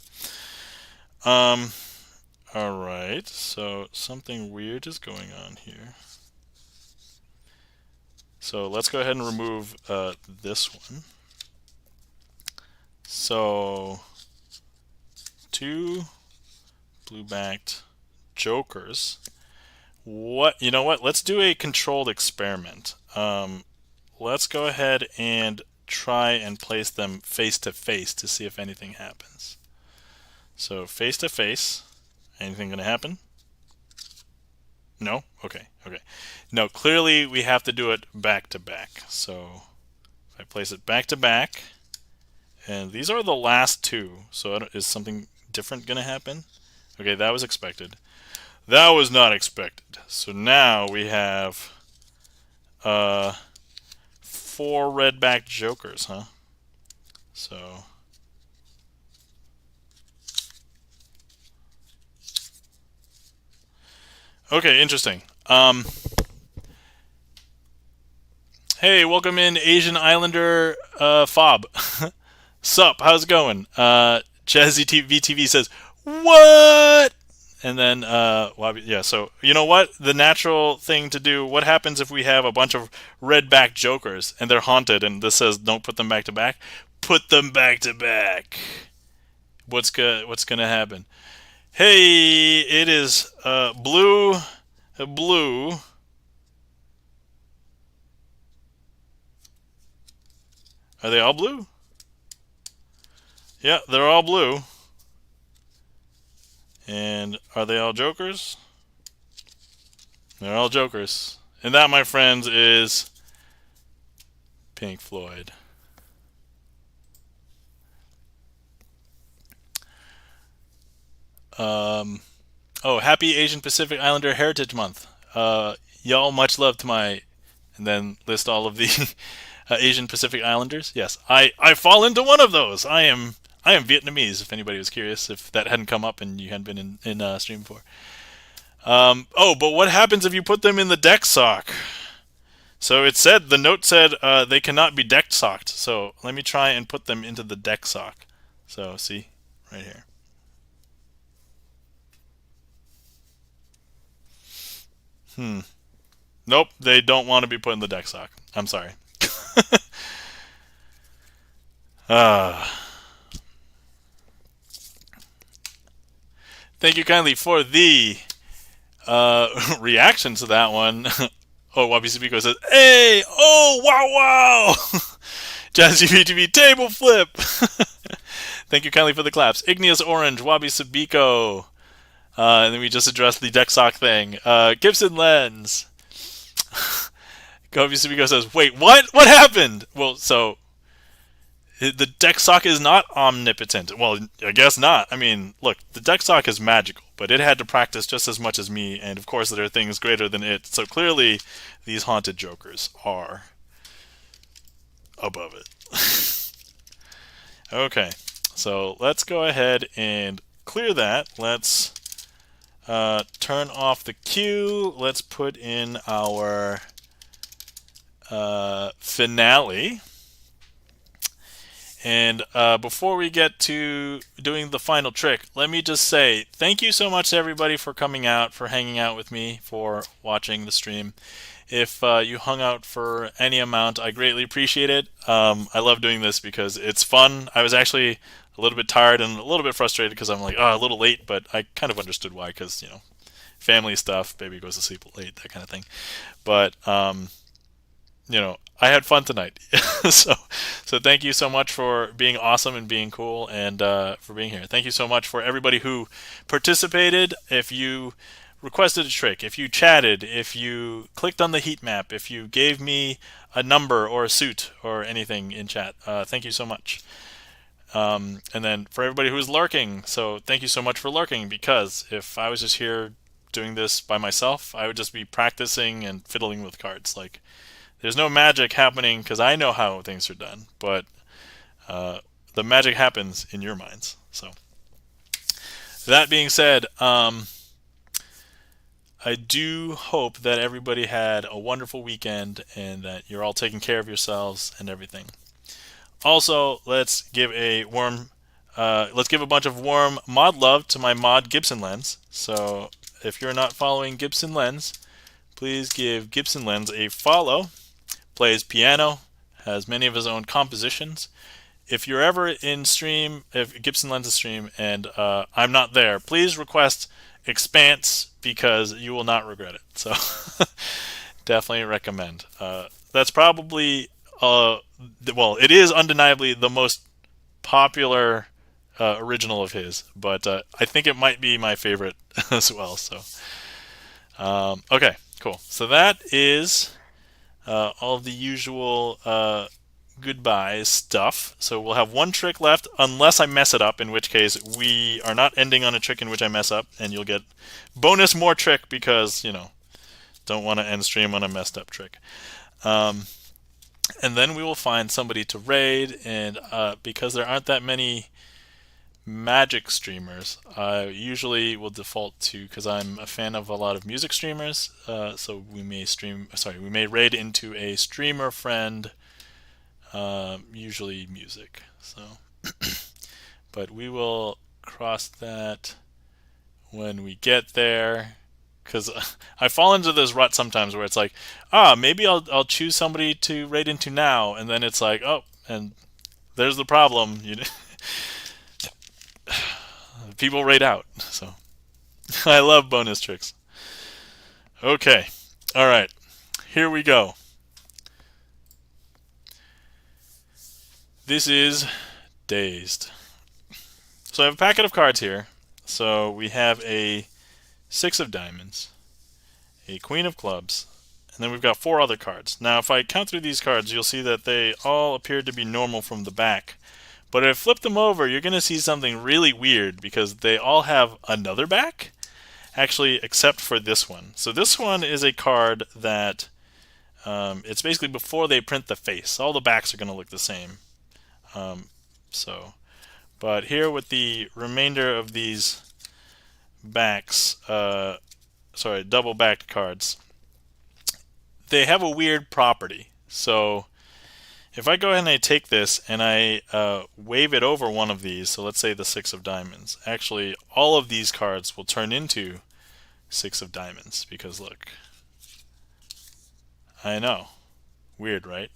Alright. So something weird is going on here. So let's go ahead and remove this one. So 2 blue-backed jokers. You know what? Let's do a controlled experiment. Let's go ahead and try and place them face to face to see if anything happens. So face to face, anything going to happen? No? Okay. No, clearly we have to do it back to back. So if I place it back to back, and these are the last 2, so is something different going to happen? Okay, that was expected. That was not expected. So now we have 4 red-backed jokers, huh? So okay, interesting. Hey, welcome in, Asian Islander Fob. Sup? How's it going? Jazzy VTV says, what? And then, yeah, so you know what? The natural thing to do, what happens if we have a bunch of red-backed jokers and they're haunted and this says don't put them back to back? put them back to back. What's gonna happen? Hey, it is blue, blue. Are they all blue? Yeah, they're all blue. And are they all jokers? They're all jokers. And that, my friends, is Pink Floyd. Oh, happy Asian Pacific Islander Heritage Month. Y'all, much love to my, and then list all of the Asian Pacific Islanders. Yes, I fall into one of those. I am Vietnamese. If anybody was curious, if that hadn't come up and you hadn't been in stream before. Oh, but what happens if you put them in the deck sock? So the note said they cannot be deck socked. So let me try and put them into the deck sock. So see, right here. Nope, they don't want to be put in the deck sock. I'm sorry. Thank you kindly for the reaction to that one. Oh, Wabi Sabiko says, "Hey, oh, wow, wow." Jazzy VTV table flip. Thank you kindly for the claps. Igneous Orange, Wabi Sabiko. And then we just addressed the deck sock thing. Gibson Lens. Wabi Sabiko says, "Wait, what? What happened?" Well, so the deck sock is not omnipotent. Well, I guess not. I mean, look, the deck sock is magical, but it had to practice just as much as me, and of course there are things greater than it. So clearly, these haunted jokers are above it. Okay, so let's go ahead and clear that. Let's turn off the queue. Let's put in our finale. And before we get to doing the final trick, let me just say thank you so much to everybody for coming out, for hanging out with me, for watching the stream. If you hung out for any amount, I greatly appreciate it. I love doing this because it's fun. I was actually a little bit tired and a little bit frustrated because I'm like, a little late, but I kind of understood why, because, family stuff, baby goes to sleep late, that kind of thing. But, I had fun tonight. so thank you so much for being awesome and being cool and for being here. Thank you so much for everybody who participated. If you requested a trick, if you chatted, if you clicked on the heat map, if you gave me a number or a suit or anything in chat, thank you so much. And then for everybody who's lurking, so thank you so much for lurking, because if I was just here doing this by myself, I would just be practicing and fiddling with cards. Like, there's no magic happening because I know how things are done, but the magic happens in your minds. So that being said, I do hope that everybody had a wonderful weekend and that you're all taking care of yourselves and everything. Also, let's give a bunch of warm mod love to my mod Gibson Lens. So if you're not following Gibson Lens, please give Gibson Lens a follow. Plays piano, has many of his own compositions. If you're ever in stream, if Gibson Lens stream, and I'm not there, please request Expanse, because you will not regret it. So definitely recommend. That's probably, it is undeniably the most popular original of his, but I think it might be my favorite as well. So okay, cool. So that is all of the usual goodbye stuff. So we'll have one trick left, unless I mess it up, in which case we are not ending on a trick in which I mess up, and you'll get bonus more trick because, don't want to end stream on a messed up trick. And then we will find somebody to raid, and because there aren't that many magic streamers, I usually will default to, because I'm a fan of a lot of music streamers, so we may raid into a streamer friend, usually music. So but we will cross that when we get there, because I fall into this rut sometimes where it's like, maybe I'll choose somebody to raid into now, and then it's like, oh, and there's the problem. People rate out. So I love bonus tricks. Okay. All right. Here we go. This is Dazed. So I have a packet of cards here. So we have a 6 of diamonds, a queen of clubs, and then we've got 4 other cards. Now if I count through these cards, you'll see that they all appear to be normal from the back. But if I flip them over, you're going to see something really weird because they all have another back, actually, except for this one. So this one is a card that it's basically before they print the face. All the backs are going to look the same. But here with the remainder of these backs, double backed cards, they have a weird property. So if I go ahead and I take this and I wave it over one of these, so let's say the 6 of diamonds, actually all of these cards will turn into 6 of diamonds because look. I know. Weird, right?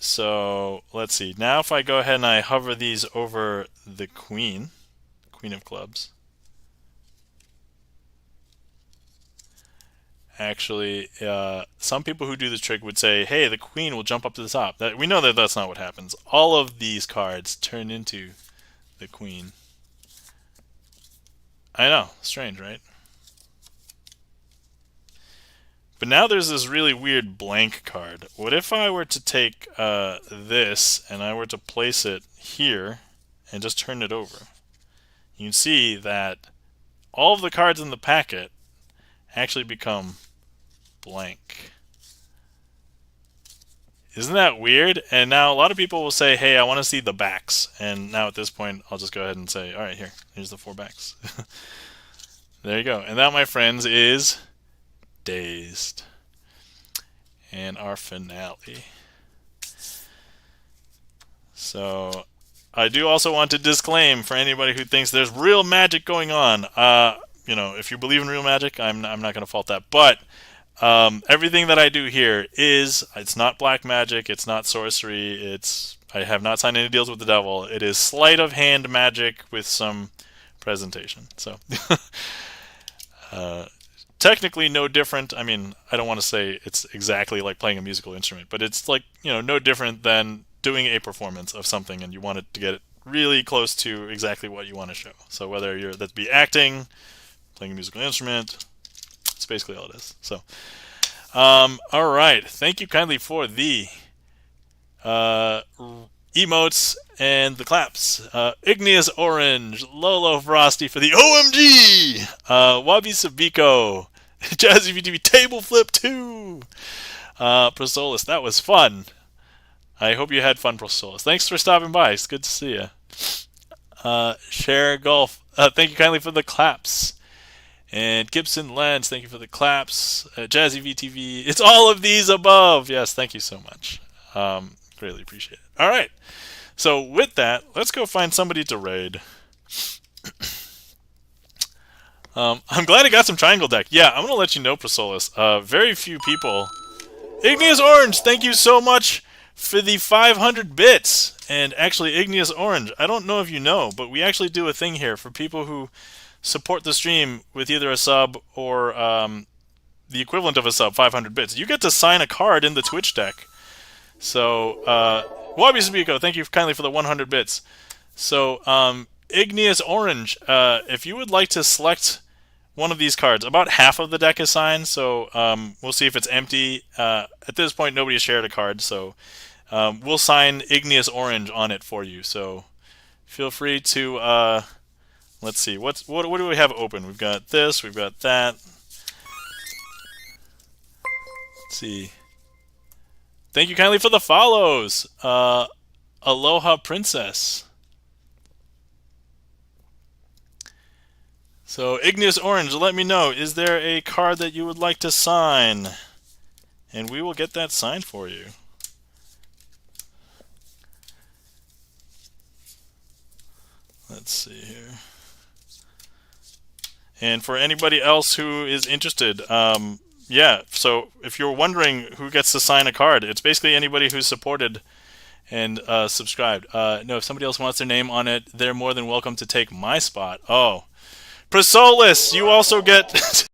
So let's see. Now if I go ahead and I hover these over the queen of clubs, actually some people who do this trick would say, hey, the queen will jump up to the top. We know that that's not what happens. All of these cards turn into the queen. I know, strange, right? But now there's this really weird blank card. What if I were to take this and I were to place it here and just turn it over? You can see that all of the cards in the packet actually become blank. Isn't that weird? And now a lot of people will say, hey, I want to see the backs. And now at this point, I'll just go ahead and say, all right, here's the 4 backs. There you go. And that, my friends, is Dazed. And our finale. So I do also want to disclaim for anybody who thinks there's real magic going on. If you believe in real magic, I'm not going to fault that. But everything that I do here it's not black magic, it's not sorcery, I have not signed any deals with the devil. It is sleight of hand magic with some presentation. So technically no different. I mean, I don't want to say it's exactly like playing a musical instrument, but it's like, no different than doing a performance of something and you want it to get it really close to exactly what you want to show. So whether that be acting, playing a musical instrument, it's basically all it is. So, all right. Thank you kindly for the emotes and the claps. Igneous Orange, Lolo Frosty for the OMG, Wabi Sabiko, Jazzy VTV Table Flip 2, Prosolis. That was fun. I hope you had fun, Prosolis. Thanks for stopping by. It's good to see you. Share Golf. Thank you kindly for the claps. And Gibson Lens, thank you for the claps. Jazzy VTV, it's all of these above. Yes, thank you so much. Greatly appreciate it. All right. So with that, let's go find somebody to raid. I'm glad I got some triangle deck. Yeah, I'm going to let you know, Prosolis. Very few people. Igneous Orange, thank you so much for the 500 bits. And actually, Igneous Orange, I don't know if you know, but we actually do a thing here for people who support the stream with either a sub or the equivalent of a sub, 500 bits. You get to sign a card in the Twitch deck. So, Wabi Sabiko, thank you kindly for the 100 bits. So, Igneous Orange, if you would like to select one of these cards, about half of the deck is signed, so we'll see if it's empty. At this point, nobody has shared a card, so we'll sign Igneous Orange on it for you. So, feel free to... let's see, what do we have open? We've got this, we've got that. Let's see. Thank you kindly for the follows. Aloha Princess. So, Igneous Orange, let me know, is there a card that you would like to sign? And we will get that signed for you. Let's see here. And for anybody else who is interested, Yeah, so if you're wondering who gets to sign a card, it's basically anybody who's supported and subscribed. No, if somebody else wants their name on it, they're more than welcome to take my spot. Oh, Prasolis, you also get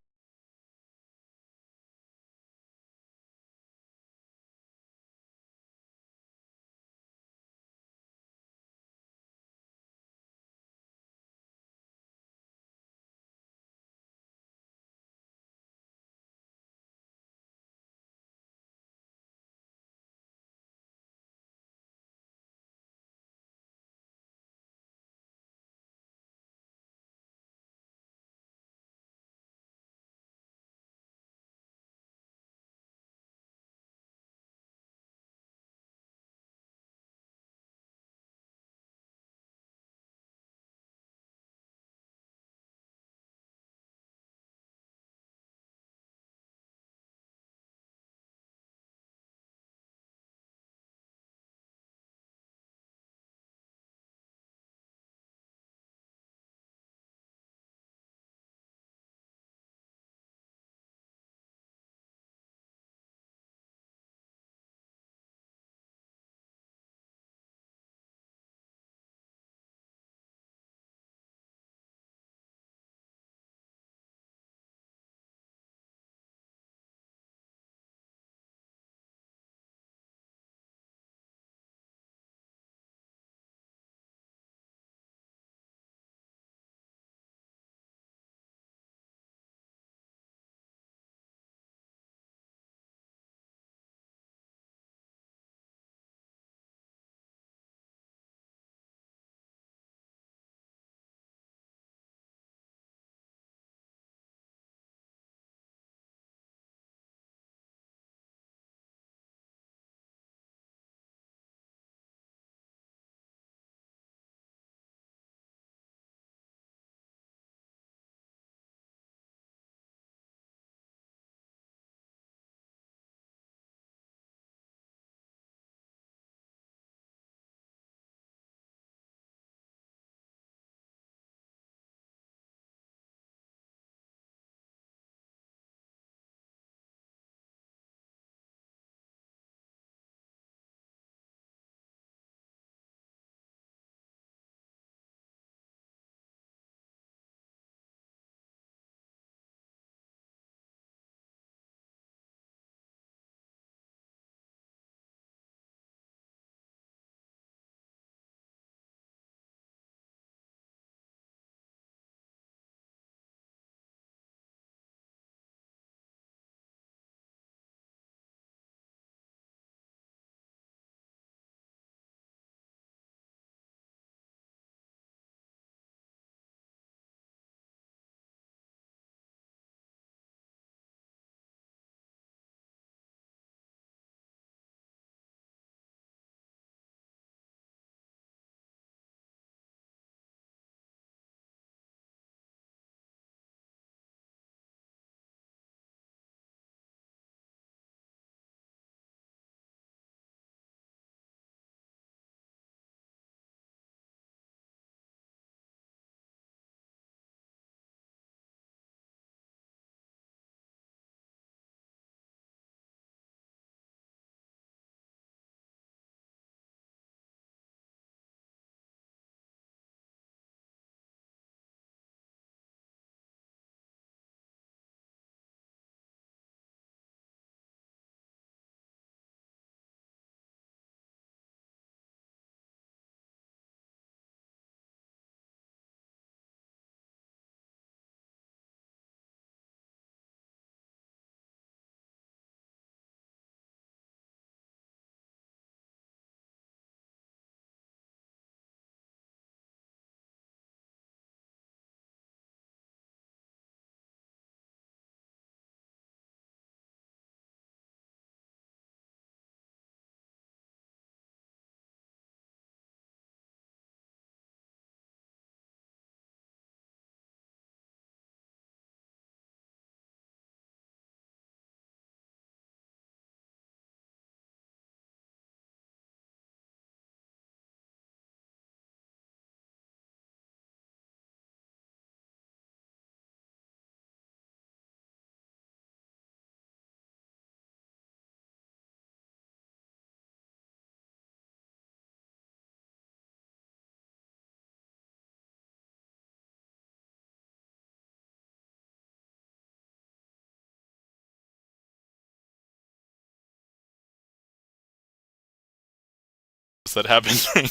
that happened during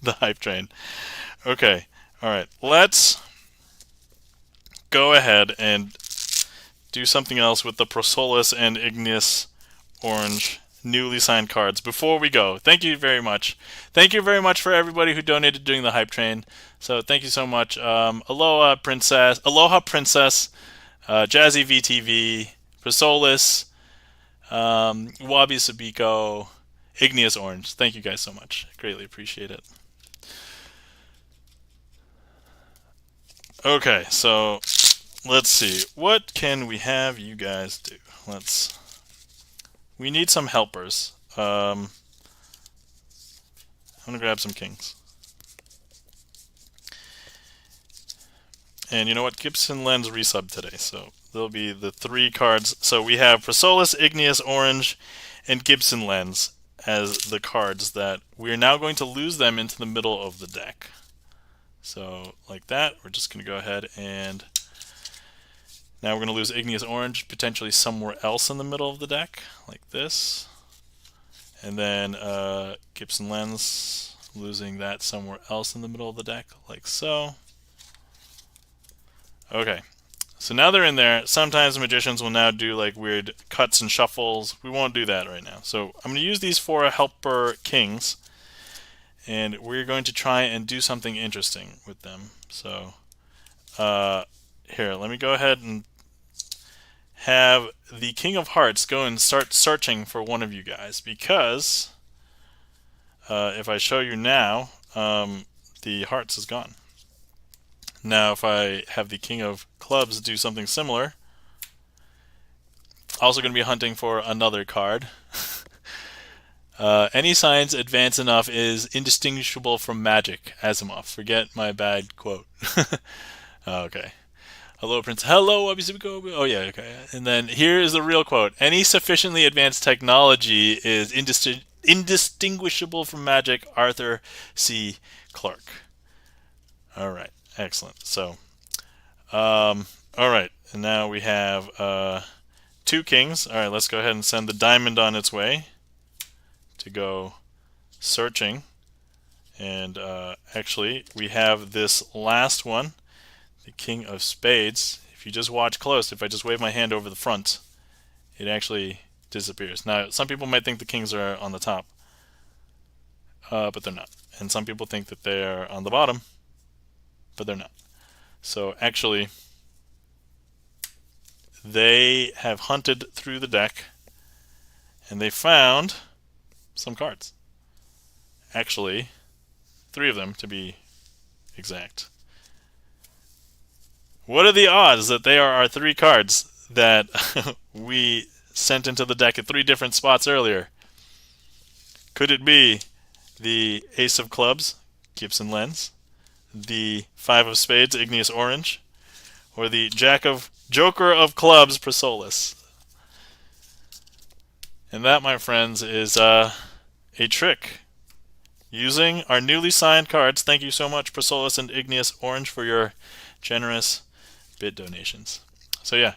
the hype train. Okay, all right. Let's go ahead and do something else with the Prosolus and Igneous Orange newly signed cards before we go. Thank you very much. Thank you very much for everybody who donated during the hype train. So thank you so much. Aloha Princess, Jazzy VTV, Prosolus, Wabi Sabiko, Igneous Orange. Thank you guys so much. Greatly appreciate it. Okay, so let's see. What can we have you guys do? We need some helpers. I'm gonna grab some kings. And you know what? Gibson Lens resub today, so there'll be the 3 cards. So we have Prosolus, Igneous Orange, and Gibson Lens as the cards that we're now going to lose them into the middle of the deck. So like that, we're just going to go ahead and now we're going to lose Igneous Orange potentially somewhere else in the middle of the deck, like this. And then Gibson Lens, losing that somewhere else in the middle of the deck, like so. Okay, so now they're in there. Sometimes magicians will now do like weird cuts and shuffles. We won't do that right now. So I'm going to use these 4 helper kings, and we're going to try and do something interesting with them. So here, let me go ahead and have the King of Hearts go and start searching for one of you guys, because if I show you now, the Hearts is gone. Now if I have the King of Clubs do something similar, also going to be hunting for another card. Any signs advanced enough is indistinguishable from magic. Asimov. Forget my bad quote. Okay. Hello, Prince. Hello, Abisubiko. Oh, yeah, okay. And then here is the real quote. Any sufficiently advanced technology is indistinguishable from magic. Arthur C. Clarke. All right. Excellent. So, all right. And now we have 2 kings. All right, let's go ahead and send the diamond on its way to go searching. And actually, we have this last one, the King of Spades. If you just watch close, if I just wave my hand over the front, it actually disappears. Now, some people might think the kings are on the top, but they're not. And some people think that they're on the bottom, but they're not. So actually, they have hunted through the deck, and they found some cards. Actually, 3 of them to be exact. What are the odds that they are our 3 cards that we sent into the deck at 3 different spots earlier? Could it be the Ace of Clubs, Gibson Lens, the 5 of Spades, Igneous Orange, or the Joker of Clubs, Prosolus? And that, my friends, is a trick. Using our newly signed cards. Thank you so much, Prosolus and Igneous Orange, for your generous bit donations. So yeah,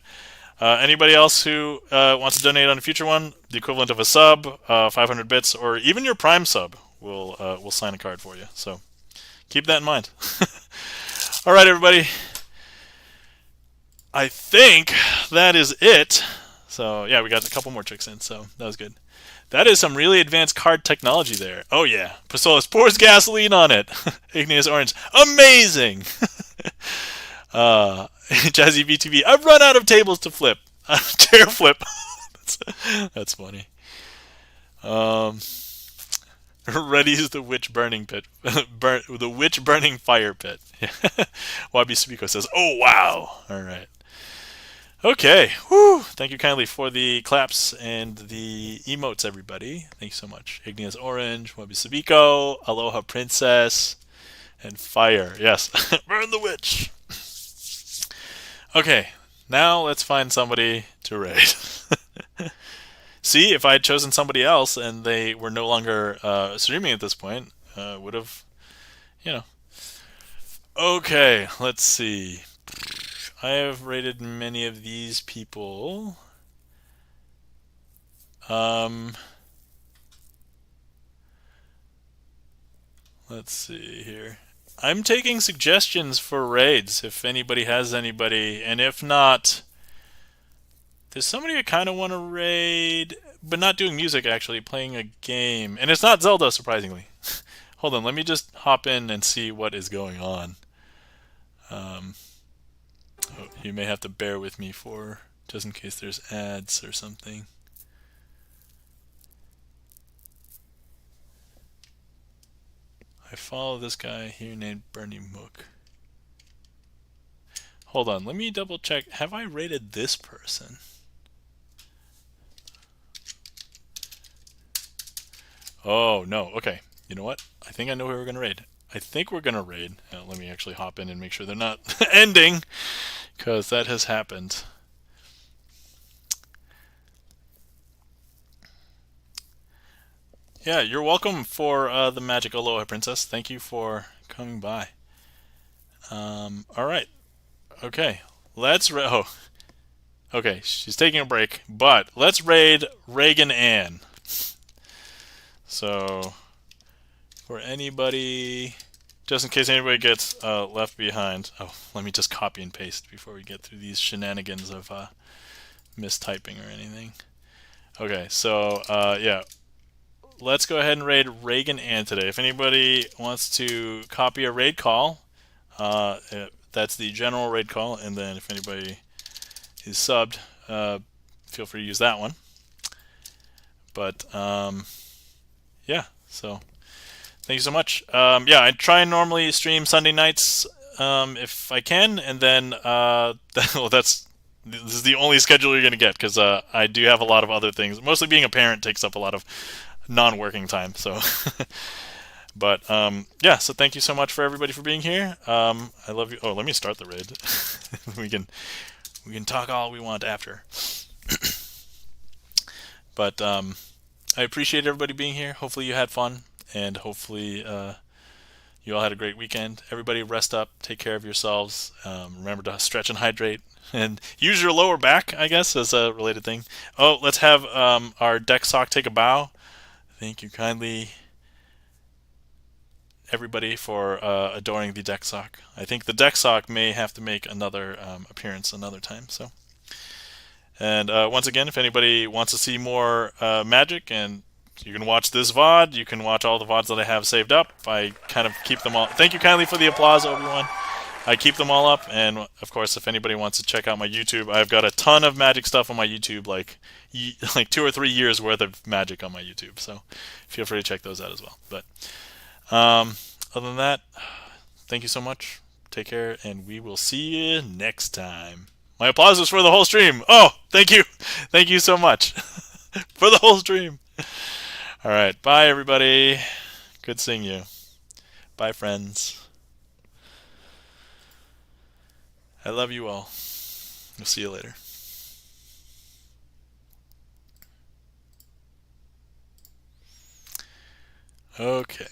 anybody else who wants to donate on a future one, the equivalent of a sub, 500 bits, or even your Prime sub, we'll sign a card for you. So keep that in mind. All right, everybody. I think that is it. So yeah, we got a couple more tricks in, so that was good. That is some really advanced card technology there. Oh yeah, Prosolus pours gasoline on it. Igneous Orange, amazing. Jazzy BTV, I've run out of tables to flip. Chair flip. That's funny. Ready's the witch burning pit. The witch burning fire pit. Wabi Subiko says, oh wow. All right. Okay. Whew. Thank you kindly for the claps and the emotes, everybody. Thank you so much. Igneous Orange, Wabi Sabiko, Aloha Princess, and Fire. Yes. Burn the witch. Okay. Now let's find somebody to raid. See, if I had chosen somebody else and they were no longer streaming at this point, would have, you know. Okay. Let's see. I have rated many of these people. Let's see here. I'm taking suggestions for raids if anybody has anybody, and if not, there's somebody I kind of want to raid, but not doing music actually, playing a game. And it's not Zelda, surprisingly. Hold on, let me just hop in and see what is going on. Oh, you may have to bear with me for just in case there's ads or something. I follow this guy here named Bernie Mook. Hold on, let me double check. Have I rated this person? Oh, no. Okay. You know what? I think I know who we're going to raid. I think we're going to raid. Let me actually hop in and make sure they're not ending, because that has happened. Yeah, you're welcome for the magic Aloha Princess. Thank you for coming by. All right. Okay. Let's oh. Okay, she's taking a break, but let's raid Reagan Ann. So, for anybody, just in case anybody gets left behind. Oh, let me just copy and paste before we get through these shenanigans of mistyping or anything. Okay, so yeah, let's go ahead and raid Reagan Ann today. If anybody wants to copy a raid call, that's the general raid call, and then if anybody is subbed, feel free to use that one. But yeah, so thank you so much. Yeah, I try and normally stream Sunday nights if I can, and then well, this is the only schedule you're gonna get because I do have a lot of other things. Mostly being a parent takes up a lot of non-working time. So, but yeah. So thank you so much for everybody for being here. I love you. Oh, let me start the raid. we can talk all we want after. But I appreciate everybody being here. Hopefully you had fun, and hopefully you all had a great weekend. Everybody rest up, take care of yourselves. Remember to stretch and hydrate, and use your lower back, I guess, as a related thing. Oh, let's have our deck sock take a bow. Thank you kindly, everybody, for adoring the deck sock. I think the deck sock may have to make another appearance another time. So, and once again, if anybody wants to see more magic, and you can watch this VOD, you can watch all the VODs that I have saved up. I kind of keep them all. Thank you kindly for the applause, everyone. I keep them all up, and of course, if anybody wants to check out my YouTube, I've got a ton of magic stuff on my YouTube, like 2 or 3 years worth of magic on my YouTube. So feel free to check those out as well. But other than that, thank you so much. Take care, and we will see you next time. My applause was for the whole stream. Oh, thank you. Thank you so much for the whole stream. All right. Bye, everybody. Good seeing you. Bye, friends. I love you all. We'll see you later. Okay.